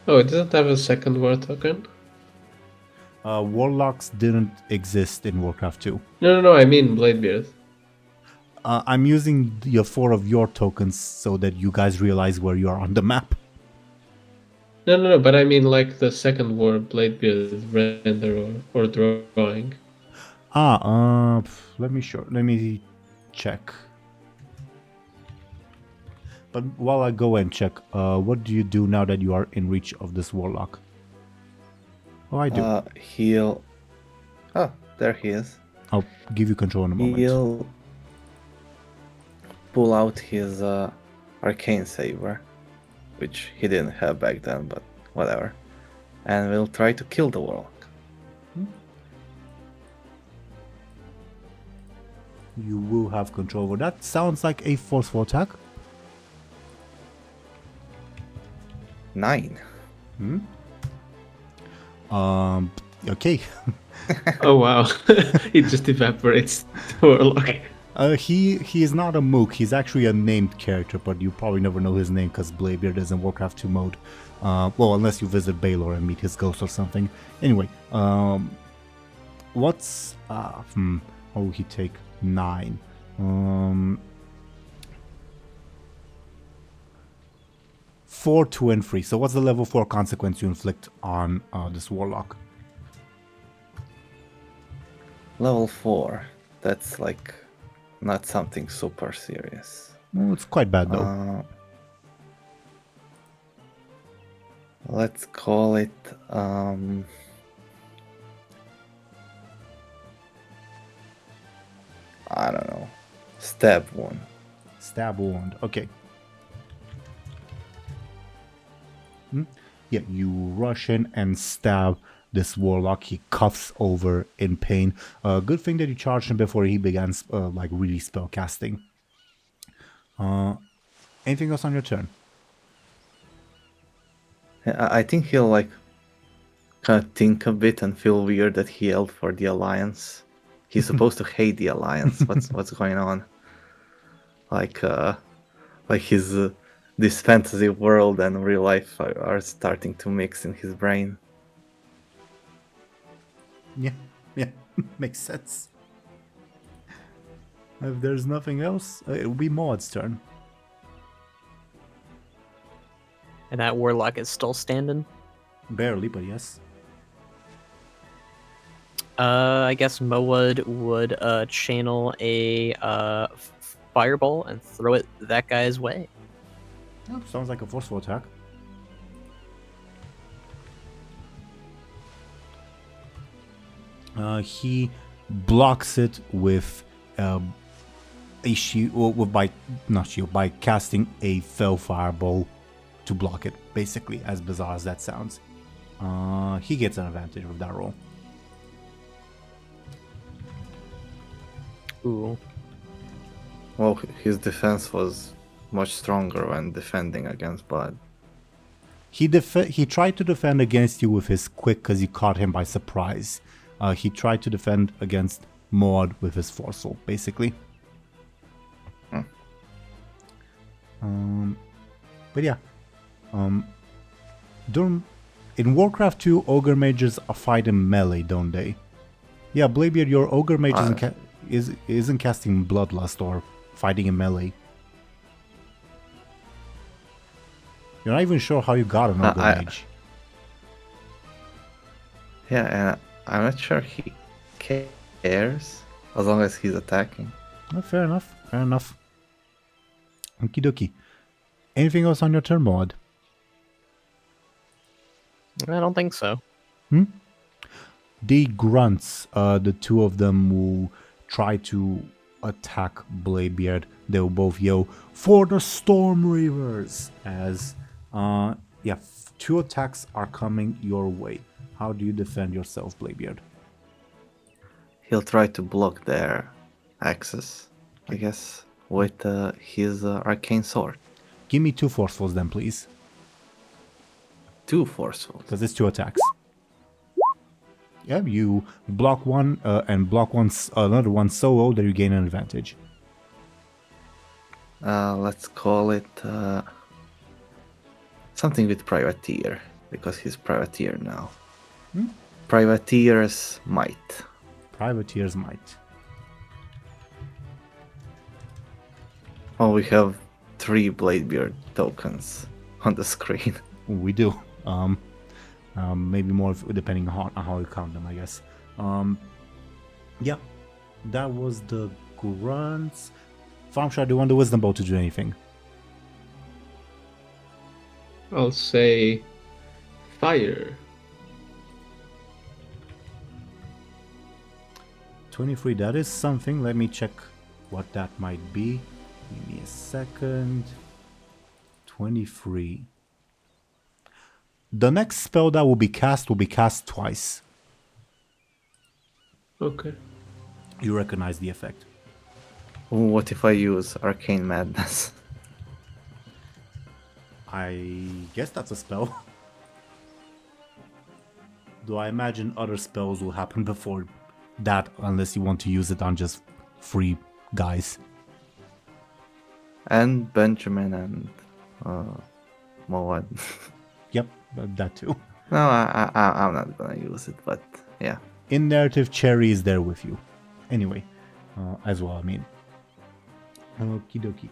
Oh, it doesn't have a second war token? Warlocks didn't exist in Warcraft 2. No, I mean Bladebeard. I'm using the 4 of your tokens so that you guys realize where you are on the map. No, but I mean the second war Bladebeard render or drawing. Let me check. But while I go and check, what do you do now that you are in reach of this warlock? Oh, I do. He'll... Oh, there he is. I'll give you control in a moment. He'll pull out his arcane saber, which he didn't have back then, but whatever. And we'll try to kill the warlock. You will have control over that. Sounds like a forceful attack. 9. Okay. Oh wow, it just evaporates the warlock. He is not a mook. He's actually a named character, but you probably never know his name because Bladebeard is in Warcraft 2 mode. Well, unless you visit Baylor and meet his ghost or something. Anyway, what's what will he take? 9. 4, 2, and 3. So what's the level 4 consequence you inflict on this warlock? Level 4. That's like not something super serious. Well, it's quite bad though. Let's call it I don't know. Stab wound. Stab wound. Okay. Yeah, you rush in and stab this warlock. He coughs over in pain. Good thing that you charged him before he began like really spell casting. Anything else on your turn? I think he'll like kind of think a bit and feel weird that he yelled for the Alliance. He's supposed to hate the Alliance. What's going on? Like his this fantasy world and real life are starting to mix in his brain. Yeah, makes sense. If there's nothing else, it'll be Maud's turn. And that warlock is still standing. Barely, but yes. I guess Mowood would channel a fireball and throw it that guy's way. Oh, sounds like a forceful attack. He blocks it with a shield, or by not shield, by casting a fell fireball to block it. Basically, as bizarre as that sounds, he gets an advantage with that roll. Ooh. Well, his defense was much stronger when defending against Blood. He tried to defend against you with his quick because you caught him by surprise. He tried to defend against Maud with his forceful, basically. But yeah. In Warcraft 2, Ogre Mages are fighting melee, don't they? Yeah, Bladebeard, your Ogre Mage isn't casting Bloodlust or fighting in melee. You're not even sure how you got an Ogre Mage. Yeah, and I'm not sure he cares as long as he's attacking. Fair enough. Okie dokie. Anything else on your turn, Maud? I don't think so. The grunts, the two of them will try to attack Bladebeard. They will both yell, "For the Storm Reavers!" As, two attacks are coming your way. How do you defend yourself, Bladebeard? He'll try to block their access, I guess, with his arcane sword. Give me 2 forcefuls then, please. 2 forceful. Because it's 2 attacks. Yeah, you block one and block another one so low that you gain an advantage. Let's call it something with Privateer, because he's Privateer now. Privateer's Might. Privateer's Might. Oh, we have 3 Bladebeard tokens on the screen. We do. Maybe more depending on how you count them, I guess. Yeah, that was the grunts. Thompshire, do you want the wisdom bow to do anything? I'll say fire. 23, that is something. Let me check what that might be. Give me a second. 23. The next spell that will be cast twice. Okay. You recognize the effect. What if I use Arcane Madness? I guess that's a spell. Though I imagine other spells will happen before that, unless you want to use it on just free guys. And Benjamin and Moad. Yep, that too. No, I'm not gonna use it, but yeah. In narrative, Cherry is there with you. Anyway, as well, I mean. Okie dokie.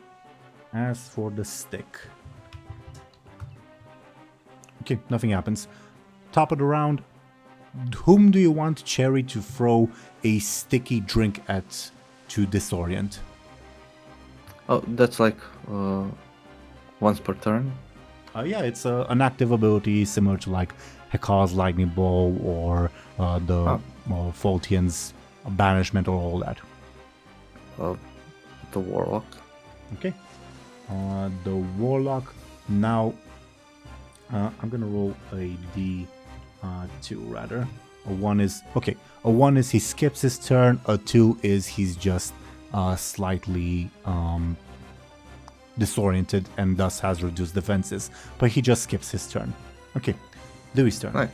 As for the stick. Okay, nothing happens. Top of the round. Whom do you want Cherry to throw a sticky drink at to disorient? Oh, that's like once per turn. Yeah, it's an active ability similar to like Heka's Lightning Ball or the Faultian's Banishment or all that. The Warlock. Okay. The Warlock. Now, I'm gonna roll a D2 rather. A 1 is okay. A 1 is he skips his turn. A 2 is he's just slightly disoriented and thus has reduced defenses. But he just skips his turn. Okay. Louis' turn. Right.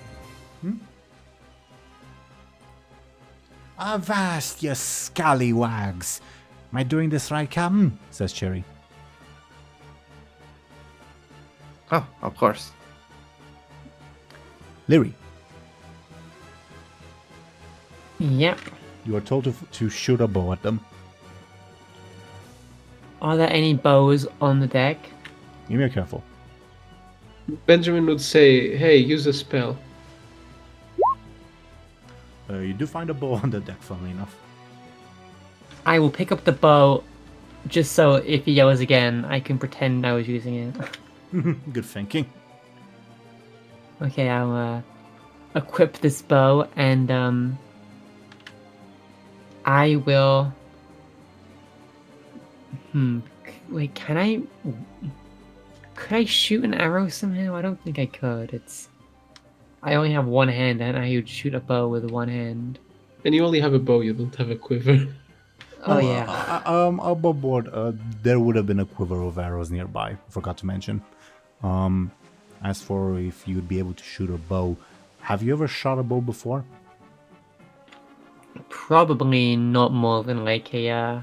Avast, you scallywags! Am I doing this right, Captain? Says Cherry. Oh, of course. Lyri, Yep. you are told to shoot a bow at them. Are there any bows on the deck? Give me a careful. Benjamin would say, hey, use a spell. You do find a bow on the deck, funnily enough. I will pick up the bow just so if he yells again, I can pretend I was using it. Good thinking. Okay, I'll equip this bow and I will. Wait, can I? Could I shoot an arrow somehow? I don't think I could. I only have one hand, and I would shoot a bow with one hand. And you only have a bow, you don't have a quiver. Oh yeah. Above board, there would have been a quiver of arrows nearby. Forgot to mention. As for if you'd be able to shoot a bow, have you ever shot a bow before? Probably not more than like a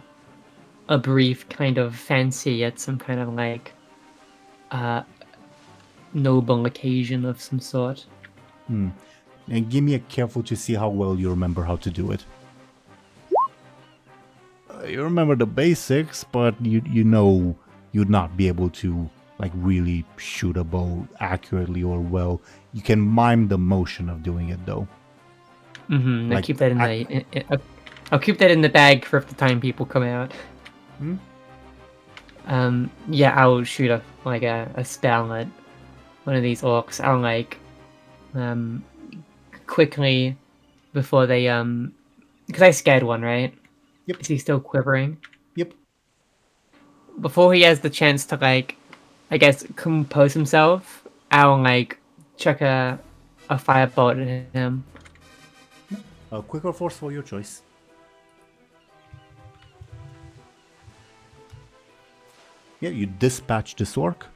brief kind of fancy at some kind of like noble occasion of some sort. And give me a careful to see how well you remember how to do it. You remember the basics, but you know you'd not be able to like really shoot a bow accurately or well. You can mime the motion of doing it though. I'll keep that in I'll keep that in the bag for if the time people come out. Yeah, I'll shoot a spell at one of these orcs. I'll like quickly before they because I scared one, right? Yep. Is he still quivering? Yep. Before he has the chance to like, I guess, compose himself, I'll like chuck a firebolt at him. Quick or forceful, your choice. Yeah, you dispatch this orc.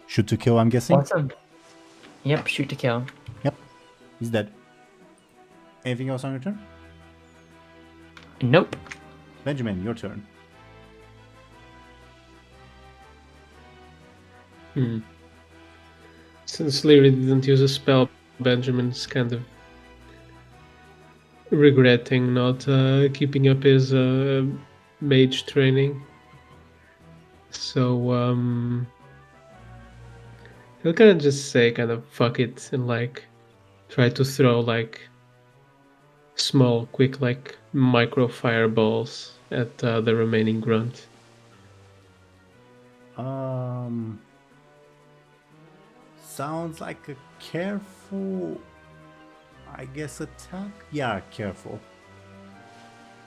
Shoot to kill, I'm guessing? Awesome. Yep, shoot to kill. Yep. He's dead. Anything else on your turn? Nope. Benjamin, your turn. Since Lyri didn't use a spell, Benjamin's kind of regretting not keeping up his mage training. So he'll kind of just say kind of fuck it and like try to throw like small, quick like micro fireballs at the remaining grunt. Sounds like a careful, I guess, attack? Yeah, careful.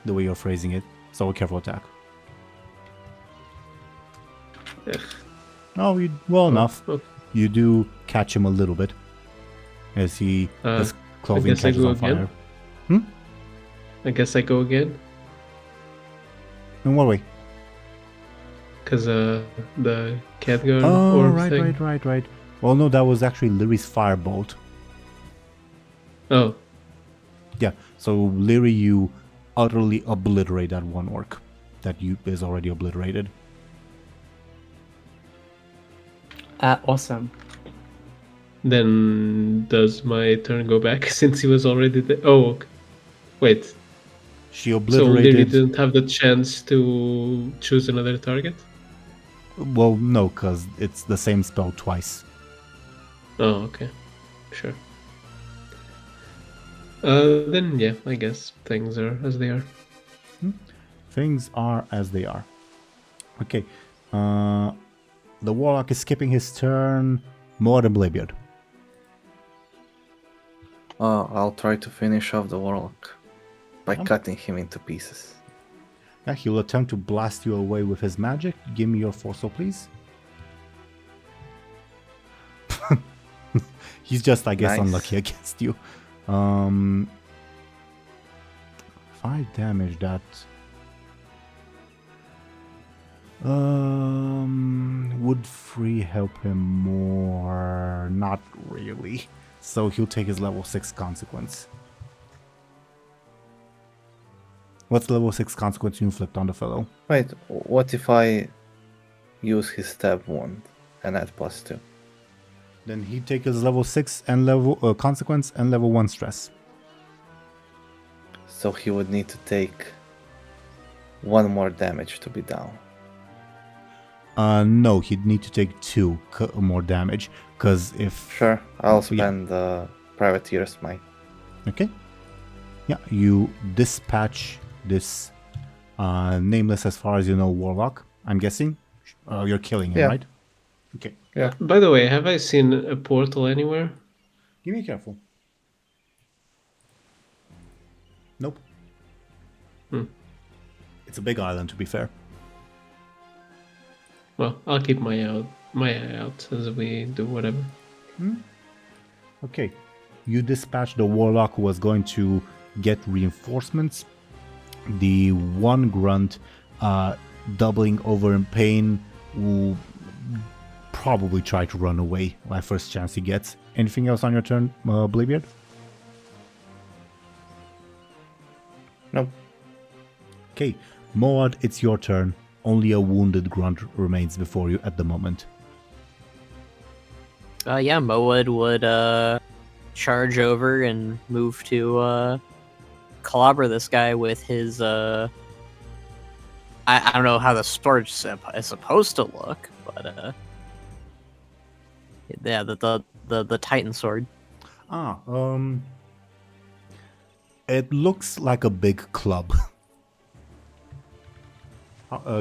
The way you're phrasing it. So a careful attack. Ugh. Oh, well enough. Okay. You do catch him a little bit. As his clothing guess I catches go on fire. again. I guess I go again. In what way? Because the Khadgar Oh, orb right, thing. right. Well, no, that was actually Lyri's firebolt. Oh, Yeah, so Lyri, you utterly obliterate that one orc that is already obliterated. Awesome. then does my turn go back since he was already there? Oh, okay. Wait. She So Lyri obliterated. didn't have the chance to choose another target? Well, no, because it's the same spell twice. Oh, okay. Sure. Then yeah, I guess things are as they are. Things are as they are. Okay. The warlock is skipping his turn. More than Bladebeard. I'll try to finish off the warlock by Yep. cutting him into pieces. Yeah, he'll attempt to blast you away with his magic. Give me your force, please. He's just, I guess, Nice. unlucky against you. 5 damage, that... would 3 help him more? Not really. So he'll take his level 6 consequence. What's the level 6 consequence you inflict on the fellow? Wait, what if I use his stab wound and add +2? Then he'd take his level 6 and level consequence and level 1 stress. So he would need to take 1 more damage to be down. No, he'd need to take 2 more damage, because if... Sure, I'll Yeah. spend Privateer's Might. Okay. Yeah, you dispatch this nameless, as far as you know, warlock, I'm guessing. You're killing him, Yeah. right? Okay. Yeah. By the way, have I seen a portal anywhere? Give me careful. Nope. Hmm. It's a big island, to be fair. Well, I'll keep my eye out as we do whatever. Okay. You dispatch the warlock who was going to get reinforcements. The one grunt, doubling over in pain, will probably try to run away my first chance he gets. Anything else on your turn, Bladebeard? Nope. Okay, Moad, it's your turn. Only a wounded grunt remains before you at the moment. Yeah, Moed would charge over and move to clobber this guy with his I don't know how the sword is supposed to look, but yeah, the Titan sword. It looks like a big club.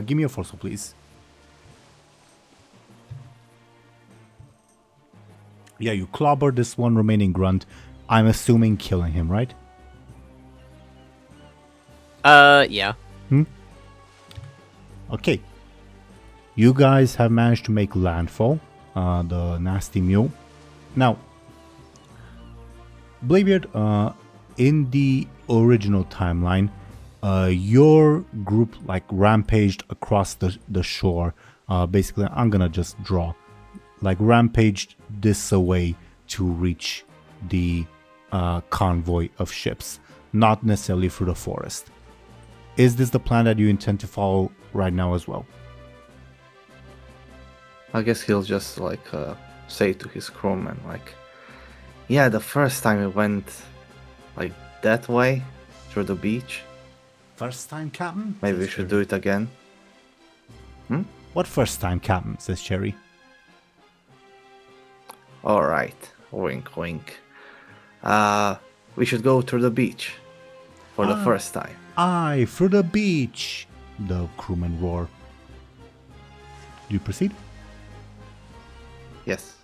Give me a force, please. Yeah, you clobber this one remaining grunt. I'm assuming killing him, right? Yeah. Okay. You guys have managed to make landfall. The nasty mule. Now, Bladebeard, in the original timeline, your group rampaged across the shore. Basically, I'm gonna just draw. Rampaged this away to reach the convoy of ships, not necessarily through the forest. Is this the plan that you intend to follow right now as well? I guess he'll just say to his crewmen yeah, the first time we went that way through the beach. First time, Captain? Maybe we should do it again. What first time, Captain? Says Cherry. Alright, wink wink. We should go through the beach for the first time. Aye, through the beach! The crewmen roar. Do you proceed? Yes.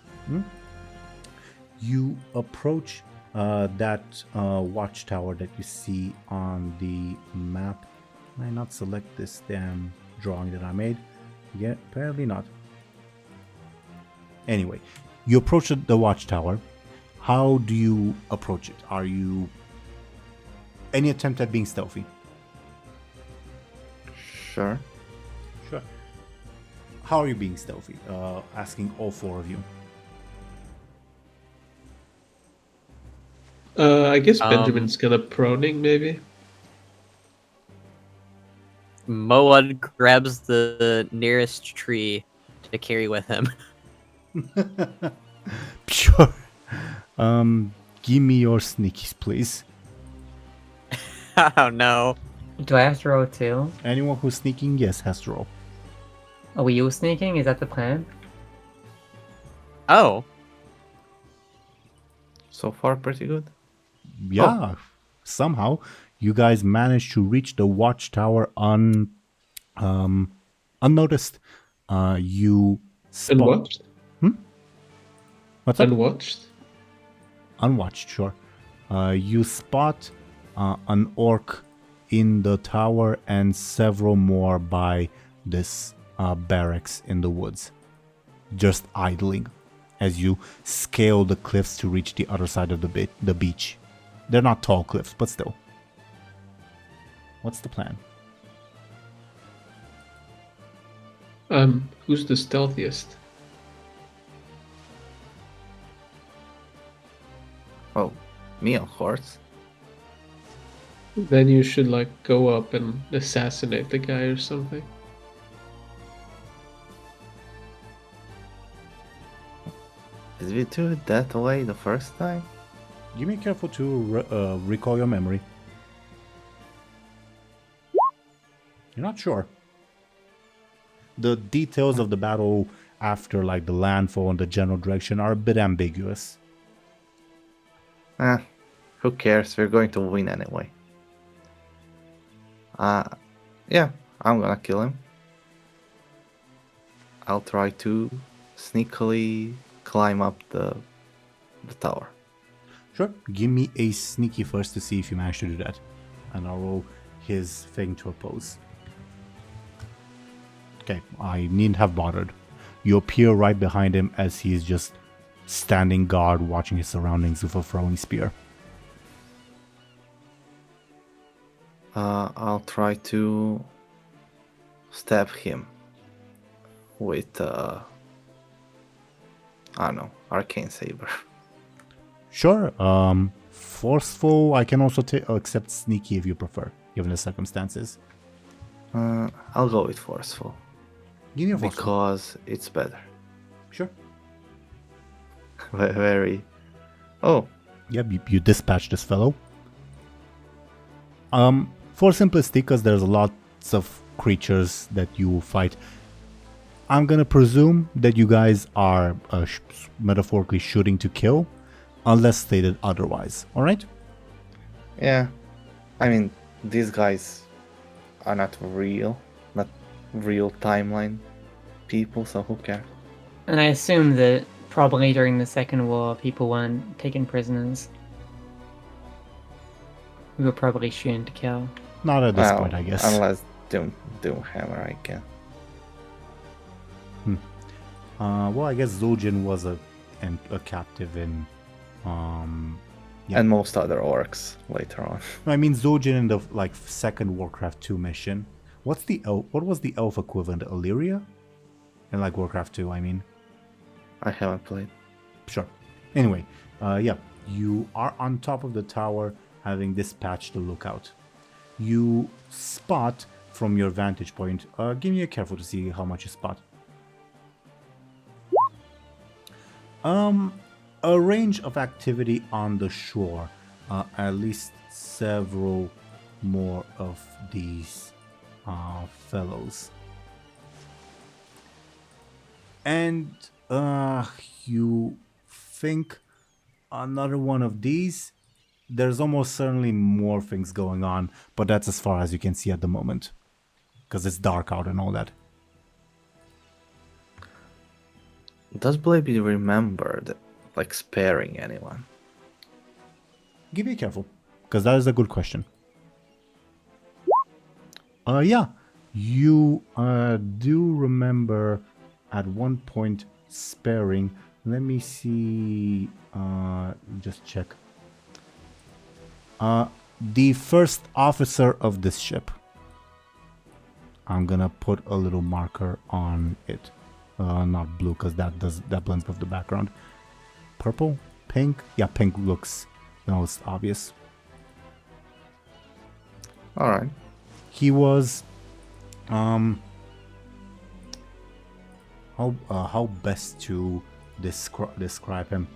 You approach that watchtower that you see on the map. Can I not select this damn drawing that I made? Yeah, apparently not. Anyway, you approach the watchtower. How do you approach it? Are you... Any attempt at being stealthy? Sure. Sure. How are you being stealthy? Asking all 4 of you. I guess Benjamin's gonna proning, maybe. Moad grabs the nearest tree to carry with him. Sure. Give me your sneakies, please. Oh no. Do I have to roll too? Anyone who's sneaking, yes, has to roll. Are we all sneaking? Is that the plan? Oh. So far, pretty good. Yeah, somehow you guys managed to reach the watchtower unnoticed. You spot... Unwatched? What's up? Unwatched? Unwatched, sure. You spot an orc in the tower and several more by this barracks in the woods, just idling as you scale the cliffs to reach the other side of the beach. They're not tall cliffs, but still. What's the plan? Who's the stealthiest? Oh, me, of course. Then you should like go up and assassinate the guy or something. Did we do it that way the first time? Give me careful to recall your memory. You're not sure. The details of the battle after like the landfall and the general direction are a bit ambiguous. Who cares? We're going to win anyway. Yeah, I'm gonna kill him. I'll try to sneakily climb up the tower. Sure. Give me a sneaky first to see if you manage to do that. And I'll roll his thing to oppose. Okay, I needn't have bothered. You appear right behind him as he is just standing guard watching his surroundings with a throwing spear. I'll try to stab him with, I don't know, arcane saber. Sure. Forceful, I can also accept sneaky if you prefer, given the circumstances. I'll go with forceful. Give me a forceful. Because it's better. Sure. Very... Oh, Yep, you dispatch this fellow. For simplicity, because there's lots of creatures that you will fight, I'm gonna presume that you guys are metaphorically shooting to kill, unless stated otherwise. All right? yeah. I mean, these guys are not real timeline people, so who cares? And I assume that probably during the Second War, people weren't taken prisoners. We were probably shooting to kill. Not at this Well, point, I guess. Unless Doomhammer, I can. Well, I guess Zul'jin was a captive in... Yeah. And most other orcs later on. I mean, Zul'jin in the second Warcraft 2 mission. What was the elf equivalent? Illyria? In Warcraft 2, I mean. I haven't played. Sure. Anyway, yeah, you are on top of the tower, having dispatched the lookout. You spot from your vantage point. Give me a careful to see how much you spot. A range of activity on the shore. At least several more of these fellows. And you think another one of these. There's almost certainly more things going on, but that's as far as you can see at the moment. Because it's dark out and all that. Does Bladebeard remember sparing anyone? Give me careful, because that is a good question. Yeah, you do remember at one point sparing. Let me see. Just check. The first officer of this ship. I'm gonna put a little marker on it. Not blue, because that blends with the background. Purple, pink. Yeah, pink looks the most obvious. All right. He was, how best to describe him?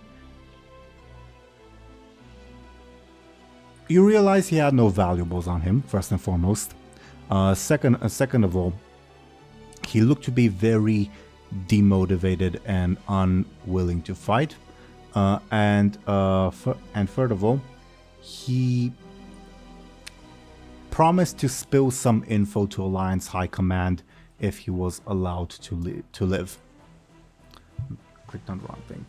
You realize he had no valuables on him, first and foremost. Second of all, he looked to be very demotivated and unwilling to fight. And third of all, he promised to spill some info to Alliance High Command if he was allowed to live. Clicked on the wrong thing.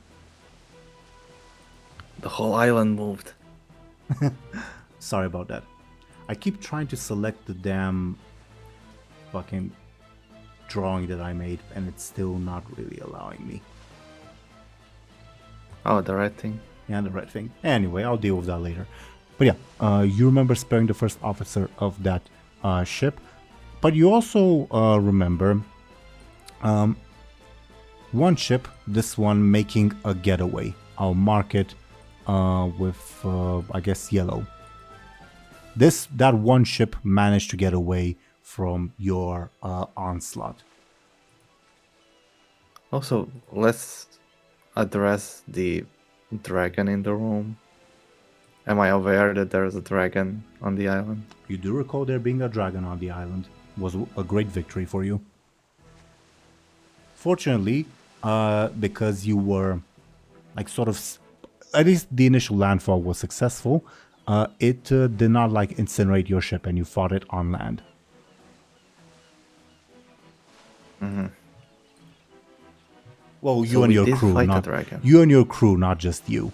The whole island moved. Sorry about that. I keep trying to select the damn fucking drawing that I made, and it's still not really allowing me. Oh, the red thing. Yeah, the red thing. Anyway, I'll deal with that later. But yeah, you remember sparing the first officer of that ship, but you also remember one ship, this one making a getaway. I'll mark it with, I guess, yellow. That one ship managed to get away from your onslaught. Also, let's address the dragon in the room. Am I aware that there is a dragon on the island? You do recall there being a dragon on the island. It was a great victory for you. Fortunately, because you were at least the initial landfall was successful, it did not incinerate your ship and you fought it on land. Mm-hmm. Well, So we did fight the not dragon. you and your crew, not just you.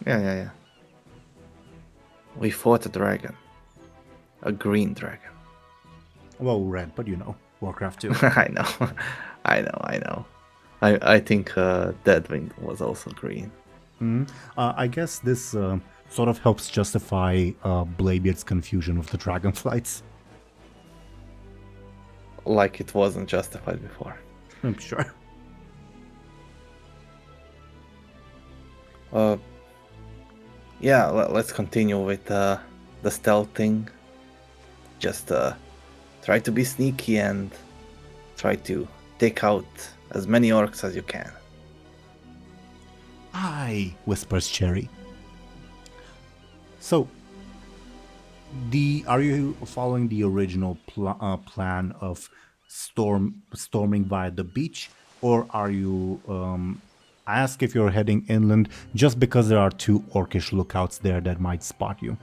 Yeah. We fought a dragon. A green dragon. Well, red, but Warcraft 2. I know. I think Deadwing was also green. I guess this sort of helps justify Bladebeard's confusion with the dragonflights. Like it wasn't justified before. I'm sure. Yeah, let's continue with the stealth thing. Just try to be sneaky and try to take out as many orcs as you can. Aye, whispers Cherry. So, are you following the original plan of storming via the beach, or are you? I ask if you're heading inland just because there are 2 orcish lookouts there that might spot you.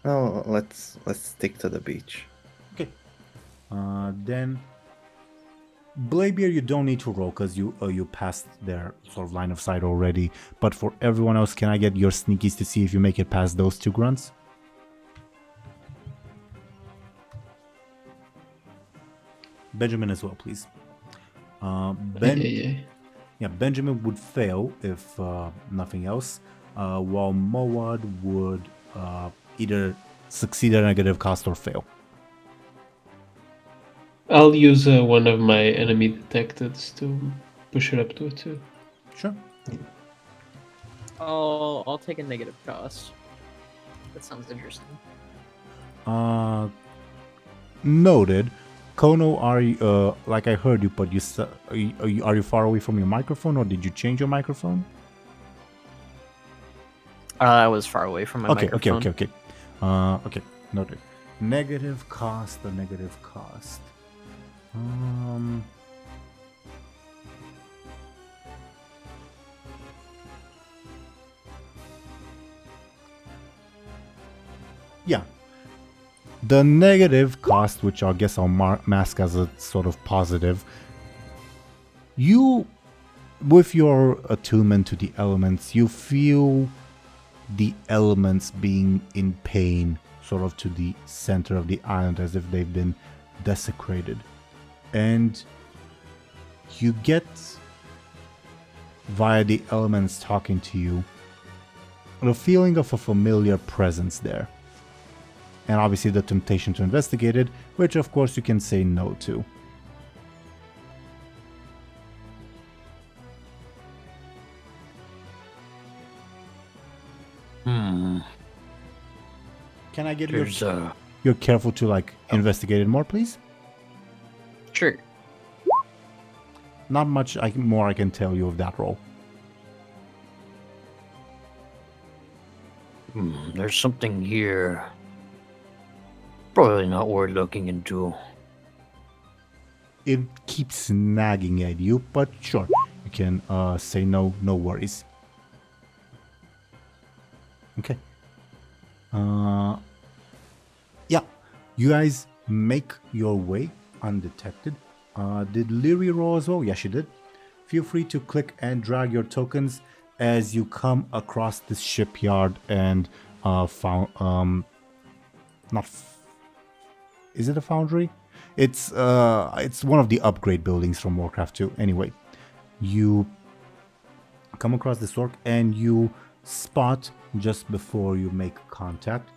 No, let's stick to the beach. Okay. Then, Bladebeard, you don't need to roll because you passed their sort of line of sight already. But for everyone else, can I get your sneakies to see if you make it past those 2 grunts? Benjamin as well, please. Yeah, Benjamin would fail if nothing else, while Mowad would either succeed at a negative cost or fail. I'll use one of my enemy detecteds to push it up to a 2. Sure. I'll take a negative cost. That sounds interesting. Noted. Khono, are you, like I heard you, but are you far away from your microphone, or did you change your microphone? I was far away from my microphone. Okay. Okay, noted. Negative cost, the negative cost. Yeah. The negative cost, which I guess I'll mask as a sort of positive, you, with your attunement to the elements, you feel the elements being in pain, sort of to the center of the island, as if they've been desecrated. And you get, via the elements talking to you, the feeling of a familiar presence there. And obviously the temptation to investigate it, which of course you can say no to. Hmm. Can I get There's you're careful to like investigate it more, please? Sure. Not much more I can tell you of that role. there's something here. Probably not worth looking into. It keeps nagging at you, but sure, you can say no worries. Okay. Yeah, you guys make your way undetected. Did Lyri roll as well? Yes, she did. Feel free to click and drag your tokens as you come across this shipyard and found is it a foundry? It's one of the upgrade buildings from Warcraft 2. Anyway, you come across this orc and you spot just before you make contact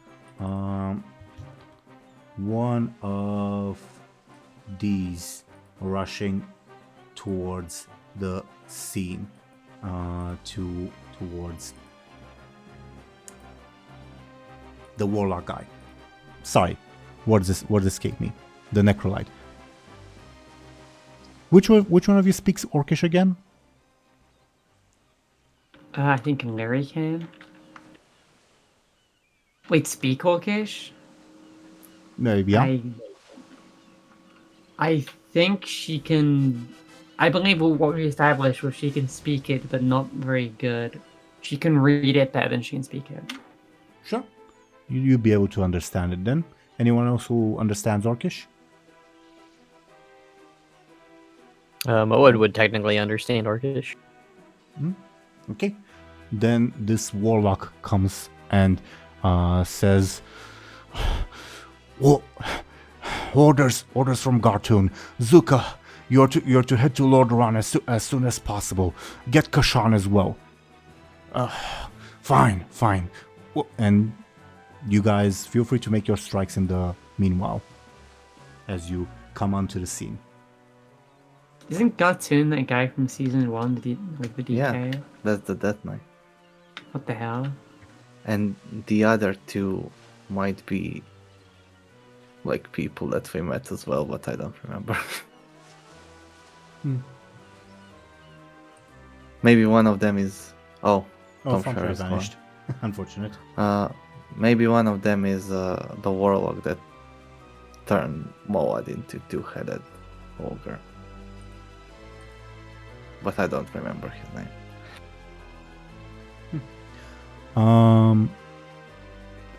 one of these rushing towards the scene, towards the warlock guy. Sorry, what escaped me? The necrolite. Which one of you speaks Orcish again? I think Lyri can. Wait, speak Orcish? Maybe, yeah. I think she can. I believe what we established was she can speak it, but not very good. She can read it better than she can speak it. Sure. You'll be able to understand it then. Anyone else who understands Orcish? Moed would technically understand Orcish. Okay. Then this warlock comes and says, orders from Gartoon. Zuka, you're to head to Lord Aaran as soon as possible. Get Kashan as well. Fine. And you guys feel free to make your strikes in the meanwhile as you come onto the scene. Isn't Gartoon that guy from season 1, the DK? Yeah, that's the Death Knight. What the hell? And the other two might be like people that we met as well, but I don't remember. Maybe one of them is Thompshire is gone. vanished. Unfortunate. Maybe one of them is the warlock that turned Moad into two-headed ogre. But I don't remember his name.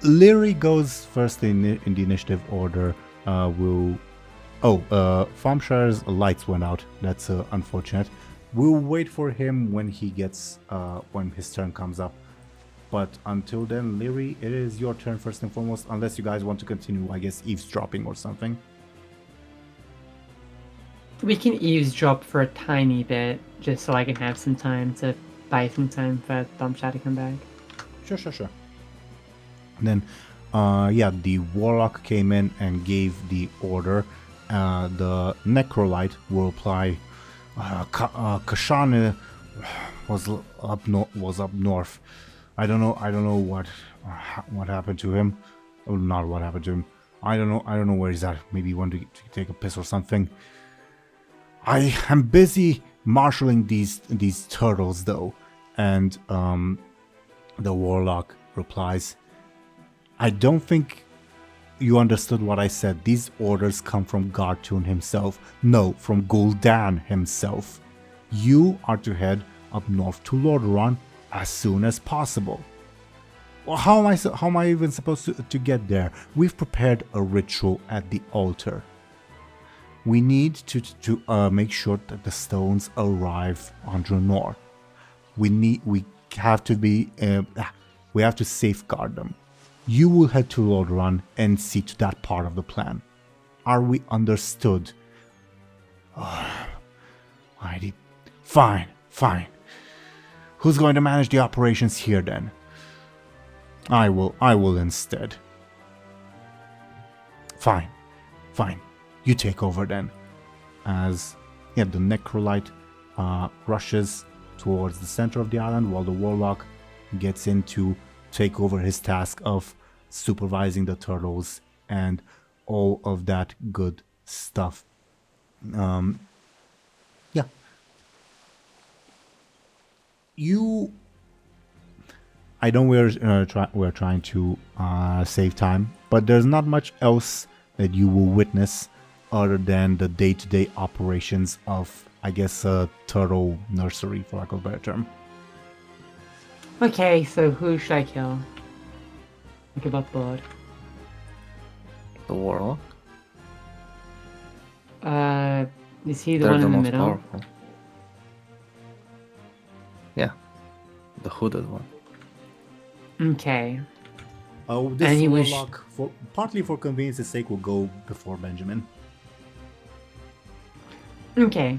Lyri goes first in the initiative order. Thompshire's lights went out. That's unfortunate. We'll wait for him when he gets when his turn comes up. But until then, Lyri, it is your turn first and foremost. Unless you guys want to continue, I guess, eavesdropping or something. We can eavesdrop for a tiny bit, just so I can have some time to buy some time for Thompshire to come back. Sure. Then, the warlock came in and gave the order. The necrolite will apply. Kashan was up north. I don't know what happened to him. Oh, not what happened to him. I don't know where he's at. Maybe he wanted to take a piss or something. I am busy marshalling these turtles though, and the warlock replies, I don't think you understood what I said. These orders come from Gartoon himself. No, from Gul'dan himself. You are to head up north to Lord Aaran as soon as possible. Well, how am I even supposed to get there? We've prepared a ritual at the altar. We need to make sure that the stones arrive on Draenor. We have to safeguard them. You will head to Lord Aaran and see to that part of the plan. Are we understood? Fine. Who's going to manage the operations here then? I will instead. Fine. You take over then. As the necrolite rushes towards the center of the island while the warlock gets into take over his task of supervising the turtles and all of that good stuff. Yeah. I know we're trying to save time, but there's not much else that you will witness other than the day-to-day operations of, I guess, a turtle nursery, for lack of a better term. Okay, so who should I kill? Think about blood. The warlock. Is he the They're one the in the most middle? powerful. Yeah, the hooded one. Okay. This And he was- warlock, partly for convenience's sake, will go before Benjamin. Okay.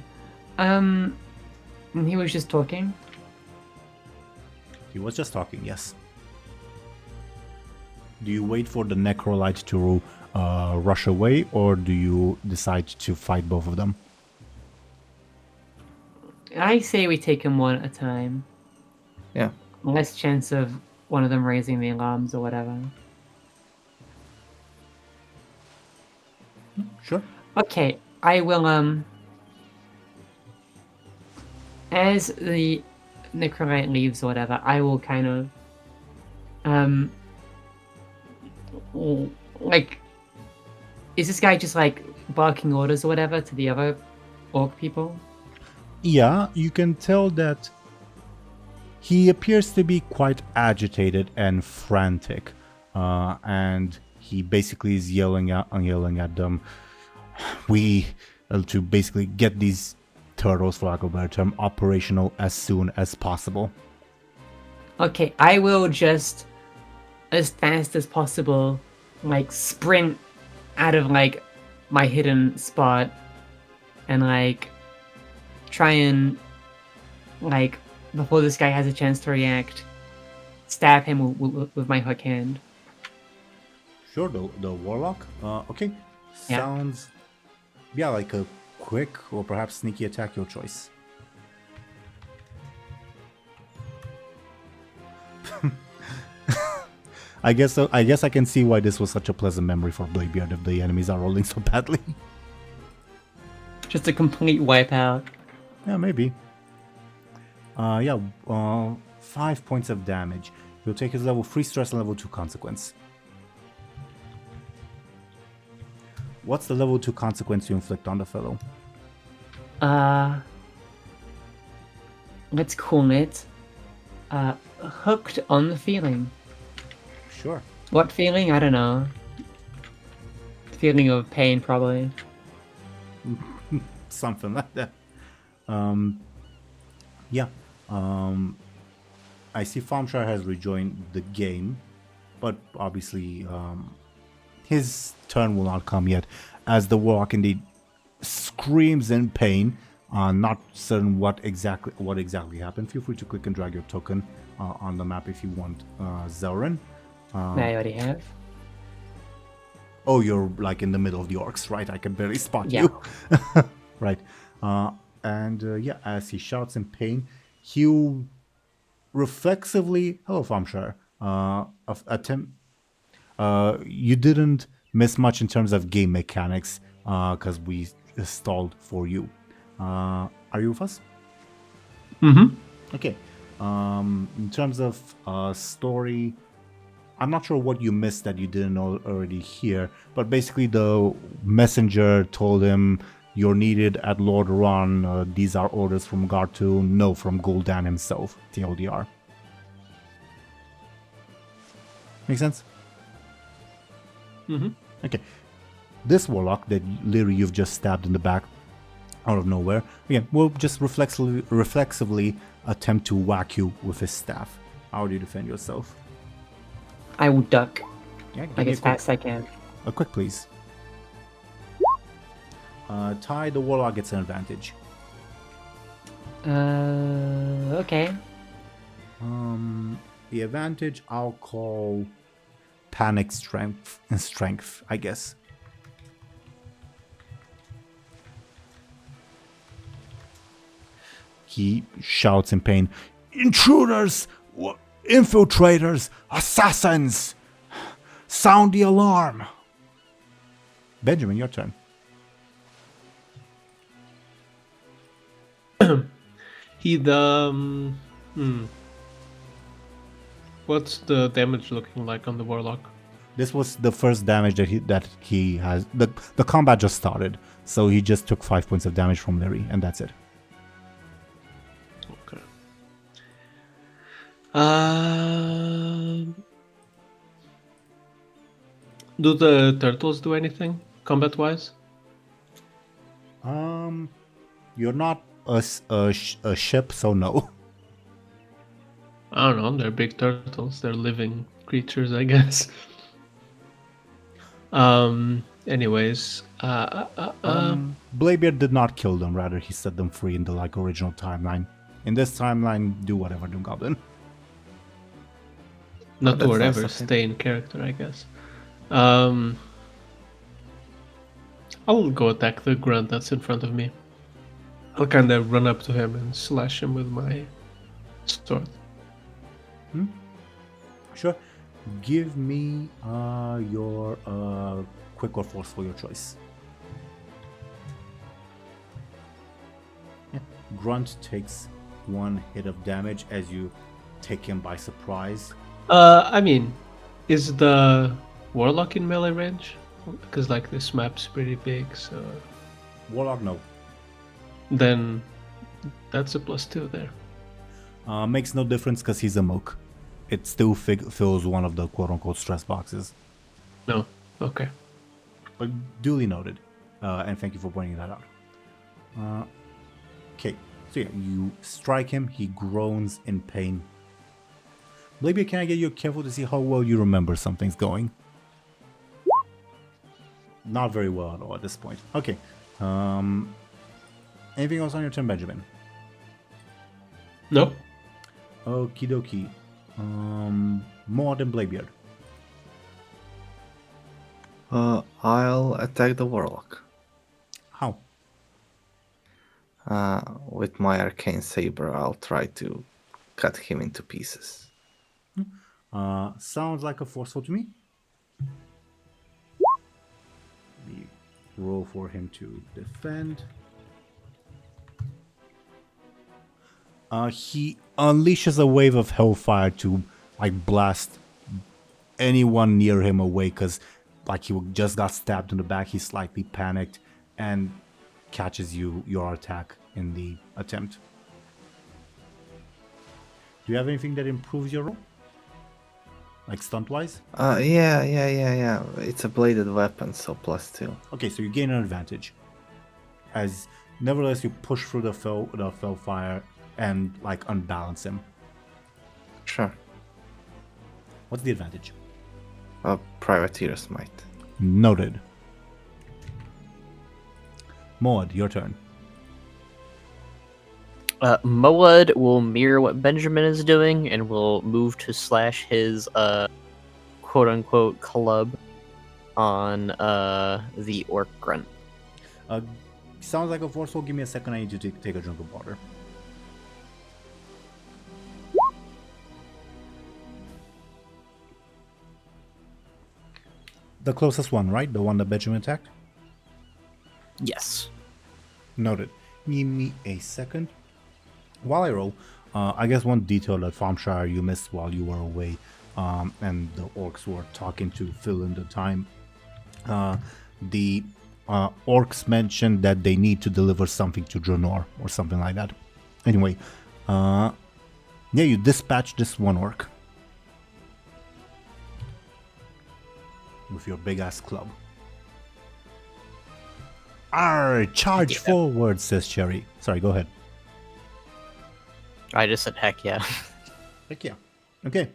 And he was just talking. He was just talking, yes. Do you wait for the Necrolite to rush away, or do you decide to fight both of them? I say we take him one at a time. Yeah. Less chance of one of them raising the alarms or whatever. Sure. Okay, I will, as the Necrolite leaves or whatever, I will kind of, like, is this guy just, like, barking orders or whatever to the other orc people? Yeah, you can tell that he appears to be quite agitated and frantic, and he basically is yelling at them. We to basically get these turtles, for lack of a better term, operational as soon as possible. Okay, I will just, as fast as possible, like, sprint out of, like, my hidden spot and, like, try and, like, before this guy has a chance to react, stab him with my hook hand. Sure, the warlock. Okay, Yeah. sounds like a quick or perhaps sneaky attack, your choice. I guess I can see why this was such a pleasant memory for Bladebeard if the enemies are rolling so badly. Just a complete wipeout. Yeah, maybe. 5 points of damage. He'll take his level 3 stress and level 2 consequence. What's the level 2 consequence you inflict on the fellow? Let's call it, hooked on the feeling. Sure. What feeling? I don't know. Feeling of pain, probably. Something like that. I see Thompshire has rejoined the game, but obviously his turn will not come yet, as the warlock indeed screams in pain. Not certain what exactly happened. Feel free to click and drag your token on the map if you want, Zelryn. I already have. Oh, you're like in the middle of the orcs, right? I can barely spot Yeah. you. Right. As he shouts in pain, he'll reflexively... Hello, Thompshire. You didn't miss much in terms of game mechanics, because we stalled for you. Are you with us? Mm-hmm. Okay. In terms of story, I'm not sure what you missed that you didn't already hear, but basically the messenger told him you're needed at Lord Aaran. These are orders from Gartu, no, from Gul'dan himself, TLDR. Make sense? Mm-hmm. Okay. This warlock that Lyri you've just stabbed in the back out of nowhere, again, will just reflexively attempt to whack you with his staff. How do you defend yourself? I will duck, Yeah, give like me as fast as I can. a quick, please. Ty, the warlock gets an advantage. Okay. The advantage I'll call panic strength, I guess. He shouts in pain, "Intruders! Infiltrators! Assassins! Sound the alarm! Benjamin, your turn. What's the damage looking like on the warlock? This was the first damage that he has. The combat just started, so he just took 5 points of damage from Lyri, and that's it. Okay. Do the turtles do anything combat-wise? You're not a ship, so no. I don't know. They're big turtles. They're living creatures, I guess. Anyways, Bladebeard did not kill them. Rather, he set them free in the original timeline. In this timeline, do whatever, DoomGoblin. not that's whatever. nice of him. Stay in character, I guess. I'll go attack the grunt that's in front of me. I'll kind of run up to him and slash him with my sword. Sure. Give me your quick or forceful, your choice. Yeah. Grunt takes 1 hit of damage as you take him by surprise. I mean, is the warlock in melee range? Because like this map's pretty big, so Warlock, no. then that's a +2 there. Makes no difference because he's a mook. It still fills one of the quote-unquote stress boxes. No, okay. But duly noted. And thank you for pointing that out. Okay, so yeah, you strike him. He groans in pain. Bladebeard, can I get you careful to see how well you remember something's going? Not very well at all at this point. Okay. Anything else on your turn, Benjamin? Nope. Okie dokie. More than Bladebeard. I'll attack the warlock. How? With my arcane saber, I'll try to cut him into pieces. Sounds like a forceful to me. We roll for him to defend. He unleashes a wave of hellfire to blast anyone near him away because he just got stabbed in the back. He's slightly panicked and catches your attack in the attempt. Do you have anything that improves your roll? Like stunt-wise? Yeah. It's a bladed weapon, so +2. Okay, so you gain an advantage. As nevertheless you push through the fire and unbalance him. Sure. What's the advantage? Privateer's might. Noted. Maud, your turn. Moad will mirror what Benjamin is doing and will move to slash his quote-unquote club on the orc grunt. Sounds like a forceful. Give me a second. I need to take a drink of water. The closest one, right? The one that Benjamin attacked? Yes. Noted. Give me a second. While I roll, I guess one detail that Thompshire you missed while you were away, and the orcs were talking to fill in the time. The orcs mentioned that they need to deliver something to Teeironor or something like that. Anyway, you dispatch this one orc with your big ass club. Arr, charge forward, says Cherry. Sorry, go ahead. I just said heck yeah. Heck yeah. Okay.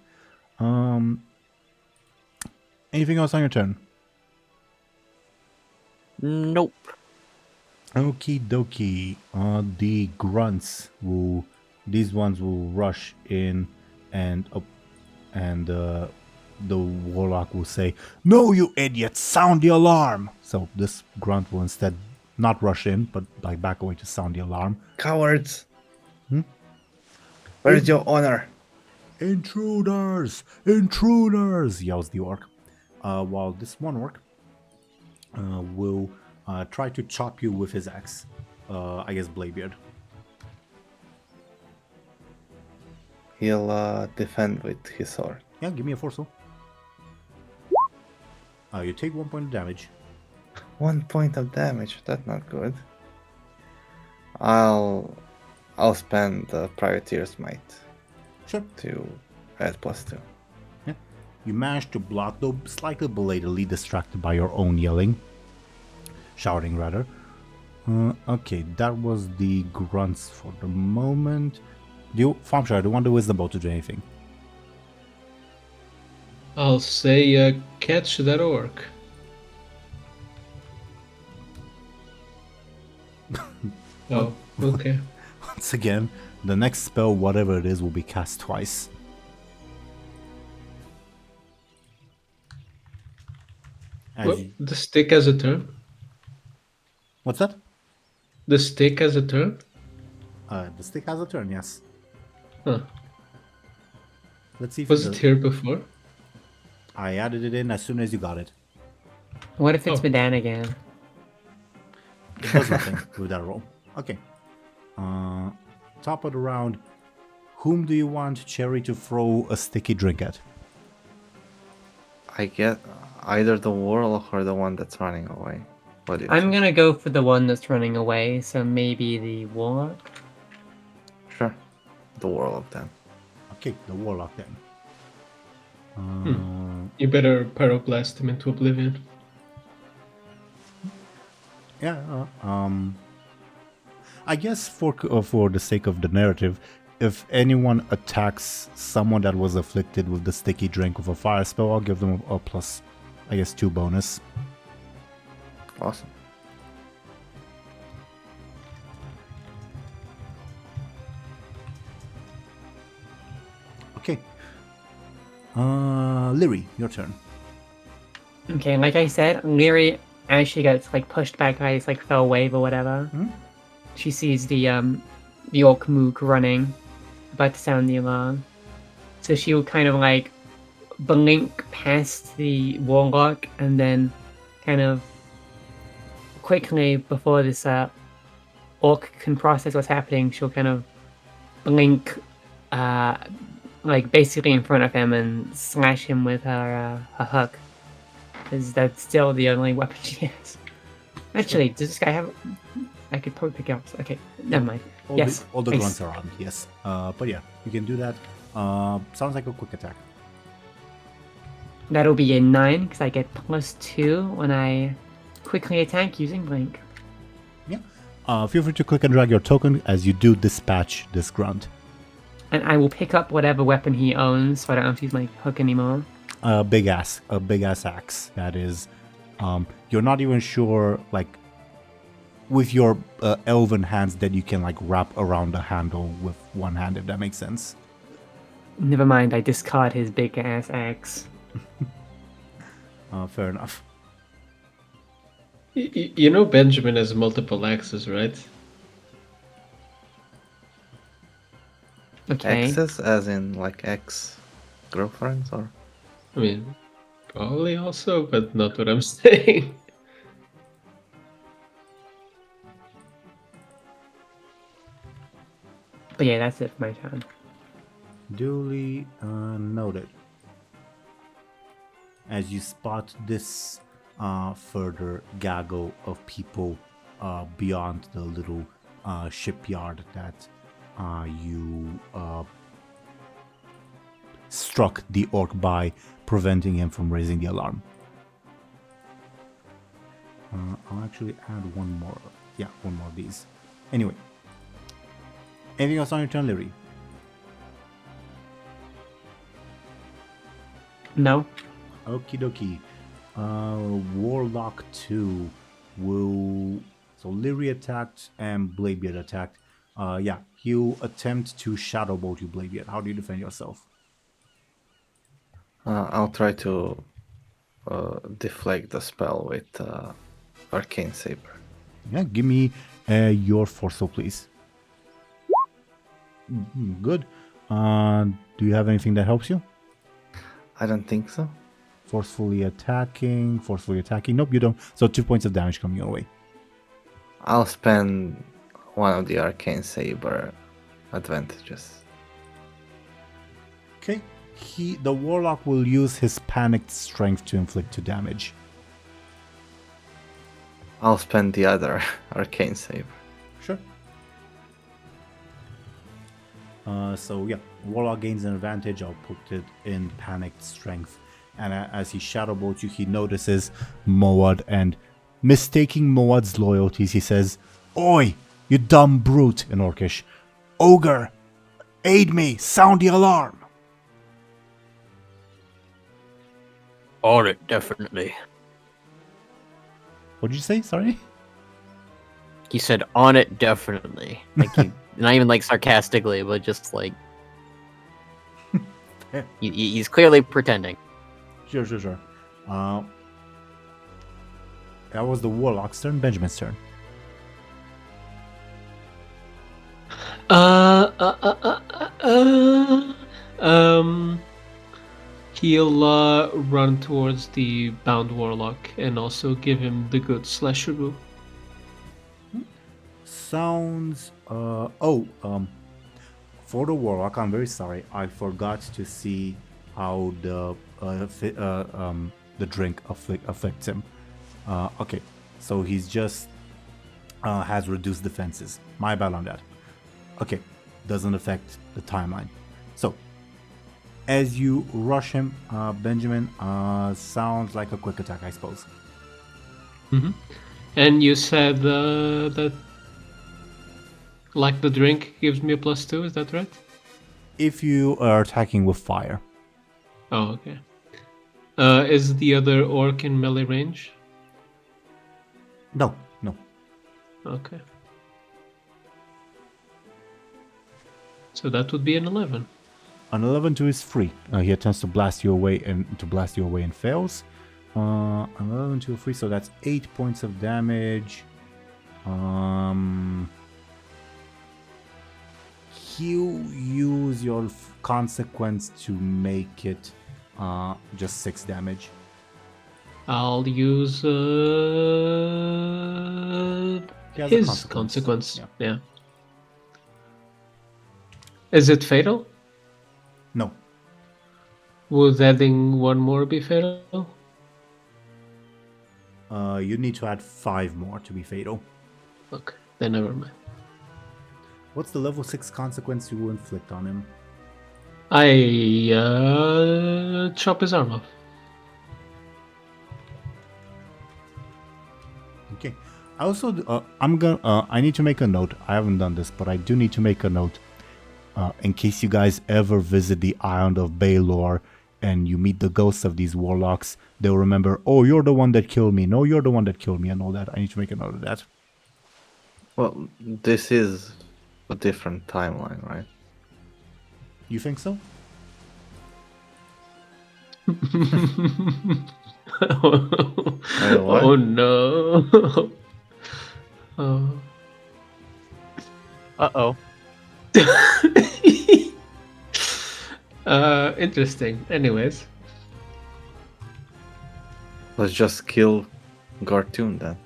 Anything else on your turn? Nope. Okie dokie. The grunts these ones will rush in and the warlock will say, "No, you idiots! Sound the alarm!" So this grunt will instead not rush in, but back away to sound the alarm. Cowards! Where's your honor? Intruders! Intruders! Yells the orc. While this one orc will try to chop you with his axe. I guess Bladebeard. He'll defend with his sword. Yeah, give me a force roll. You take 1 point of damage. 1 point of damage. That's not good. I'll spend the Privateer's Might Sure. to add +2. Yeah. You manage to block, though slightly belatedly distracted by your own yelling. Shouting, rather. Okay, that was the grunts for the moment. Thompshire, I don't want the wisdom bow to do anything. I'll say catch that orc. Oh, okay. Once again, the next spell, whatever it is, will be cast twice. The stick has a turn? What's that? The stick has a turn? The stick has a turn, yes. Huh. Let's see if Was it here before? I added it in as soon as you got it. What if it's Oh. Medan again? It does nothing with that roll. Okay. Top of the round. Whom do you want Cherry to throw a sticky drink at? I get either the warlock or the one that's running away. What do you I'm think? gonna go for the one that's running away, so maybe the warlock. Sure. The warlock then. Okay, the warlock then. You better pyroblast him into oblivion. Yeah. I guess for the sake of the narrative, if anyone attacks someone that was afflicted with the sticky drink with a fire spell, I'll give them a plus, I guess, 2 bonus. Awesome. Okay. Lyri, your turn. Okay, like I said, Lyri, as she gets like pushed back by this like fell wave or whatever, she sees the orc mook running, about to sound the alarm. So she will kind of like blink past the warlock and then kind of quickly before this orc can process what's happening, she'll kind of blink like basically in front of him and slash him with her hook. Because that's still the only weapon she has. Actually, does this guy have... I could probably pick it up. Okay, never mind. Yes. All the nice. grunts are on, yes. But yeah, you can do that. Sounds like a quick attack. That'll be a 9, because I get +2 when I quickly attack using blink. Yeah. Feel free to click and drag your token as you do dispatch this grunt. And I will pick up whatever weapon he owns, so I don't have to use my hook anymore. A big ass axe. That is, you're not even sure, like, with your elven hands that you can like wrap around the handle with one hand, if that makes sense. Never mind, I discard his big ass axe. Fair enough. You know Benjamin has multiple axes, right? Okay. Exes as in like ex-girlfriends or? I mean, probably also, but not what I'm saying. But yeah, that's it for my turn. Duly noted. As you spot this further gaggle of people beyond the little shipyard that you struck the orc by, preventing him from raising the alarm. I'll actually add one more. Yeah, one more of these. Anyway. Anything else on your turn, Lyri? No. Okie dokie. Warlock 2 will... So Lyri attacked and Bladebeard attacked. Yeah, he'll attempt to shadow bolt you, Bladebeard. How do you defend yourself? I'll try to deflect the spell with Arcane Saber. Yeah, give me your force, please. Good. Do you have anything that helps you? I don't think so. Forcefully attacking. Nope, you don't. So 2 points of damage coming your way. I'll spend one of the arcane saber advantages. Okay. The warlock will use his panicked strength to inflict 2 damage. I'll spend the other arcane saber. Sure. So yeah, warlock gains an advantage. I'll put it in panicked strength. And as he shadowbolts you, he notices Moad, and mistaking Moad's loyalties, he says, "Oi, you dumb brute," in Orcish. "Ogre, aid me! Sound the alarm!" On it, definitely. What did you say? Sorry. He said, "On it, definitely." Like not even like sarcastically, but just like he's clearly pretending. Sure. That was the warlock's turn. Benjamin's turn. He'll run towards the bound warlock and also give him the good slasher move. Sounds. For the warlock, I'm very sorry. I forgot to see how the drink affects him. Okay, so he's just has reduced defenses. My bad on that. Okay, doesn't affect the timeline. So, as you rush him, Benjamin, sounds like a quick attack, I suppose. Mm-hmm. And you said that, like the drink gives me a +2, is that right? If you are attacking with fire. Oh, okay. Is the other orc in melee range? No. Okay. So that would be an 11. An 11 to his free. He attempts to blast you away and fails. An 11 to a free, so that's 8 points of damage. You use your consequence to make it just 6 damage. I'll use He has a his consequence. Yeah. Yeah. Is it fatal? No. Would adding one more be fatal? You need to add 5 more to be fatal. Okay, then never mind. What's the level 6 consequence you will inflict on him? I chop his arm off. Okay. I also I need to make a note. I haven't done this, but I do need to make a note. In case you guys ever visit the island of Baelor and you meet the ghosts of these warlocks, they'll remember, "Oh, you're the one that killed me. No, you're the one that killed me," and all that. I need to make a note of that. Well, this is a different timeline, right? You think so? What? Oh no. Oh. Uh-oh. Interesting. Anyways. Let's just kill Gartoon then.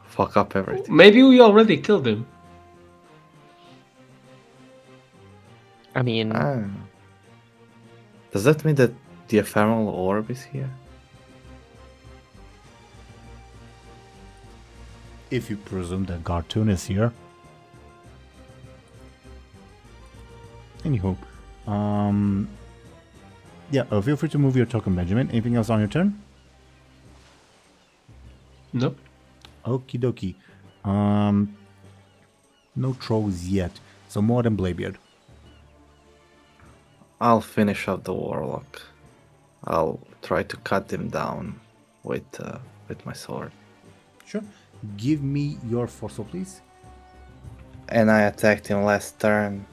Fuck up everything. Maybe we already killed him. I mean, Ah. Does that mean that the ephemeral orb is here? If you presume that Gartoon is here. Anywho, yeah, feel free to move your token, Benjamin. Anything else on your turn? Nope. Okie dokie. No trolls yet. So more than Bladebeard. I'll finish up the warlock. I'll try to cut him down with my sword. Sure. Give me your forceful, please. And I attacked him last turn,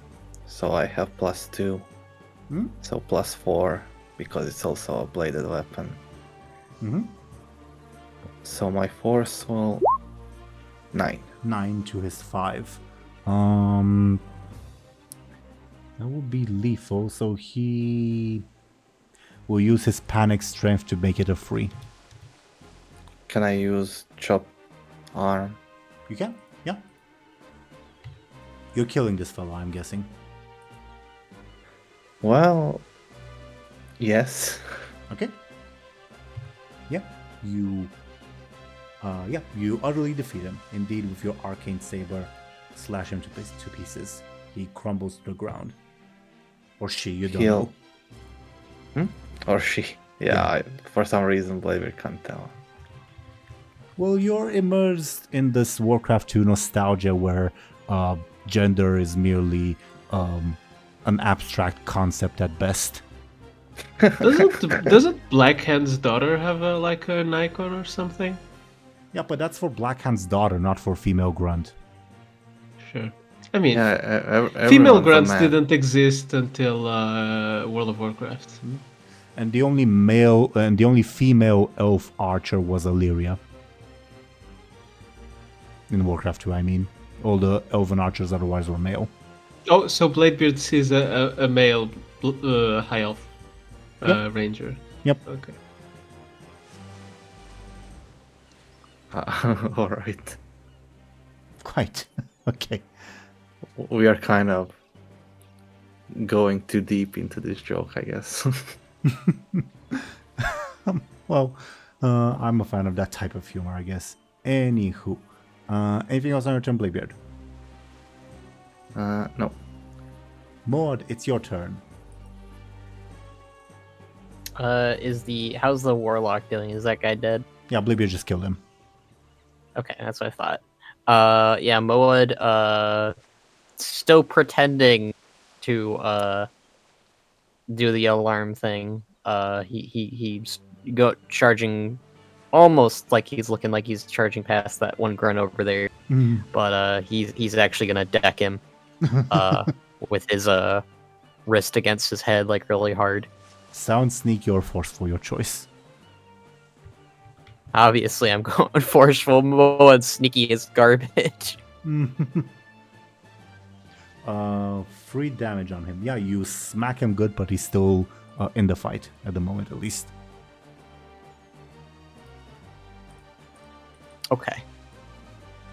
so I have +2. So +4, because it's also a bladed weapon. Mm-hmm. So my force will 9. 9 to his 5. That not be lethal, so he will use his panic strength to make it a free. Can I use chop arm? You can? Yeah. You're killing this fella, I'm guessing. Well, yes. Okay. Yeah. You utterly defeat him. Indeed, with your arcane saber, slash him to pieces. He crumbles to the ground. Or she, you don't Heal. know. Or she. Yeah, for some reason, Bladebeard can't tell. Well, you're immersed in this Warcraft 2 nostalgia where gender is merely an abstract concept at best. Doesn't Blackhand's daughter have an icon or something? Yeah, but that's for Blackhand's daughter, not for female grunt. Sure. I mean, Yeah, female everyone's a grunts man. didn't exist until World of Warcraft. And the only female elf archer was Illyria. In Warcraft 2, I mean. All the elven archers otherwise were male. Oh, so Bladebeard sees a male high elf ranger. Yep. Okay. Alright. Quite. Okay. We are kind of going too deep into this joke, I guess. Well, I'm a fan of that type of humor, I guess. Anywho. Anything else on your turn, Bladebeard? No. Maud, it's your turn. How's the warlock doing? Is that guy dead? Yeah, Bladebeard just killed him. Okay, that's what I thought. Yeah, Moad, still pretending to, do the alarm thing. He's charging, almost like he's looking like he's charging past that one grunt over there. But, he's actually gonna deck him, with his, wrist against his head, like, really hard. Sound sneaky or forceful, your choice. Obviously, I'm going forceful. Moad sneaky is garbage. 3 damage on him. Yeah, you smack him good, but he's still in the fight at the moment, at least. Okay.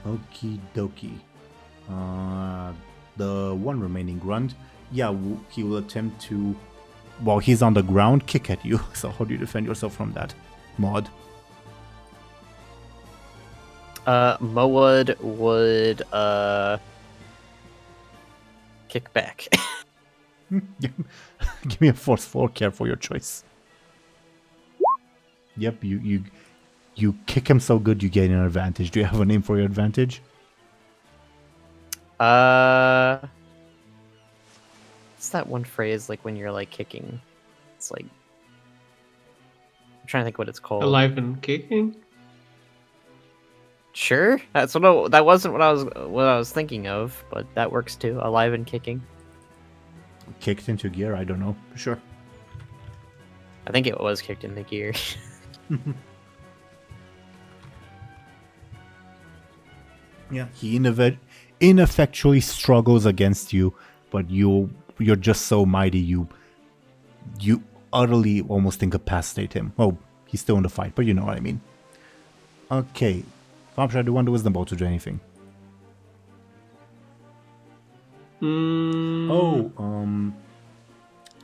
Okie dokie. The one remaining grunt, yeah, he will attempt to, while he's on the ground, kick at you. So how do you defend yourself from that, Maud? Moad would, kick back. Give me a force 4 care for your choice. Yep, you kick him so good you gain an advantage. Do you have a name for your advantage? What's that one phrase, like, when you're, like, kicking? It's like... I'm trying to think what it's called. Alive and kicking? Sure, that wasn't what I was thinking of, but that works too. Alive and kicking. Kicked into gear? I don't know. Sure. I think it was kicked into gear. Yeah, he ineffectually struggles against you, but you're just so mighty you utterly almost incapacitate him. Well, he's still in the fight, but you know what I mean. Okay, Thompshire, do you want the wisdom ball to do anything?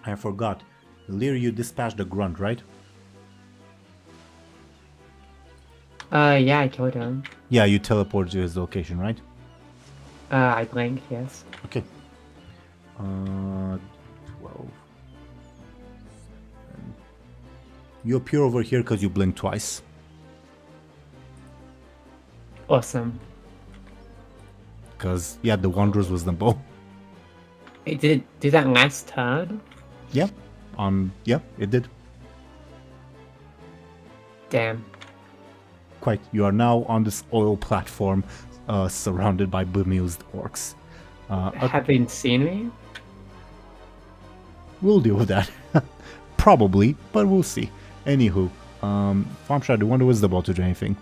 I forgot. Lyri, you dispatched the grunt, right? Yeah, I killed him. Yeah, you teleported to his location, right? I blinked, yes. Okay. 12. You appear over here because you blinked twice. Awesome. Because, yeah, the Wanderer's Wisdom Bow. It did do that last turn? Yeah. Yeah, it did. Damn. Quite. You are now on this oil platform surrounded by bemused orcs. Have they seen me? We'll deal with that. Probably, but we'll see. Anywho, Thompshire, do you want the Wisdom Ball to do anything?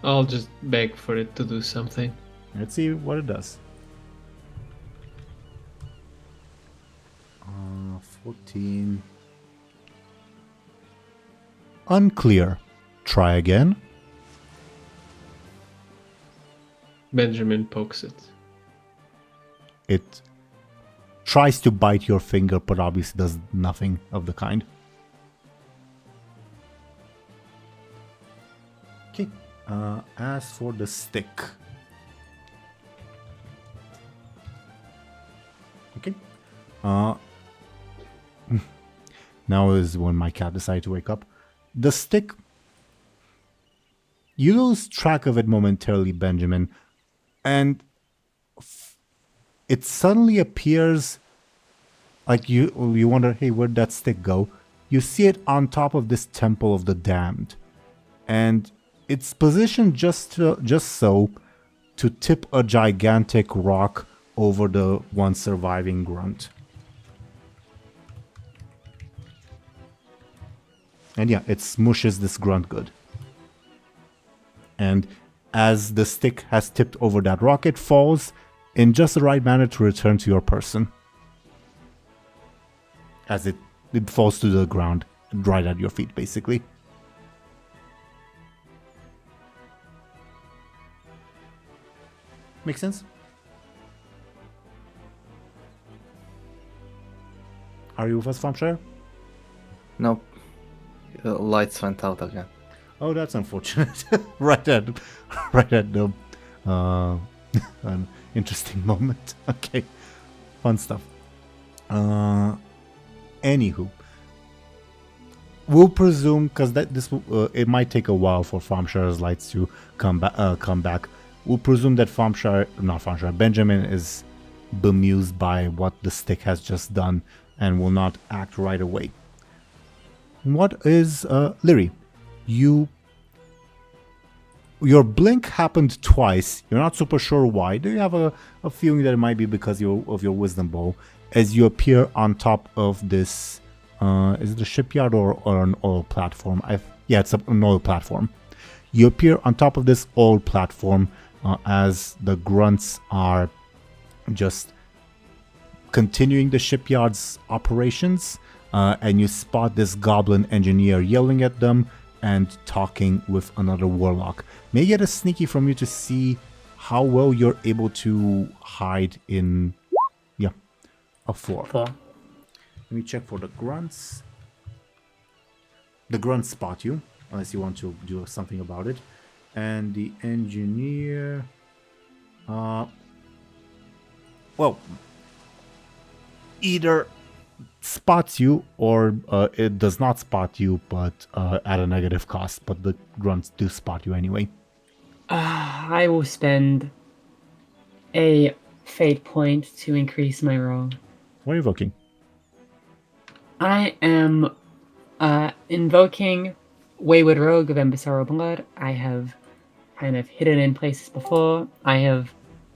I'll just beg for it to do something. Let's see what it does. 14. Unclear. Try again. Benjamin pokes it. It tries to bite your finger, but obviously does nothing of the kind. Okay. As for the stick. Okay. Now is when my cat decided to wake up. The stick. You lose track of it momentarily, Benjamin, and it suddenly appears like you wonder, hey, where'd that stick go? You see it on top of this Temple of the Damned, and it's positioned just so to tip a gigantic rock over the one surviving grunt. And yeah, it smooshes this grunt good. And as the stick has tipped over that rock, it falls in just the right manner to return to your person. As it falls to the ground, right at your feet, basically. Make sense? Are you with us, Thompshire? Nope. Lights went out again. Oh, that's unfortunate. right at the an interesting moment. Okay, fun stuff. Anywho, we'll presume because it might take a while for Thompshire's lights to come back. We'll presume that Benjamin is bemused by what the stick has just done and will not act right away. What is Lyri? Your blink happened twice. You're not super sure why. Do you have a feeling that it might be because of your wisdom bowl as you appear on top of this? Is it a shipyard or an oil platform? Yeah, it's an oil platform. You appear on top of this oil platform as the grunts are just continuing the shipyard's operations. And you spot this goblin engineer yelling at them and talking with another warlock. May get a sneaky from you to see how well you're able to hide in, a 4. 4. Let me check for the grunts. The grunts spot you, unless you want to do something about it. And the engineer, either spots you or it does not spot you, but at a negative cost. But the grunts do spot you anyway. I will spend a fate point to increase my roll. What are you evoking? I am invoking Wayward Rogue of Embersorrow Blood. I have kind of hidden in places before. I have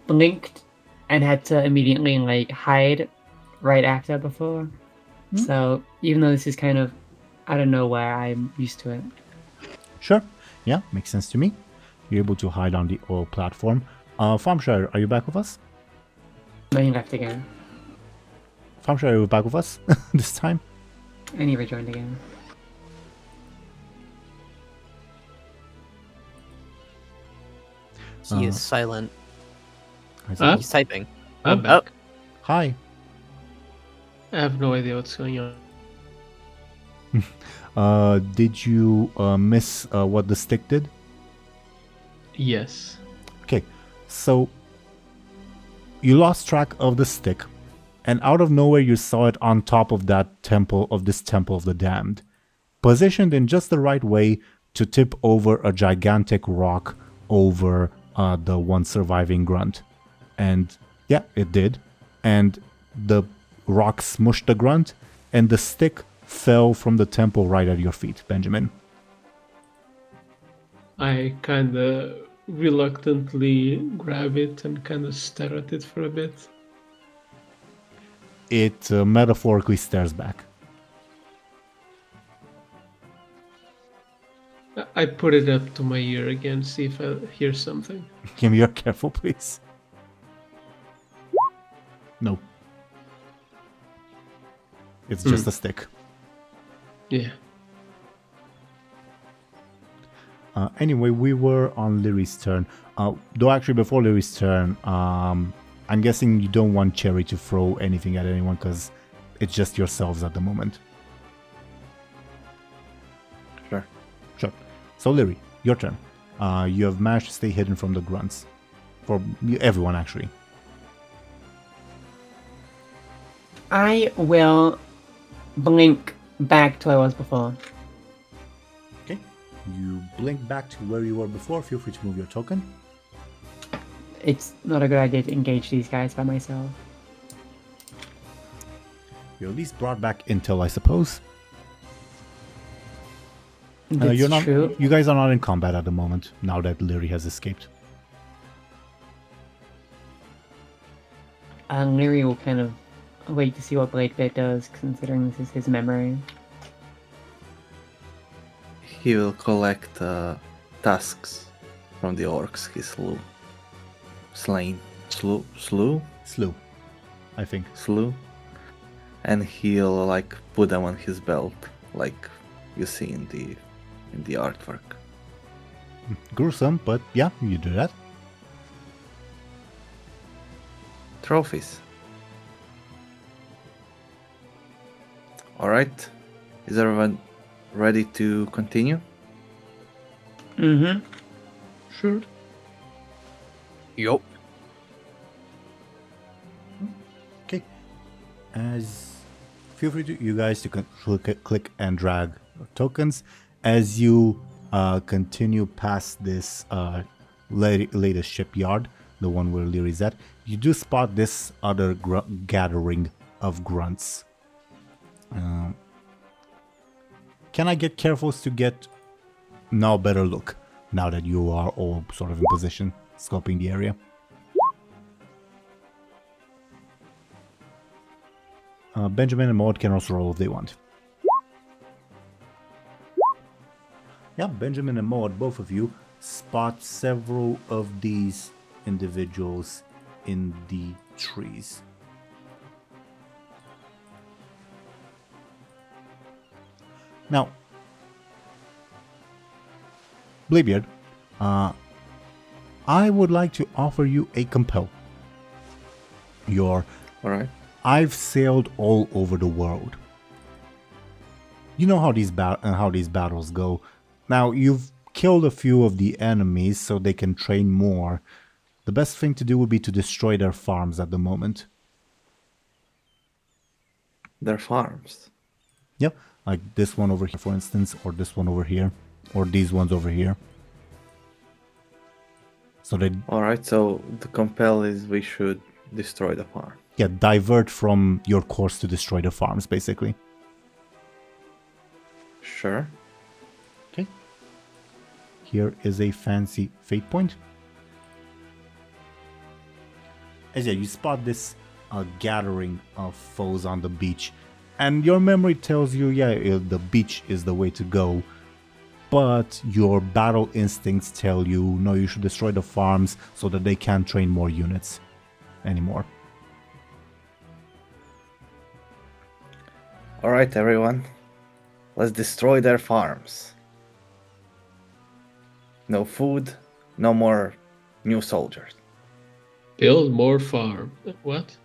blinked and had to immediately hide right after before. Mm-hmm. So even though this is kind of out of nowhere, I'm used to it. Sure. Yeah, makes sense to me. You're able to hide on the oil platform. Thompshire, are you back with us? No, he left again. Thompshire, are you back with us this time? And he rejoined again. He is silent. Huh? He's typing. I'm back. Hi. I have no idea what's going on. Did you miss what the stick did? Yes. Okay, so you lost track of the stick, and out of nowhere you saw it on top of that temple of the damned, positioned in just the right way to tip over a gigantic rock over the one surviving grunt. And yeah, it did. And the rock smushed the grunt, and the stick fell from the temple right at your feet, Benjamin. I kind of reluctantly grab it and kind of stare at it for a bit. It metaphorically stares back. I put it up to my ear again, see if I hear something. Give me your careful, please. No. It's just a stick. Yeah. Anyway, we were on Lyri's turn. Though actually, before Lyri's turn, I'm guessing you don't want Cherry to throw anything at anyone because it's just yourselves at the moment. Sure. Sure. So Lyri, your turn. You have managed to stay hidden from the grunts. For everyone, actually. I will blink back to where I was before. Okay. You blink back to where you were before. Feel free to move your token. It's not a good idea to engage these guys by myself. You're at least brought back intel, I suppose. That's You're not. true. You guys are not in combat at the moment. Now that Lyri has escaped. Lyri will kind of wait to see what Bladebeard does, considering this is his memory. He will collect tusks from the orcs he slew. Slew, I think. Slew. And he'll like put them on his belt, like you see in the artwork. Gruesome, but yeah, you do that. Trophies. Alright. Is everyone ready to continue? Mm-hmm. Sure. Yup. Okay. As feel free to you guys to click and drag tokens as you continue past this latest shipyard, the one where Lyri's at. You do spot this other gathering of grunts. Can I get careful to get now a better look now that you are all sort of in position, scoping the area? Benjamin and Maud can also roll if they want. Yeah, Benjamin and Maud, both of you, spot several of these individuals in the trees. Now, Bladebeard, I would like to offer you a compel. Alright. I've sailed all over the world. You know how these battles go. Now, you've killed a few of the enemies so they can train more. The best thing to do would be to destroy their farms at the moment. Their farms. Yep, like this one over here, for instance, or this one over here, or these ones over here. So they... Alright, so the compel is we should destroy the farm. Yeah, divert from your course to destroy the farms, basically. Sure. Okay. Here is a fancy fate point. As yeah, you spot this gathering of foes on the beach. And your memory tells you, yeah, the beach is the way to go. But your battle instincts tell you, no, you should destroy the farms so that they can't train more units anymore. Alright, everyone. Let's destroy their farms. No food, no more new soldiers. Build more farm. What?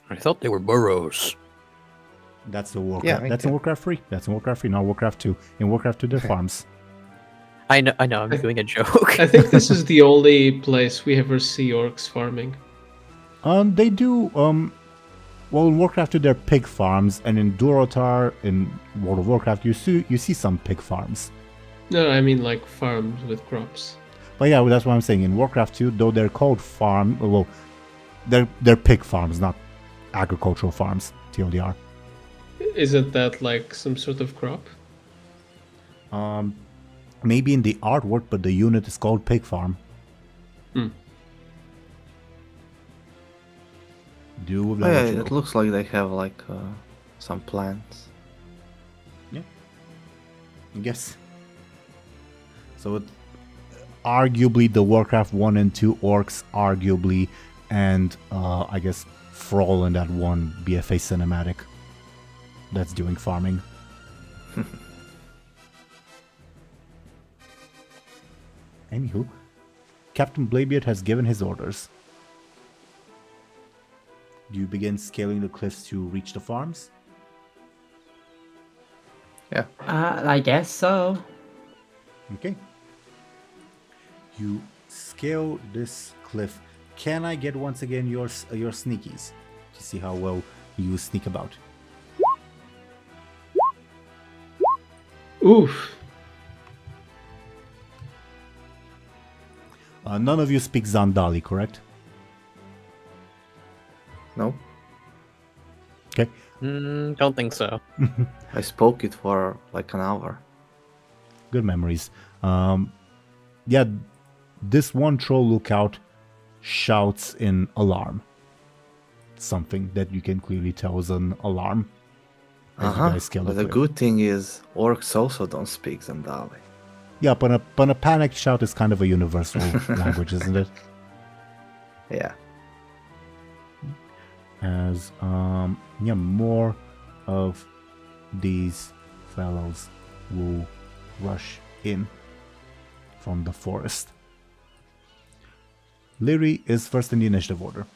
I thought they were burrows. That's the Warcraft. Yeah, That's in Warcraft 3. That's in Warcraft 3, not Warcraft 2. In Warcraft 2, they're farms. I know, I'm doing a joke. I think this is the only place we ever see orcs farming. They do, well, in Warcraft 2, they're pig farms, and in Durotar, in World of Warcraft, you see some pig farms. No, I mean like farms with crops. But yeah, that's what I'm saying. In Warcraft 2, though they're called farm, well, they're pig farms, not agricultural farms, TLDR. Isn't that like some sort of crop? Maybe in the artwork, but the unit is called pig farm. Do with Oh, yeah, that. it looks like they have like some plants. Yeah. I guess. So arguably the Warcraft 1 and 2 orcs arguably and I guess Thrall in that one BFA cinematic that's doing farming. Anywho, Captain Bladebeard has given his orders. Do you begin scaling the cliffs to reach the farms? Yeah. I guess so. Okay. You scale this cliff. Can I get once again your sneakies to see how well you sneak about? Oof. None of you speak Zandali, correct? No, Okay. Don't think so. I spoke it for like an hour. Good memories. Yeah, this one troll lookout shouts in alarm. Something that you can clearly tell is an alarm. As you guys scale But the the cliff. good thing is, orcs also don't speak Zandali. Yeah, but a panicked shout is kind of a universal language, isn't it? Yeah. As yeah, more of these fellows will rush in from the forest. Lyri is first in the initiative order.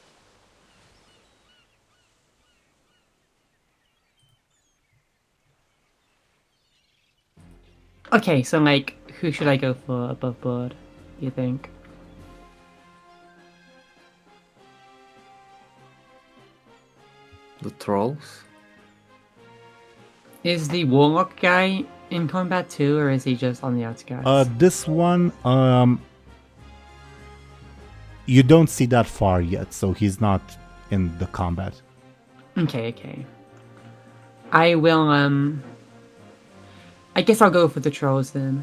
Okay, so like, who should I go for above board? Do you think? The trolls? Is the warlock guy in combat too, or is he just on the outskirts? This one, you don't see that far yet, so he's not in the combat. Okay. I will, I guess I'll go for the trolls then.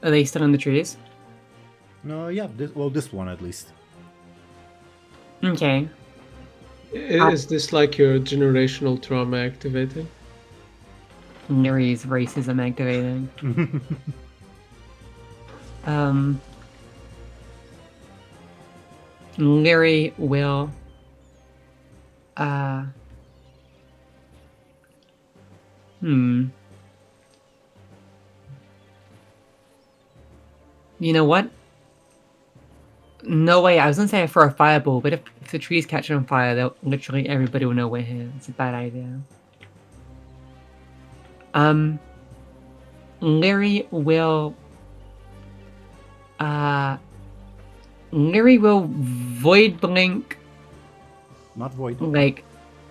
Are they still in the trees? No, yeah, this one at least. Okay. Is this like your generational trauma activated? Lyri's racism activating. Lyri will You know what? No way, I was gonna say for a fireball, but if the trees catch on fire, they'll literally everybody will know we're here. It's a bad idea. Lyri will void blink, Not void. like,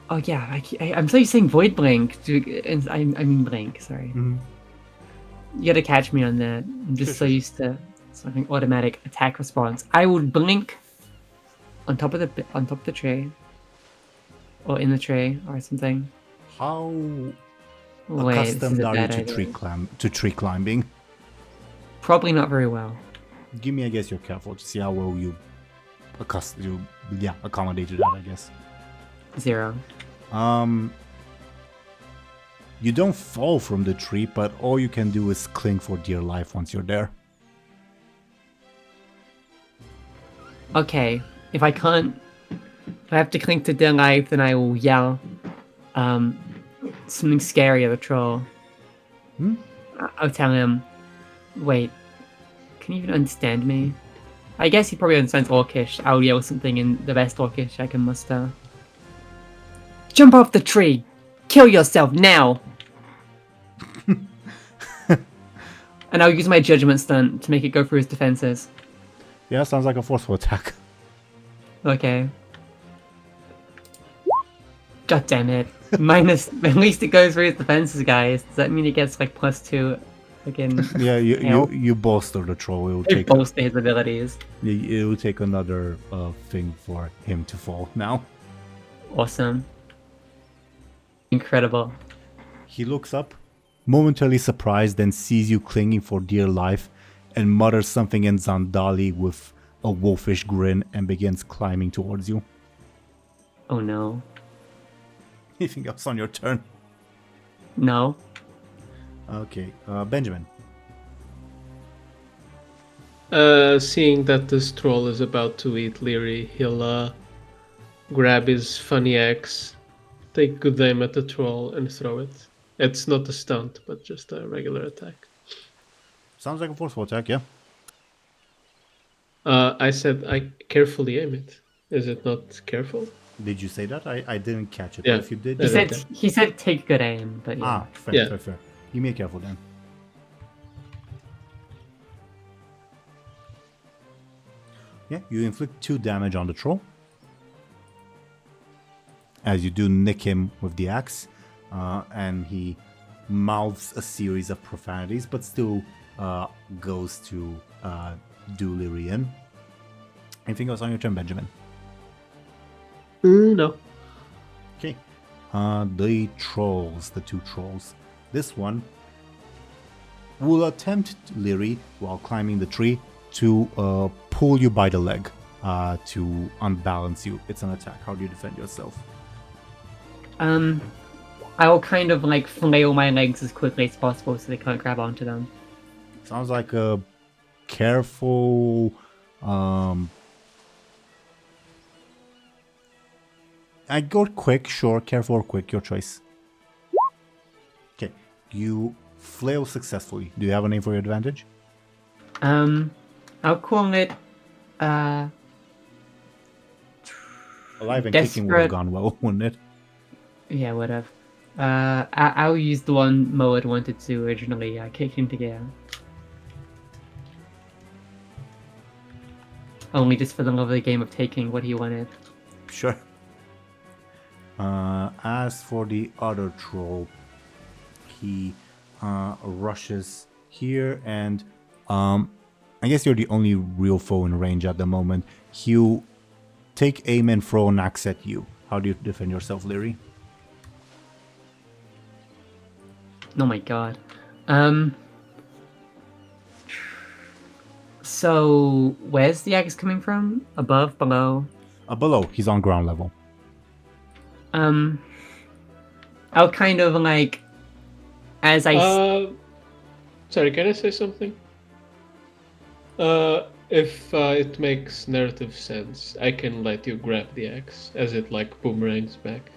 oh yeah, I'm so used to saying void blink, I mean blink, sorry. Mhm. You gotta catch me on that. I'm just so used to something automatic attack response. I would blink on top of the tree, or in the tree, or something. How Wait, this is accustomed a are you bad to idea. tree climbing? Probably not very well. Give me, I guess you're careful to see how well you accommodate to that, I guess. 0. You don't fall from the tree, but all you can do is cling for dear life once you're there. Okay, if I have to cling to dear life, then I will yell something scary at the troll. I'll tell him, wait, can you even understand me? I guess he probably understands Orcish. I'll yell something in the best Orcish I can muster. Jump off the tree! Kill yourself now! And I'll use my judgment stunt to make it go through his defenses. Yeah, sounds like a forceful attack. Okay. God damn it. Minus, at least it goes through his defenses, guys. Does that mean he gets like +2? Again, Yeah, help? you bolster the troll. It will It take bolster his abilities. it will take another thing for him to fall now. Awesome. Incredible. He looks up, momentarily surprised, and sees you clinging for dear life, and mutters something in Zandali with a wolfish grin and begins climbing towards you. Oh no. Anything else on your turn? No. Okay, Benjamin. Seeing that this troll is about to eat Lyri, he'll grab his funny axe, take good aim at the troll, and throw it. It's not a stunt, but just a regular attack. Sounds like a forceful attack, yeah. I said I carefully aim it. Is it not careful? Did you say that? I didn't catch it. Yeah. But if you did, He Yeah. said he said take good aim, but yeah. fair, Yeah. fair. Give me a careful then. Yeah, you inflict 2 damage on the troll. As you do nick him with the axe, and he mouths a series of profanities, but still goes to do Lyri in. Anything else on your turn, Benjamin? No. Okay. The trolls, the 2 trolls. This one will attempt, Lyri, while climbing the tree, to pull you by the leg, to unbalance you. It's an attack. How do you defend yourself? I will kind of like flail my legs as quickly as possible so they can't grab onto them. Sounds like a careful... I go quick, sure. Careful or quick, your choice. Okay, you flail successfully. Do you have a name for your advantage? I'll call it, Alive and kicking would have Desperate. gone well, wouldn't it? yeah, whatever. I'll use the one Moed wanted to originally, kick into gear. Only just for the love of the game of taking what he wanted. Sure. As for the other troll, he rushes here, and I guess you're the only real foe in range at the moment. He'll take aim and throw an axe at you. How do you defend yourself, Lyri? Oh my god. So, where's the axe coming from? Above, below? Below, he's on ground level. I'll kind of like, as I... Sorry, can I say something? If it makes narrative sense, I can let you grab the axe as it like boomerangs back.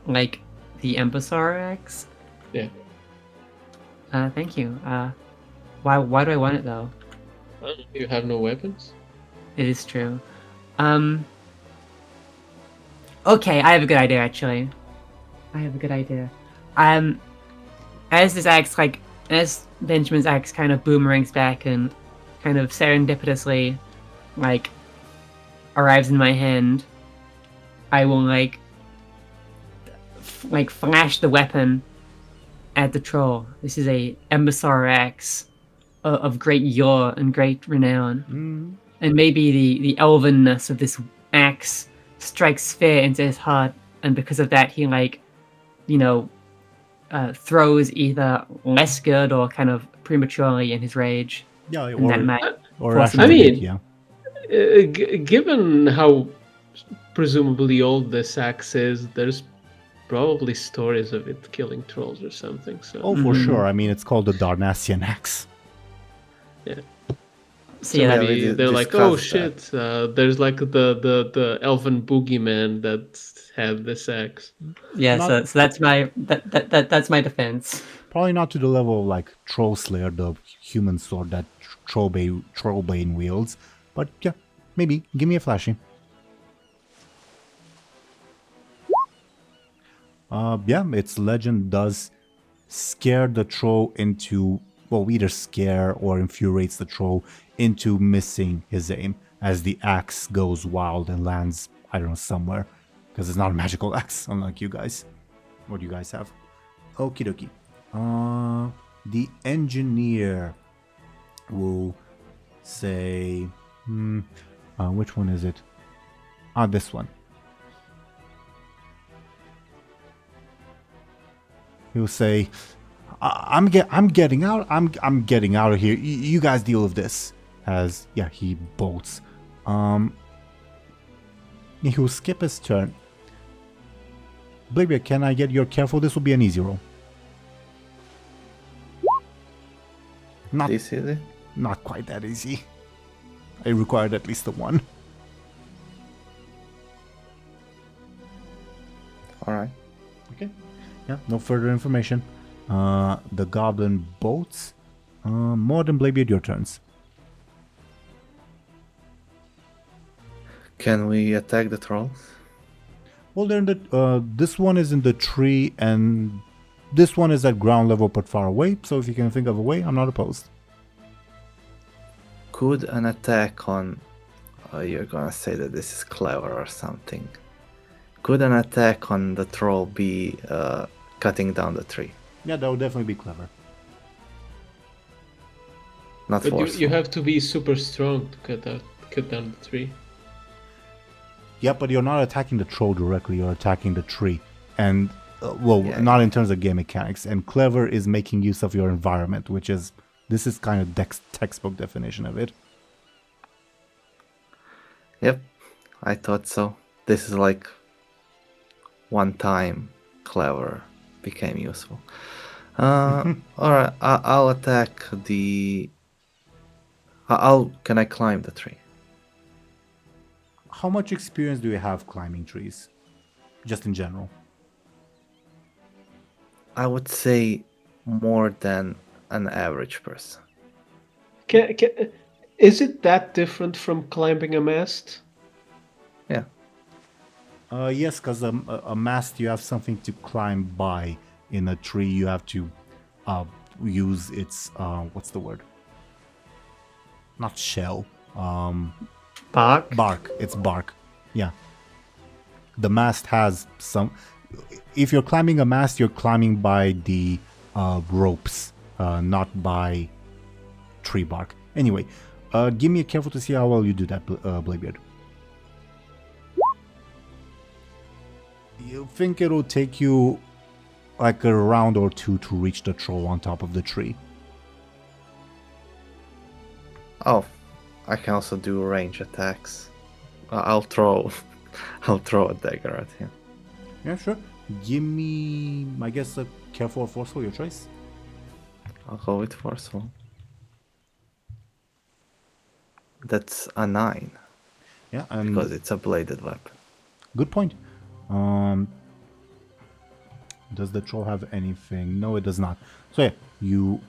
like, the Embersorrow axe? Yeah. Thank you. Why do I want it though? You have no weapons? It is true. Okay, I have a good idea actually. As this axe, like, as Benjamin's axe kind of boomerangs back and kind of serendipitously, like, arrives in my hand, I will, like flash the weapon at the troll. This is a Embersorrow axe of great yore and great renown. And maybe the elvenness of this axe strikes fear into his heart, and because of that, he, like, you know, throws either less good or kind of prematurely in his rage. Yeah, And that might or force him rational I to- mean- yeah. Given how presumably old this axe is, there's probably stories of it killing trolls or something. So Oh, for Mhm. sure. I mean, it's called the Darnassian axe. So yeah, Yeah, maybe we they're like, oh discussed shit, there's like the elven boogeyman that had this axe. yeah. Not- So that's my that's my defense. Probably not to the level of like Troll Slayer, the human sword that Trollbane wields. But yeah, maybe. Give me a flashy. Yeah, its legend does scare the troll into, well, either scare or infuriates the troll into missing his aim as the axe goes wild and lands, I don't know, somewhere. Because it's not a magical axe, unlike you guys. What do you guys have? Okie dokie. The engineer will say, which one is it? This one. He'll say, I'm getting out. I'm getting out of here. You guys deal with this." As yeah, he bolts. He'll skip his turn. Bladebeard, can I get your careful? This will be an easy roll. Not This easy? not quite that easy. I required at least a 1. Alright. Okay. Yeah, no further information. The goblin boats. Maud and Bladebeard, your turns. Can we attack the trolls? Well, they're in the. This one is in the tree, and this one is at ground level but far away. So if you can think of a way, I'm not opposed. Could an attack on... you're gonna say that this is clever or something. Could an attack on the troll be cutting down the tree? Yeah, that would definitely be clever. Not But forceful. you have to be super strong to cut down the tree. Yeah, but you're not attacking the troll directly. You're attacking the tree, and well, Yeah. not in terms of game mechanics. And clever is making use of your environment, which is this is kind of textbook definition of it. Yep, I thought so. This is like one time clever became useful. Alright, I'll attack the... Can I climb the tree? How much experience do you have climbing trees, just in general? I would say more than an average person. Is it that different from climbing a mast? Yeah. Yes, because a mast you have something to climb by. In a tree you have to use its what's the word? Not shell. Bark. Bark. It's bark. Yeah. The mast has some. If you're climbing a mast, you're climbing by the ropes, not by tree bark. Anyway, give me a careful to see how well you do that, Bladebeard. You think it'll take you like a round or two to reach the troll on top of the tree? Oh, I can also do range attacks. I'll throw a dagger at him. Yeah, sure. Give me, I guess, a careful or forceful, your choice. I'll go with forceful. That's a 9 Yeah, and because it's a bladed weapon. good point. Does the troll have anything? No, it does not. So yeah, you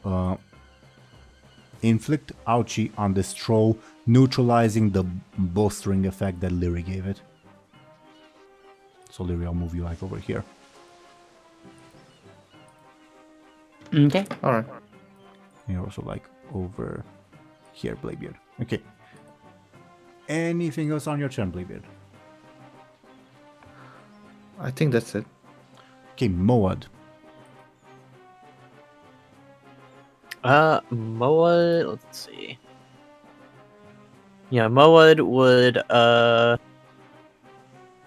inflict ouchie on this troll, neutralizing the bolstering effect that Lyri gave it. So Lyri, I'll move you like over here. Okay. Alright. And you're also like over here, Bladebeard. Okay. Anything else on your turn, Bladebeard? I think that's it. Okay, Moad. Moad, let's see. Yeah, Moad would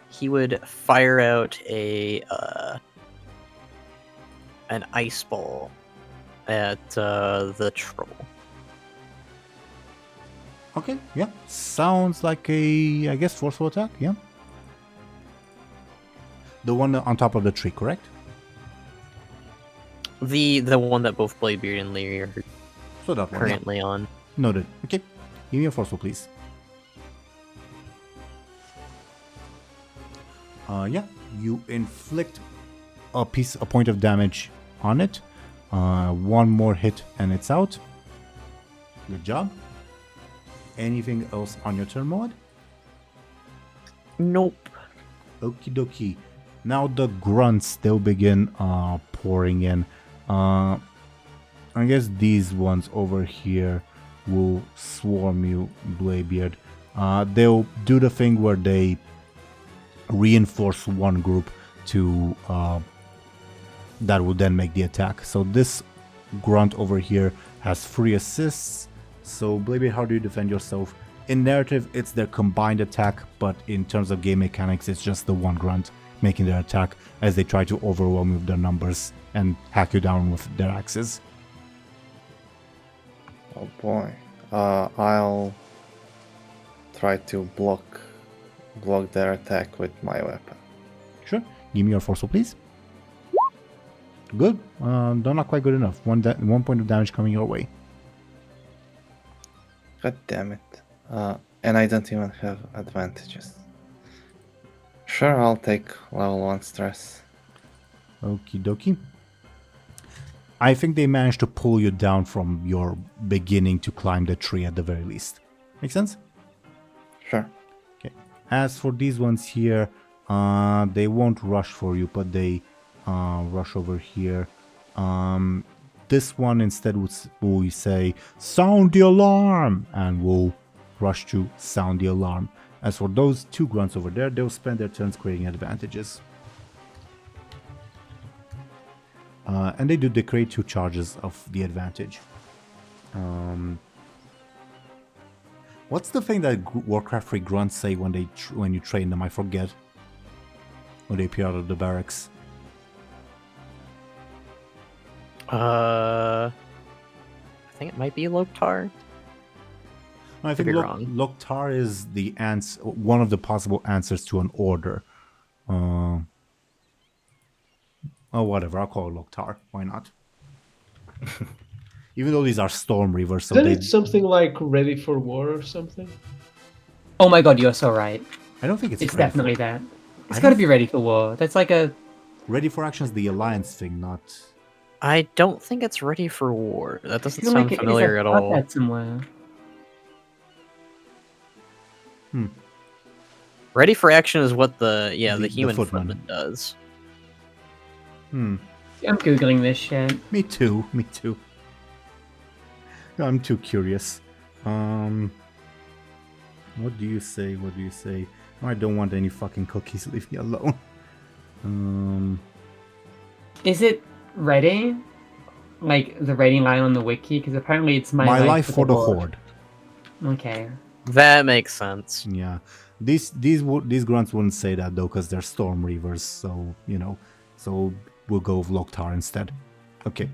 he would fire out an ice ball at the troll. Okay, yeah. Sounds like a, I guess, forceful attack, yeah. The one on top of the tree, correct? The one that both Bladebeard and Lyri are So that one, yeah. currently on. Noted. Okay, give me a forceful, please. Yeah, you inflict a point of damage on it. One more hit and it's out. Good job. Anything else on your turn, Moad? Nope. Okie dokie. Now the grunts, they'll begin pouring in. I guess these ones over here will swarm you, Bladebeard. They'll do the thing where they reinforce one group to that will then make the attack. So this grunt over here has 3 assists. So Bladebeard, how do you defend yourself? In narrative, it's their combined attack, but in terms of game mechanics, it's just the one grunt making their attack as they try to overwhelm you with their numbers and hack you down with their axes. Oh boy. I'll try to block their attack with my weapon. Sure. Give me your forceful, please. Good. Though not quite good enough. One point of damage coming your way. God damn it. And I don't even have advantages. Sure, I'll take level 1 stress. Okie dokie. I think they managed to pull you down from your beginning to climb the tree at the very least. Make sense? Sure. Okay. As for these ones here, they won't rush for you, but they rush over here. This one instead will say, sound the alarm! And will rush to sound the alarm. As for those two grunts over there, they'll spend their turns creating advantages. And they create 2 charges of the advantage. What's the thing that Warcraft 3 grunts say when you train them? I forget. When they appear out of the barracks. I think it might be Loktar. I think be wrong. Loktar is the one of the possible answers to an order. Oh, whatever. I'll call it Loktar. Why not? Even though these are Storm Reavers, so Isn't it something like ready for war or something? Oh my god, you're so right. I don't think it's It's ready definitely for, that. It's I got to don't- be ready for war. That's like a... Ready for Action is the Alliance thing, not... I don't think it's ready for war. That doesn't feel sound like familiar I've at got all. that somewhere. Ready for action is what the The human footman. footman does. I'm googling this shit. Me too. I'm too curious. What do you say? Oh, I don't want any fucking cookies. Leave me alone. Is it ready? Like the rating line on the wiki? Because apparently it's my life for the Horde. Okay. That makes sense. Yeah, these grunts wouldn't say that though, because they're Storm Reavers. So so we'll go with Loktar instead. Okay.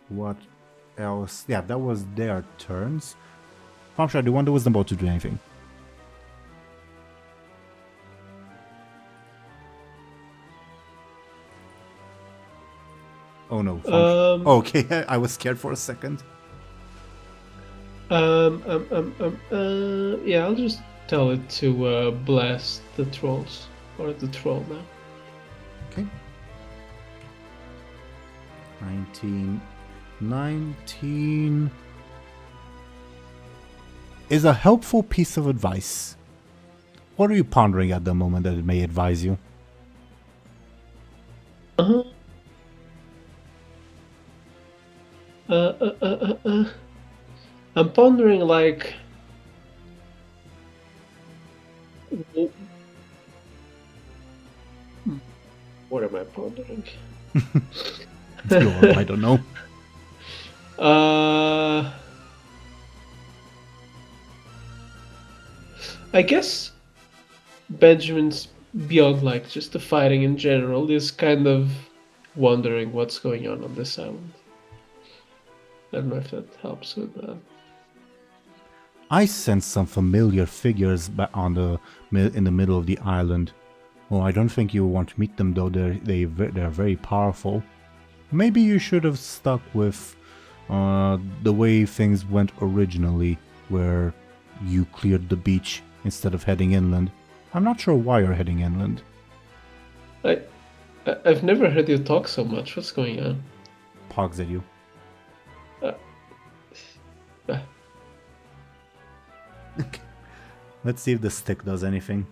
What else? Yeah, that was their turns. Thompshire, do you want the Wisdom Bolt to do anything? Oh no. Okay, I was scared for a second. Yeah, I'll just tell it to blast the trolls. Or the troll now. Okay. 19 is a helpful piece of advice. What are you pondering at the moment that it may advise you? I'm pondering like what am I pondering? I don't know. I guess Benjamin's beyond like just the fighting in general is kind of wondering what's going on this island. I don't know if that helps with that. I sense some familiar figures in the middle of the island. Oh, I don't think you want to meet them though. They're very powerful. Maybe you should have stuck with the way things went originally, where you cleared the beach instead of heading inland. I'm not sure why you're heading inland. I've never heard you talk so much. What's going on? Pogs at you. Let's see if the stick does anything.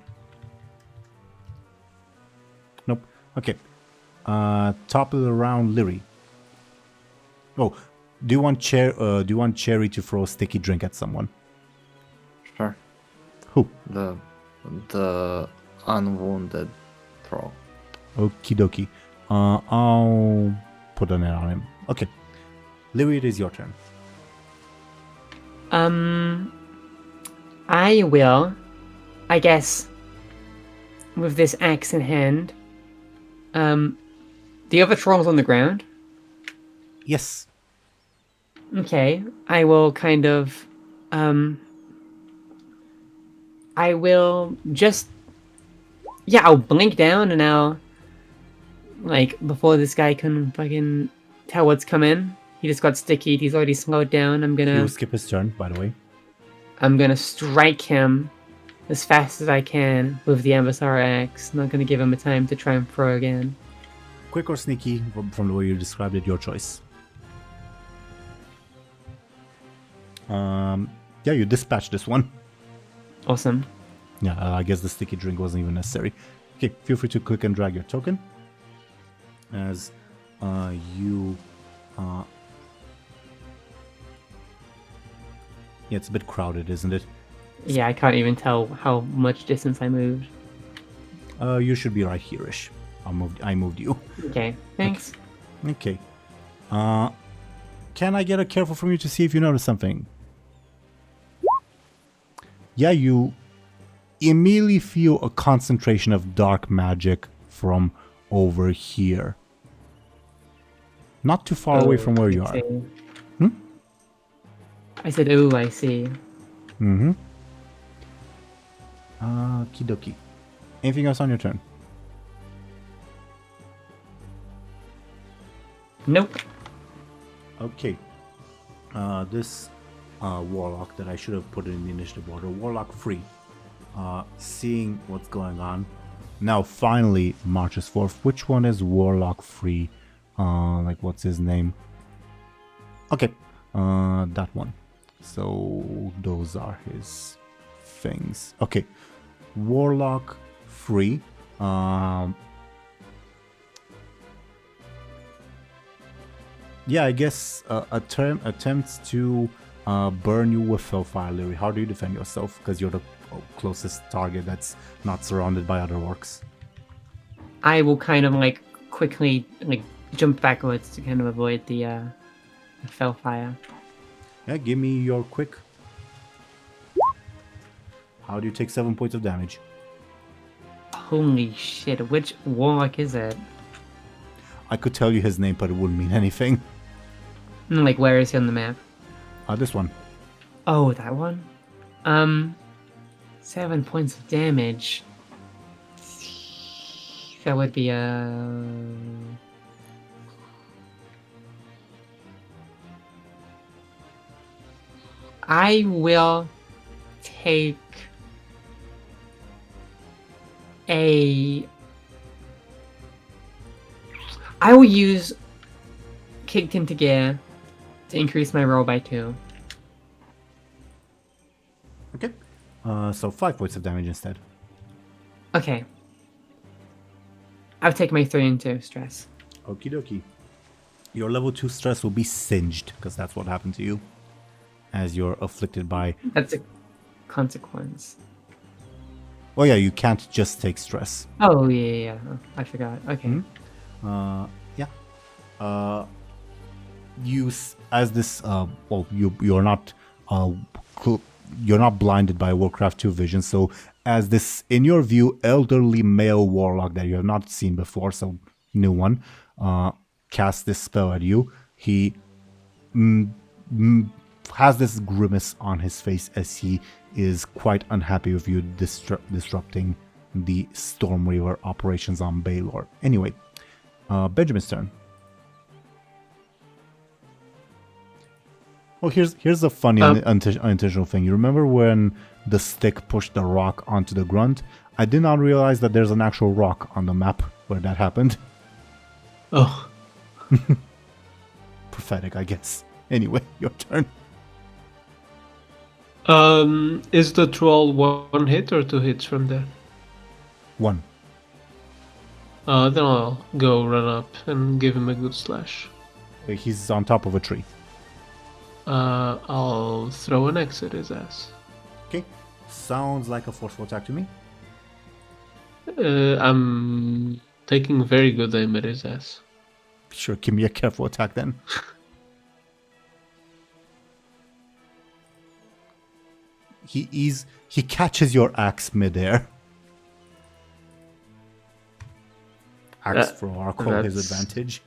Nope. Okay. Top of the round, Lyri. Oh, do you want Cherry to throw a sticky drink at someone? Sure. Who? The unwounded troll. Okie dokie. I'll put an net on him. Okay. Lyri, it is your turn. I will, I guess, with this axe in hand. The other troll's on the ground. Yes. Okay, I will kind of, I will just, yeah, I'll blink down and I'll, like, before this guy can fucking tell what's coming, He just got sticky. He's already slowed down. He will skip his turn, by the way. I'm gonna strike him as fast as I can with the Embersorrow axe. Not gonna give him a time to try and throw again. Quick or sneaky, from the way you described it, your choice. Yeah, you dispatch this one. Awesome. Yeah, I guess the sticky drink wasn't even necessary. Okay, feel free to click and drag your token. As you... Yeah, it's a bit crowded, isn't it? Yeah, I can't even tell how much distance I moved. You should be right here-ish. I moved you. Okay, thanks. Okay. Can I get a careful from you to see if you notice something? Yeah, you immediately feel a concentration of dark magic from over here. Not too far away from where you are. I said, oh, I see. Mm-hmm. Okie dokie. Anything else on your turn? Nope. Okay. This warlock that I should have put in the initiative order, warlock free. Seeing what's going on, now finally marches forth. Which one is warlock free? Like what's his name? Okay, that one. So those are his things. Okay, warlock free. Yeah, I guess a term attempts to burn you with Hellfire, Lyri. How do you defend yourself? Because you're the closest target that's not surrounded by other orcs. I will kind of like quickly like jump backwards to kind of avoid the Hellfire. Yeah, give me your quick. How do you take 7 points of damage? Holy shit, which warlock is it? I could tell you his name, but it wouldn't mean anything. Like, where is he on the map? This one. Oh, that one? 7 points of damage. That would be I will take I will use Kicked Into Gear to increase my roll by 2. Okay. So 5 points of damage instead. Okay. I'll take my 3 into stress. Okie dokie. Your level 2 stress will be singed, because that's what happened to you. As you're afflicted by... That's a consequence. Oh yeah, you can't just take stress. Oh, yeah. I forgot. Okay. Yeah. Use as this. Well, you're not. You're not blinded by Warcraft 2 vision. So, as this, in your view, elderly male warlock that you have not seen before, so new one, casts this spell at you. He has this grimace on his face as he is quite unhappy with you disrupting the Stormweaver operations on Baelor. Anyway, Benjamin's turn. Oh, here's a funny unintentional thing. You remember when the stick pushed the rock onto the grunt? I did not realize that there's an actual rock on the map where that happened. Oh. Pathetic, I guess. Anyway, your turn. Is the troll 1 hit or 2 hits from there? 1. Then I'll go run up and give him a good slash. He's on top of a tree. I'll throw an axe at his ass. Okay. Sounds like a forceful attack to me. I'm taking very good aim at his ass. Sure, give me a careful attack then. He catches your axe midair. Axe for Oracle, his advantage.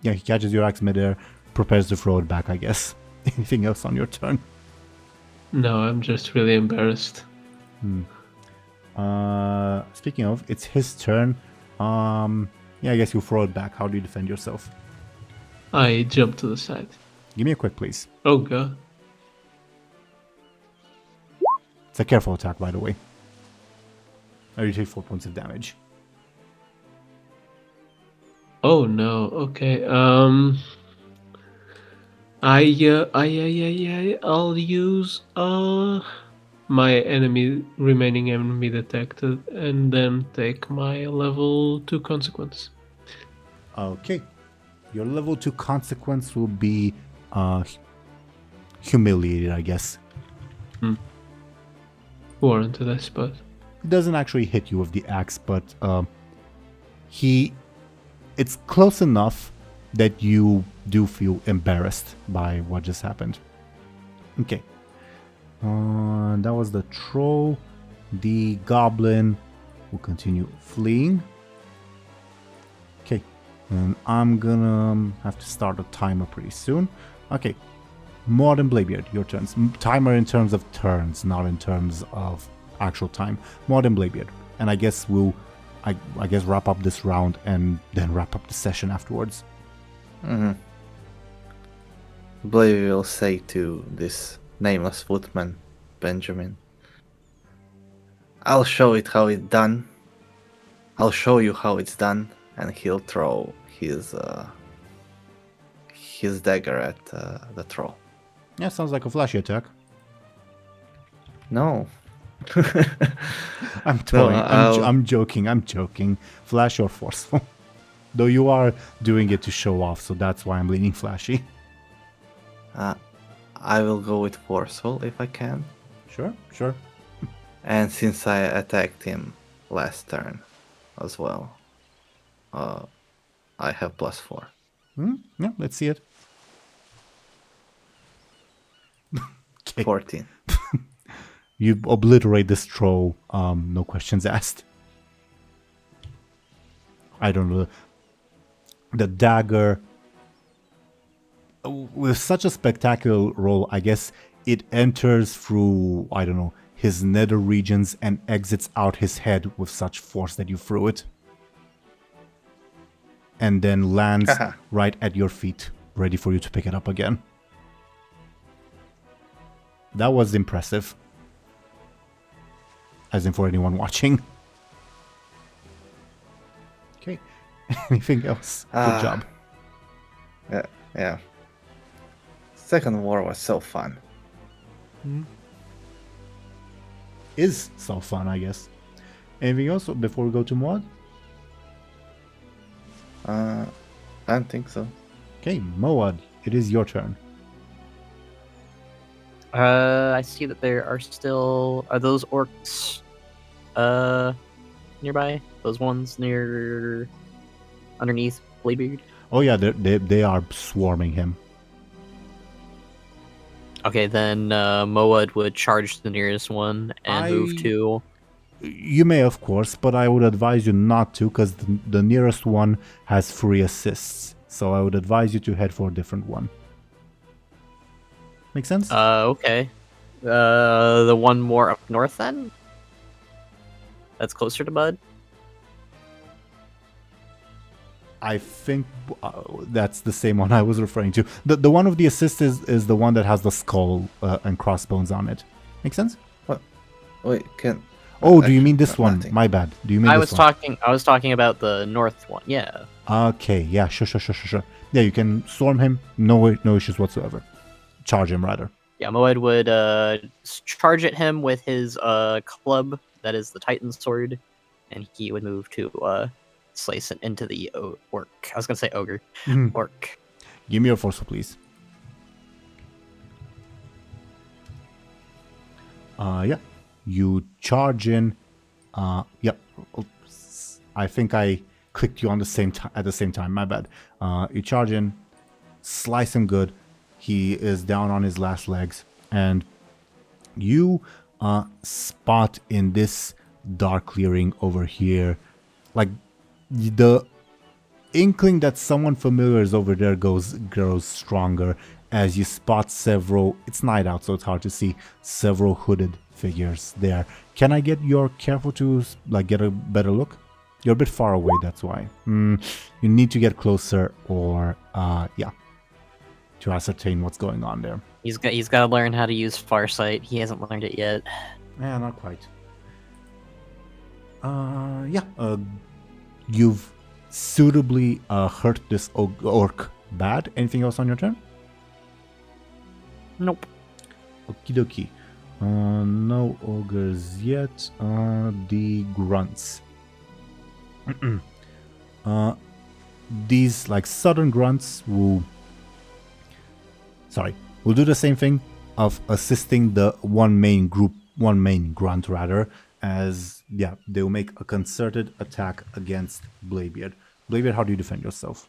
Yeah, he catches your axe midair, prepares to throw it back, I guess. Anything else on your turn? No, I'm just really embarrassed. Speaking of, it's his turn. Yeah, I guess you throw it back. How do you defend yourself? I jump to the side. Give me a quick, please. Oh god. It's a careful attack, by the way. Or you take 4 points of damage. Oh no. Okay. I'll use my remaining enemy detected, and then take my level 2 consequence. Okay. Your level 2 consequence will be humiliated, I guess. Warranted, I suppose. He doesn't actually hit you with the axe, but it's close enough that you do feel embarrassed by what just happened. Okay. That was the troll. The goblin will continue fleeing. Okay. And I'm gonna have to start a timer pretty soon. Okay. Modern Bladebeard, your turns. Timer in terms of turns, not in terms of actual time. Modern Bladebeard. And I guess I guess wrap up this round and then wrap up the session afterwards. Blade will say to this nameless footman, Benjamin, I'll show it how it's done. I'll show you how it's done. And he'll throw his dagger at the troll. Yeah, sounds like a flashy attack. No. I'm toying. No, I'm joking. Flash or forceful. Though you are doing it to show off, so that's why I'm leaning flashy. I will go with forceful if I can. Sure. And since I attacked him last turn as well, I have +4. Yeah, let's see it. Okay. 14. You obliterate this troll, no questions asked. I don't know. The dagger, with such a spectacular roll, I guess it enters through, I don't know, his nether regions and exits out his head with such force that you threw it. And then lands right at your feet, ready for you to pick it up again. That was impressive. As in for anyone watching. Okay. Anything else? Good job. Yeah. Second war was so fun. Is so fun, I guess. Anything else before we go to mod? I don't think so. Okay, Moad, it is your turn. I see that there are still... Are those orcs nearby? Those ones near... underneath Bladebeard? Oh yeah, they are swarming him. Okay, then Moad would charge the nearest one and move to... You may, of course, but I would advise you not to, because the nearest one has 3 assists. So I would advise you to head for a different one. Make sense? Okay. The one more up north then? That's closer to Bud? I think that's the same one I was referring to. The one of the assists is the one that has the skull and crossbones on it. Make sense? What? Wait, can... Oh, do you mean this one? nothing. My bad. Do you mean I this was one? I was talking about the north one, yeah. Okay, yeah, sure. Yeah, you can storm him. No issues whatsoever. Charge him, rather. Yeah, Moed would charge at him with his club, that is the Titan sword, and he would move to slice it into the orc. I was going to say ogre. Orc. Give me your forceful, please. Yeah. You charge in. Yep. I think I clicked you on the same at the same time. My bad. You charge in, slice him good. He is down on his last legs, and you spot in this dark clearing over here, like the inkling that someone familiar is over there grows stronger as you spot several. It's night out, so it's hard to see several hooded figures there. Can I get your careful to like get a better look? You're a bit far away, that's why. You need to get closer, or yeah, to ascertain what's going on there. He's got to learn how to use Farsight. He hasn't learned it yet. Yeah, not quite. Yeah, you've suitably hurt this orc bad. Anything else on your turn? Nope. Okie dokie. No ogres yet. The grunts. These like southern grunts will do the same thing of assisting the one main grunt rather, as yeah, they will make a concerted attack against Bladebeard. Bladebeard, how do you defend yourself?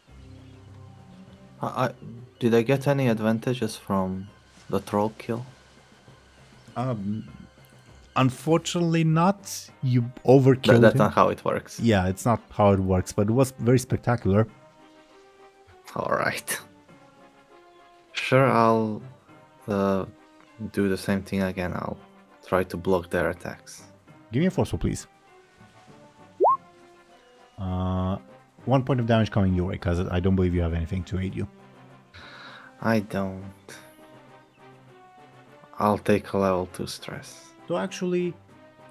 Did I get any advantages from the troll kill? Unfortunately not. You overkilled That's him. not how it works. Yeah, it's not how it works, but it was very spectacular. Alright. Sure, I'll do the same thing again. I'll try to block their attacks. Give me a forceful, please. 1 point of damage coming your way, because I don't believe you have anything to aid you. I don't. I'll take a level 2 stress. So actually,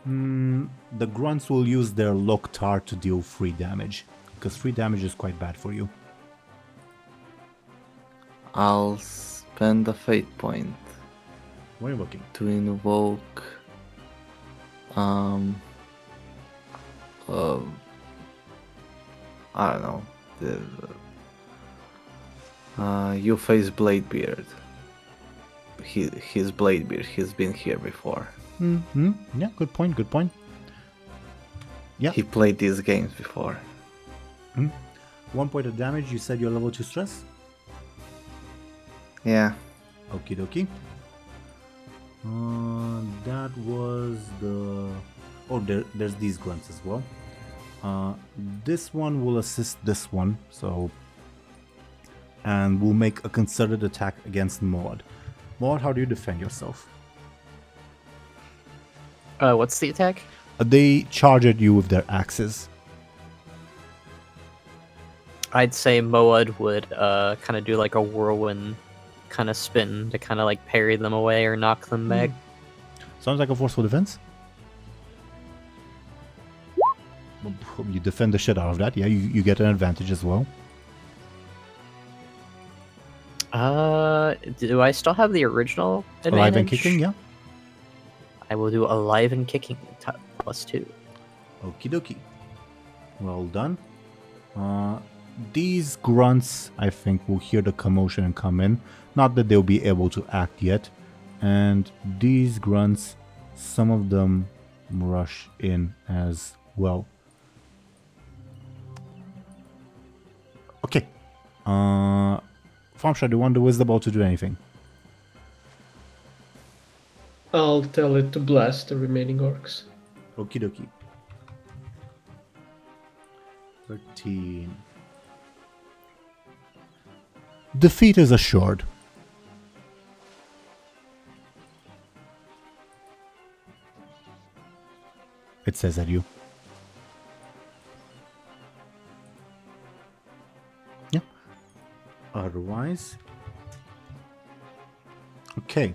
the grunts will use their Loktar to deal 3 damage, because 3 damage is quite bad for you. I'll spend a fate point What are you looking? to invoke I don't know. You face Bladebeard. He's Bladebeard. He's been here before. Yeah, good point, good point. Yeah. He played these games before. 1 point of damage, you said you're level 2 stress? Yeah. Okie dokie. That was the... Oh, there's these grunts as well. This one will assist this one, so... And will make a concerted attack against Maud. Maud, how do you defend yourself? What's the attack? They charge at you with their axes. I'd say Moad would kind of do like a whirlwind kind of spin to kind of like parry them away or knock them back. Sounds like a forceful defense. You defend the shit out of that. Yeah, you get an advantage as well. Do I still have the original advantage? Alive and kicking, yeah. I will do alive and kicking +2. Okie dokie. Well done. These grunts, I think, will hear the commotion and come in. Not that they'll be able to act yet. And these grunts, some of them rush in as well. Okay. Thompshire, do you want the Wisdom Ball to do anything? I'll tell it to blast the remaining orcs. Okie dokie. 13. Defeat is assured. It says at you. Yeah. Otherwise. Okay.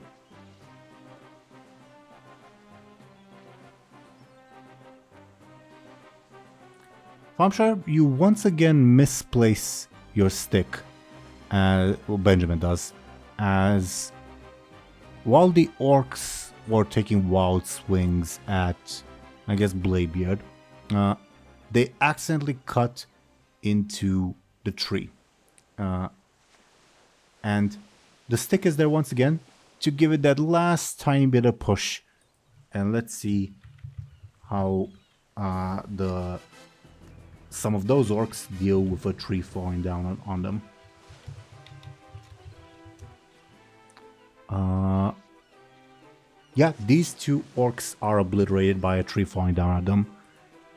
Thompshire, you once again misplace your stick, well, Benjamin does, as while the orcs were taking wild swings at, I guess, Bladebeard, they accidentally cut into the tree. And the stick is there once again to give it that last tiny bit of push. And let's see how some of those orcs deal with a tree falling down on them. Yeah, these two orcs are obliterated by a tree falling down at them.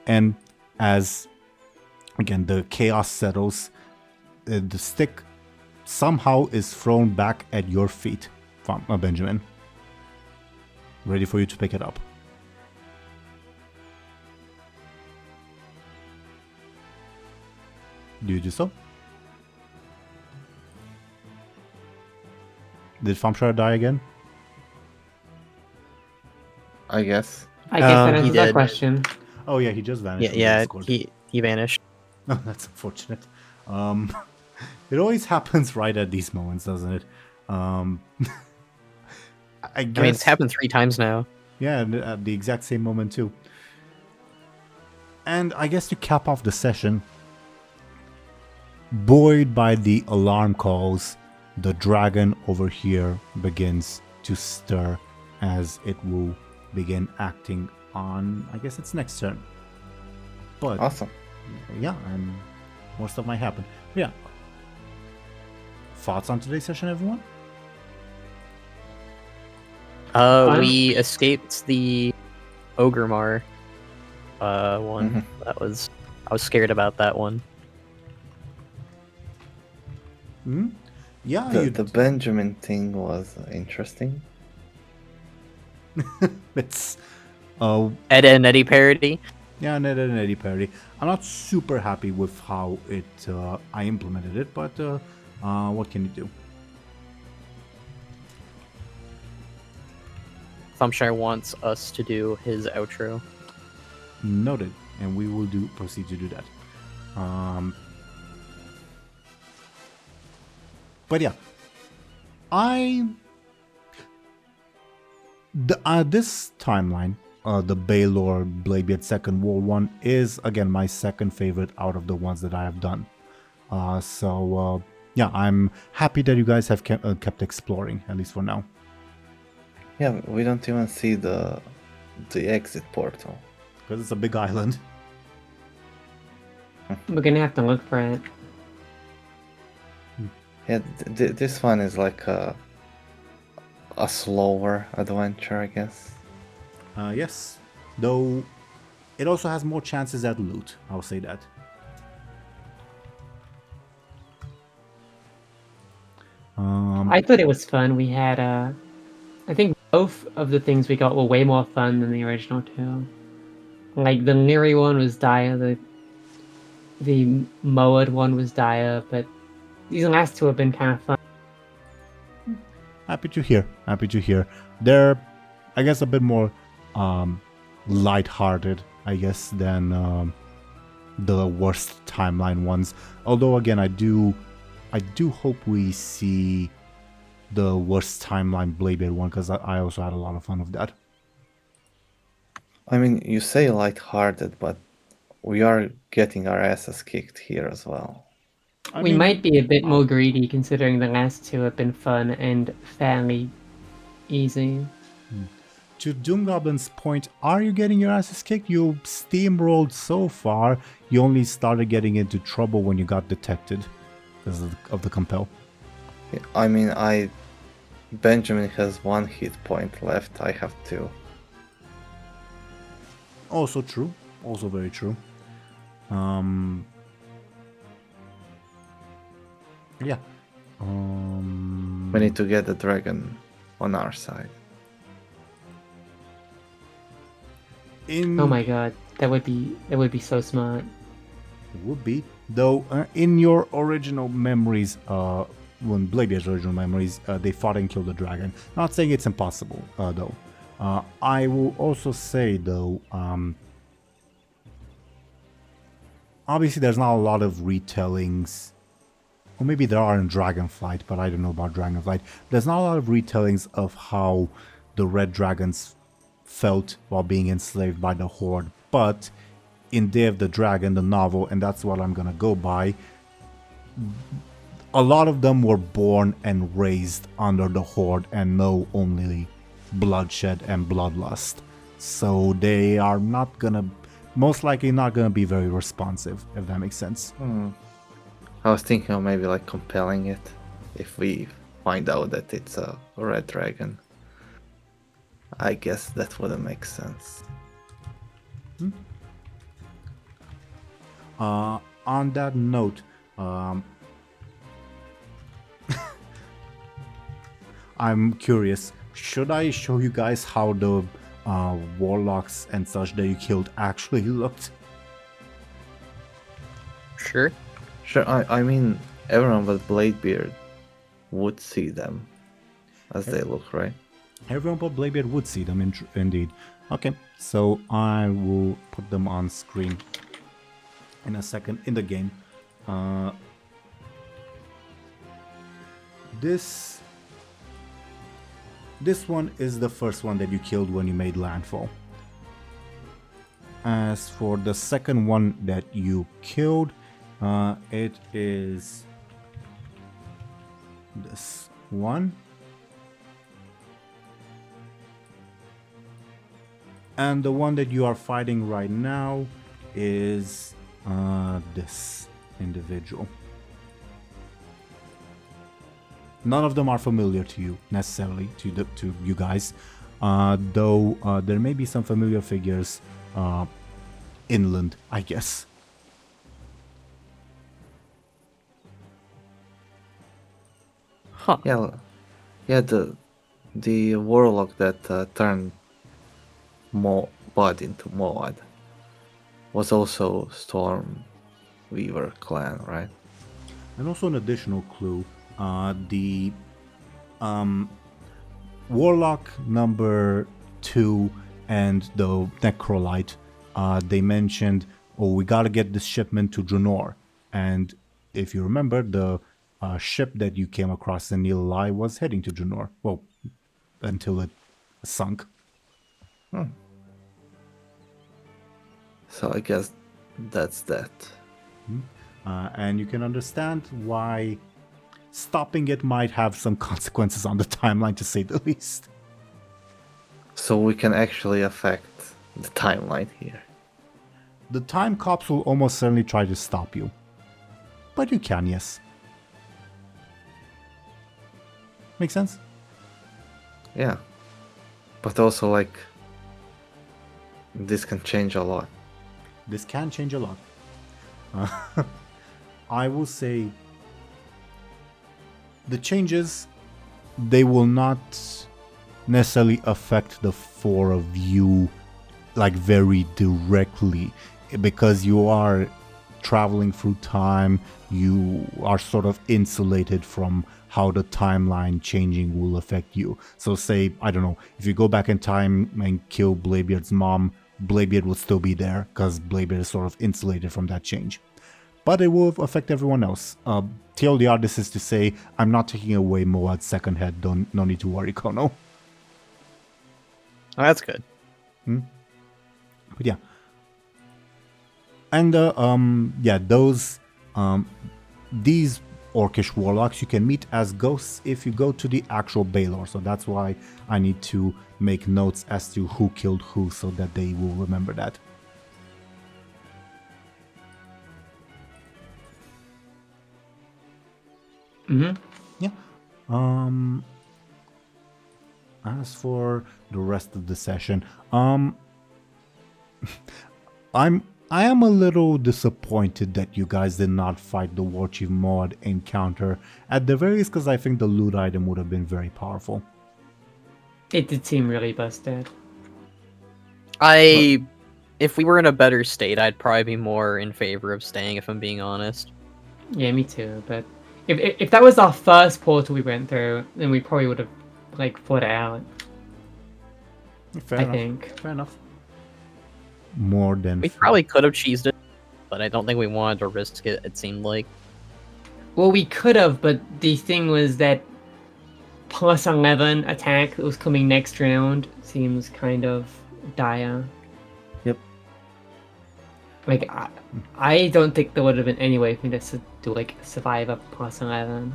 And as, again, the chaos settles, the stick somehow is thrown back at your feet, Benjamin. ready for you to pick it up. Do you do so? Did Thompshire die again? I guess. I guess that He answers that did. question. Oh yeah, he just vanished. Yeah, from the yeah, Discord. he vanished. Oh, that's unfortunate. It always happens right at these moments, doesn't it? I guess. I mean, it's happened 3 times now. Yeah, and at the exact same moment too. And I guess to cap off the session, buoyed by the alarm calls, the dragon over here begins to stir as it will begin acting on, I guess, its next turn. But Awesome. yeah, and more stuff might happen. Yeah. Thoughts on today's session, everyone? We escaped the Ogremar one. Mhm. I was scared about that one. Hmm? Yeah, The Benjamin thing was interesting. it's Ed and Eddie parody. yeah, Ned and Eddie parody. I'm not super happy with how I implemented it, but what can you do? Thumbshire wants us to do his outro. Noted, and we will proceed to do that. But yeah, this timeline, the Baylor Bladebeard Second War one, is again my second favorite out of the ones that I have done. So yeah, I'm happy that you guys have kept exploring, at least for now. Yeah, we don't even see the exit portal. Because it's a big island. We're gonna have to look for it. Yeah, this one is like a slower adventure, I guess. Yes, though it also has more chances at loot, I'll say that. I thought it was fun. We had I think both of the things we got were way more fun than the original two. Like the Lyri one was dire, the Moed one was dire, but these last two have been kind of fun. Happy to hear. Happy to hear. They're, I guess, a bit more light-hearted, I guess, than the worst timeline ones. Although, again, I do hope we see the worst timeline Bladebeard one, because I also had a lot of fun with that. I mean, you say lighthearted, but we are getting our asses kicked here as well. We might be a bit more greedy considering the last two have been fun and fairly easy. To DoomGoblin's point, are you getting your asses kicked? You steamrolled so far, you only started getting into trouble when you got detected because of the compel. I mean, Benjamin has 1 hit point left. I have 2. Also true. Also very true. Yeah. We need to get the dragon on our side. In Oh my god, that would be so smart. would be though in your original memories, when Bladebeard's original memories, they fought and killed the dragon. Not saying it's impossible, though. I will also say though, obviously there's not a lot of retellings. Or maybe there are in Dragonflight, but I don't know about Dragonflight. There's not a lot of retellings of how the red dragons felt while being enslaved by the Horde. But in Day of the Dragon, the novel, and that's what I'm gonna go by, a lot of them were born and raised under the Horde and know only bloodshed and bloodlust. So they are not gonna, most likely not gonna be very responsive, if that makes sense. I was thinking of maybe like compelling it if we find out that it's a red dragon. I guess that wouldn't make sense. On that note, I'm curious, Should I show you guys how the warlocks and such that you killed actually looked? Sure. Sure, I mean, everyone with Bladebeard would see them as they look, right? Everyone but Bladebeard would see them, indeed. Okay, so I will put them on screen in a second in the game. This one is the first one that you killed when you made landfall. As for the second one that you killed, it is this one. And the one that you are fighting right now is this individual. None of them are familiar to you necessarily, to you guys, though there may be some familiar figures inland, I guess. Huh. Yeah. The warlock that turned Bud into Moad was also Stormweaver clan, right? And also an additional clue, the Warlock number 2 and the Necrolite, they mentioned, oh, we gotta get this shipment to Draenor. And if you remember, the ship that you came across in Nilai was heading to Draenor. Well, until it sunk. So I guess that's that. And you can understand why stopping it might have some consequences on the timeline, to say the least. So we can actually affect the timeline here. The time cops will almost certainly try to stop you. But you can, yes. Make sense? Yeah. But also, like, this can change a lot. This can change a lot. I will say the changes, they will not necessarily affect the four of you like very directly, because you are traveling through time. You are sort of insulated from how the timeline changing will affect you. So say, I don't know, if you go back in time and kill Bladebeard's mom, Bladebeard will still be there because Bladebeard is sort of insulated from that change. But it will affect everyone else. TLDR, this is to say, I'm not taking away Moad's second head. No need to worry, Khono. Oh, that's good. But yeah. And yeah, these Orcish warlocks you can meet as ghosts if you go to the actual Baelor. So that's why I need to make notes as to who killed who, so that they will remember that. Yeah. As for the rest of the session, I am a little disappointed that you guys did not fight the Warchief mod encounter, at the very least, because I think the loot item would have been very powerful. It did seem really busted. If we were in a better state, I'd probably be more in favor of staying, if I'm being honest. Yeah, me too. But if that was our first portal we went through, then we probably would have like fought it out. Fair enough. Fair enough. More than We probably could have cheesed it, but I don't think we wanted to risk it, it seemed like. Well, we could have, but the thing was that plus 11 attack that was coming next round seems kind of dire. Yep. Like, I don't think there would have been any way for me to do, like, survive a plus 11.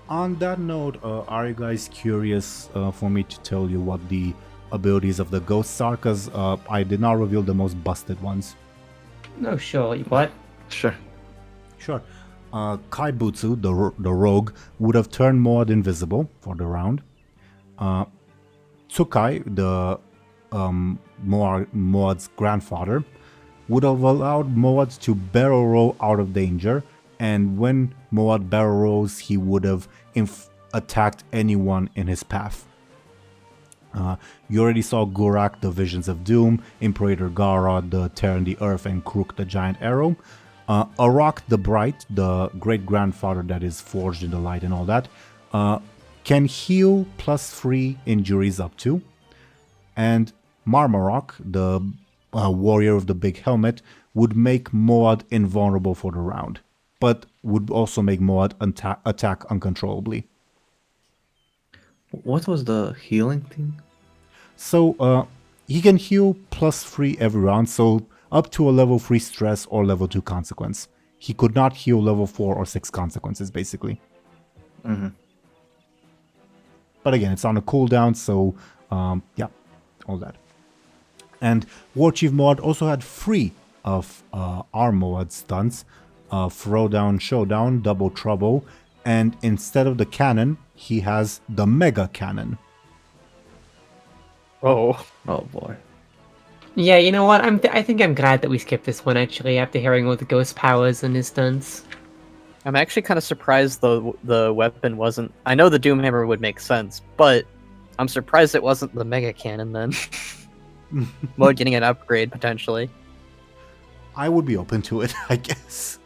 On that note, are you guys curious for me to tell you what the abilities of the ghosts are? Because I did not reveal the most busted ones. No, sure. What? Sure. Sure. Kaibutsu, the rogue, would have turned Moad invisible for the round. Tsukai, the Moad's grandfather, would have allowed Moad to barrel roll out of danger, and when Moad barrel rolls, he would have attacked anyone in his path. You already saw Gurak, the Visions of Doom, Imperator Gara, the Tear in the Earth, and Krook, the Giant Arrow. Arak the Bright, the great-grandfather that is forged in the light and all that, can heal +3 injuries up to. And Marmarok, the warrior of the big helmet, would make Moad invulnerable for the round, but would also make Moad attack uncontrollably. What was the healing thing? So he can heal +3 every round, so up to a level 3 stress or level 2 consequence. He could not heal level 4 or 6 consequences, basically. Mm-hmm. But again, it's on a cooldown, so yeah, all that. And Warchief Moad also had 3 of our Moad stunts, Throwdown, Showdown, Double Trouble, and instead of the cannon, he has the Mega Cannon. Oh. Oh boy. Yeah, you know what? I think I'm glad that we skipped this one, actually, after hearing all the ghost powers and his stunts. I'm actually kind of surprised the weapon wasn't... I know the Doomhammer would make sense, but I'm surprised it wasn't the Mega Cannon then. Mode getting an upgrade, potentially. I would be open to it, I guess.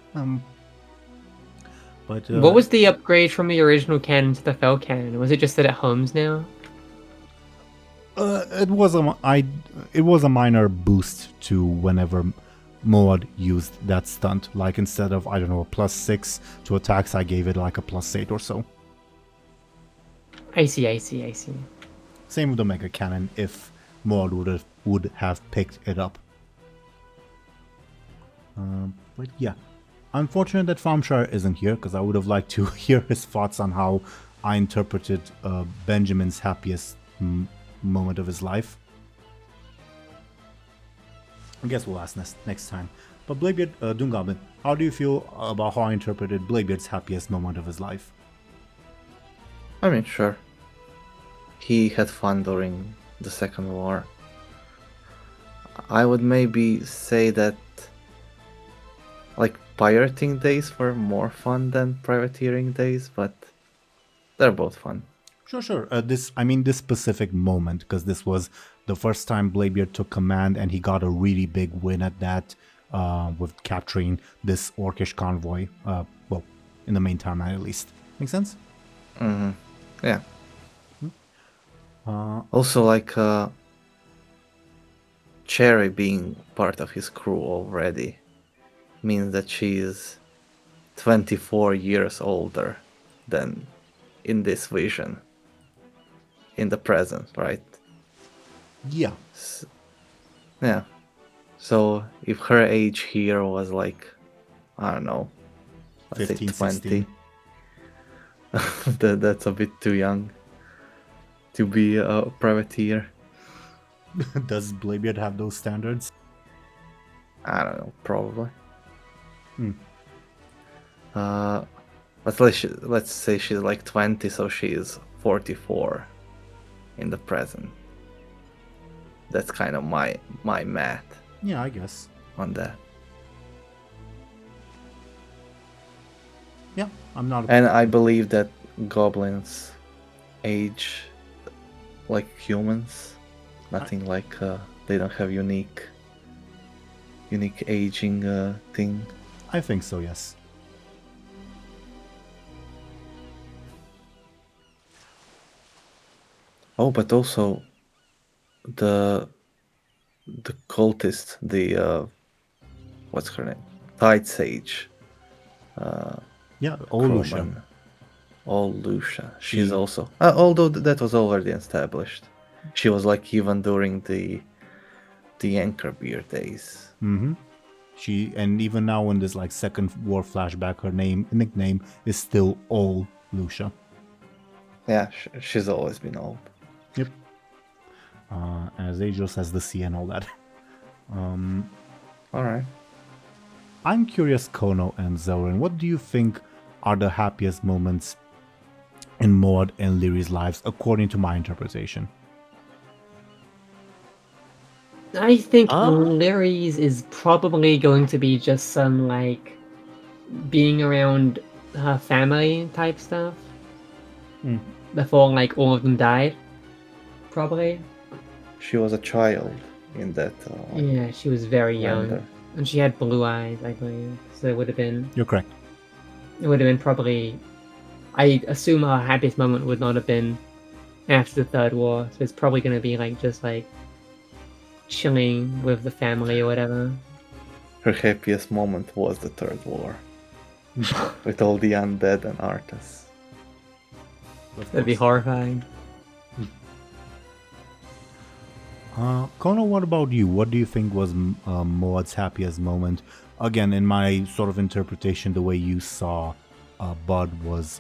But What was the upgrade from the original cannon to the Fell Cannon? Was it just that it homes now? It was a minor boost to whenever Moad used that stunt. Like instead of, I don't know, a +6 to attacks, I gave it like a +8 or so. I see. Same with the Mega Cannon if Moad would have picked it up. But yeah, unfortunate that Thompshire isn't here, because I would have liked to hear his thoughts on how I interpreted Benjamin's happiest moment of his life. I guess we'll ask next time. But Bladebeard, DoomGoblin, how do you feel about how I interpreted Bladebeard's happiest moment of his life? I mean, sure. He had fun during the Second War. I would maybe say that like pirating days were more fun than privateering days, but they're both fun. Sure. This specific moment, because this was the first time Bladebeard took command, and he got a really big win at that, with capturing this orcish convoy. Well, in the main timeline at least. Make sense? Mm-hmm. Yeah. Also, like Cherry being part of his crew already means that she's 24 years older than in this vision. In the present, right? Yeah. Yeah. So if her age here was like, I don't know, let's 15, say 20, that's a bit too young to be a privateer. Does Bladebeard have those standards? I don't know, probably. Hmm. But let's say she's like 20, so she's 44 in the present. That's kind of my math Yeah, I guess. on that. Yeah, I'm not... And I believe that goblins age like humans. Nothing like they don't have unique aging thing. I think so, yes. Oh, but also the cultist, the what's her name? Tide Sage. Yeah, Lucia. Crowman. Lucia. She's also, although that was already established. She was like even during the Anchorbeard days. Mm-hmm. And even now in this like second war flashback, her nickname is still Lucia. Yeah, she's always been old. Yep. As ageless as the sea and all that. Alright. I'm curious, Khono and Zelryn, what do you think are the happiest moments in Moad and Lyri's lives, according to my interpretation? I think Lyri's is probably going to be just some, like, being around her family type stuff. before like all of them died. Probably. She was a child in that. Yeah, she was very young, render. and she had blue eyes, I believe. So it would have been. You're correct. It would have been probably. I assume her happiest moment would not have been after the Third War. So it's probably going to be like just like chilling with the family or whatever. Her happiest moment was the Third War. With all the undead and artists. That'd be horrifying. Khono, what about you? What do you think was Moad's happiest moment? Again, in my sort of interpretation, the way you saw Bud was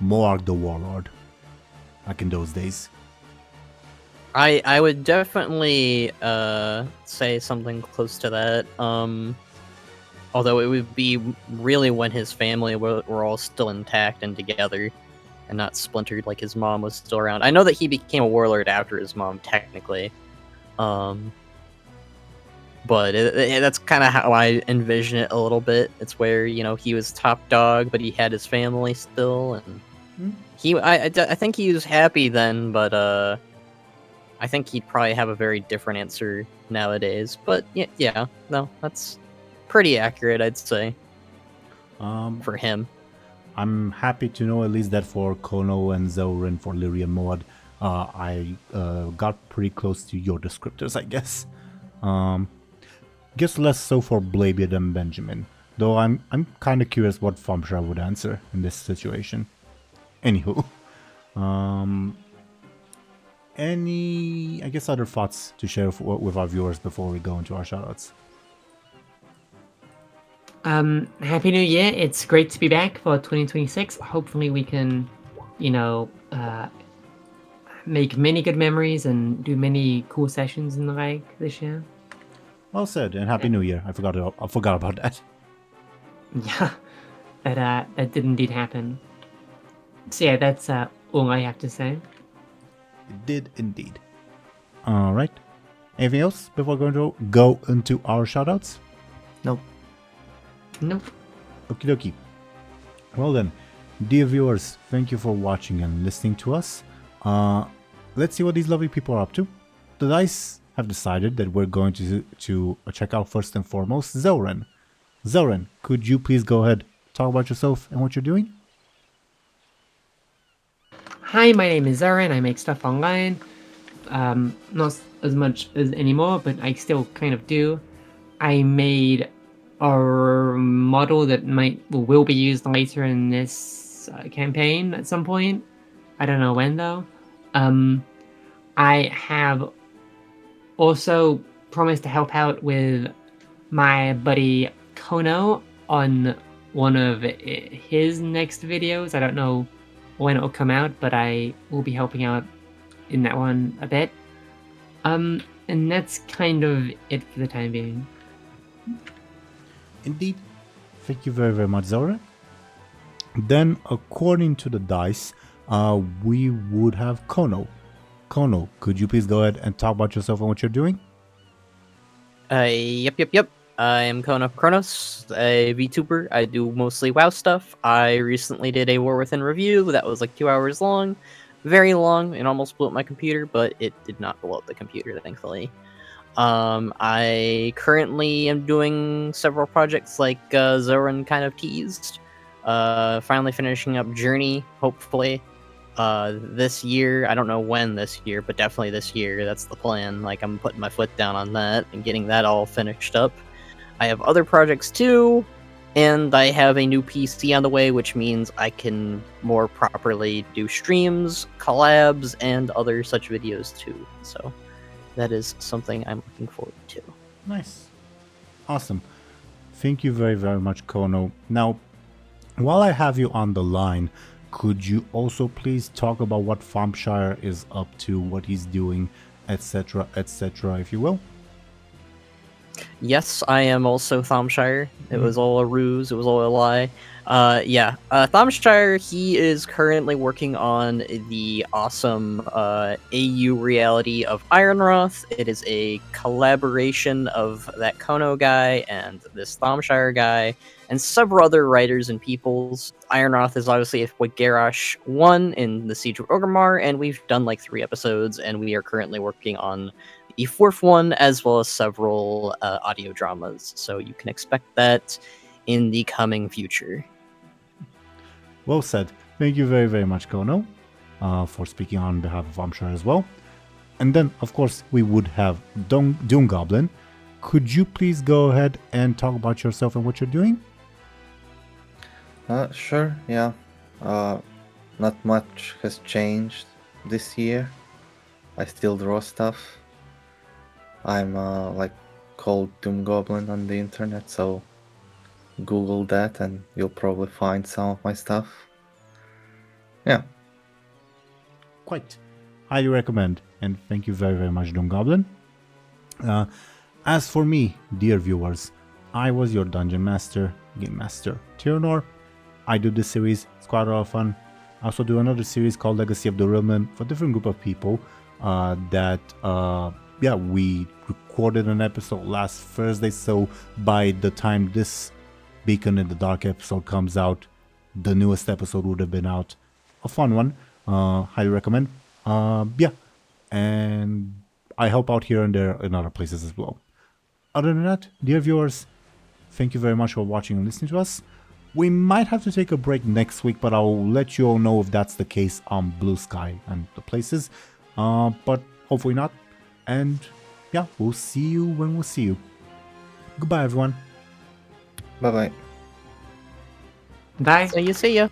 Moarg the Warlord, like in those days. I would definitely say something close to that. Although it would be really when his family were all still intact and together, and not splintered like his mom was still around. I know that he became a warlord after his mom, technically. But that's kind of how I envision it a little bit. It's where, you know, he was top dog, but he had his family still, and I think he was happy then, but I think he'd probably have a very different answer nowadays. But yeah, no, that's pretty accurate, I'd say, for him. I'm happy to know at least that for Khono and Zelryn, for Lyri and Moad, I got pretty close to your descriptors, I guess. Guess less so for Bladebeard and Benjamin, though I'm kind of curious what Thompshire would answer in this situation. Anywho, any, I guess, other thoughts to share with our viewers before we go into our shoutouts? Happy New Year. It's great to be back for 2026. Hopefully we can, you know, make many good memories and do many cool sessions in the like this year. Well said, and Happy New Year. I forgot about that. Yeah, that did indeed happen. So yeah, that's all I have to say. It did indeed. Alright. Anything else before going to go into our shoutouts? Nope. Okie dokie. Well then, dear viewers, thank you for watching and listening to us. Let's see what these lovely people are up to. The dice have decided that we're going to check out first and foremost Zelryn. Zelryn, could you please go ahead, talk about yourself and what you're doing? Hi, my name is Aaran. I make stuff online. Not as much as anymore, but I still kind of do. I made a model that will be used later in this campaign at some point. I don't know when though. I have also promised to help out with my buddy Khono on one of his next videos. I don't know when it will come out, but I will be helping out in that one a bit. And that's kind of it for the time being. Indeed. Thank you very, very much, Zelryn. Then, according to the dice, we would have Khono. Khono, could you please go ahead and talk about yourself and what you're doing? Yep. I am Khono Chronos, a VTuber. I do mostly WoW stuff. I recently did a War Within review that was like 2 hours long. Very long, and almost blew up my computer, but it did not blow up the computer, thankfully. I currently am doing several projects like Zelryn kind of teased. Finally finishing up Journey, hopefully. This year, I don't know when this year, but definitely this year, that's the plan. Like, I'm putting my foot down on that and getting that all finished up. I have other projects too, and I have a new PC on the way, which means I can more properly do streams, collabs, and other such videos too. So that is something I'm looking forward to. Nice. Awesome. Thank you very, very much, Khono. Now, while I have you on the line, could you also please talk about what Thompshire is up to, what he's doing, etc., etc., if you will? Yes, I am also Thompshire. It was all a ruse. It was all a lie. Thompshire, he is currently working on the awesome AU reality of Ironroth. It is a collaboration of that Khono guy and this Thompshire guy, and several other writers and peoples. Ironroth is obviously what Garrosh won in the Siege of Orgrimmar, and we've done like 3 episodes, and we are currently working on the 4th one, as well as several audio dramas. So you can expect that in the coming future. Well said. Thank you very, very much, Khono, for speaking on behalf of Thompshire as well. And then, of course, we would have DoomGoblin. Could you please go ahead and talk about yourself and what you're doing? Sure, yeah. Not much has changed this year. I still draw stuff. I'm called DoomGoblin on the internet, so Google that and you'll probably find some of my stuff. Yeah. Quite. Highly recommend. And thank you very, very much, DoomGoblin. As for me, dear viewers, I was your Dungeon Master, Game Master Teeironor. I do this series, it's quite a lot of fun. I also do another series called Legacy of the Realm for a different group of people we recorded an episode last Thursday, so by the time this Beacon in the Dark episode comes out, the newest episode would have been out. A fun one. Highly recommend. And I help out here and there in other places as well. Other than that, dear viewers, thank you very much for watching and listening to us. We might have to take a break next week, but I'll let you all know if that's the case on Blue Sky and the places. But hopefully not. And yeah, we'll see you when we'll see you. Goodbye, everyone. Bye-bye. Bye. So you see ya.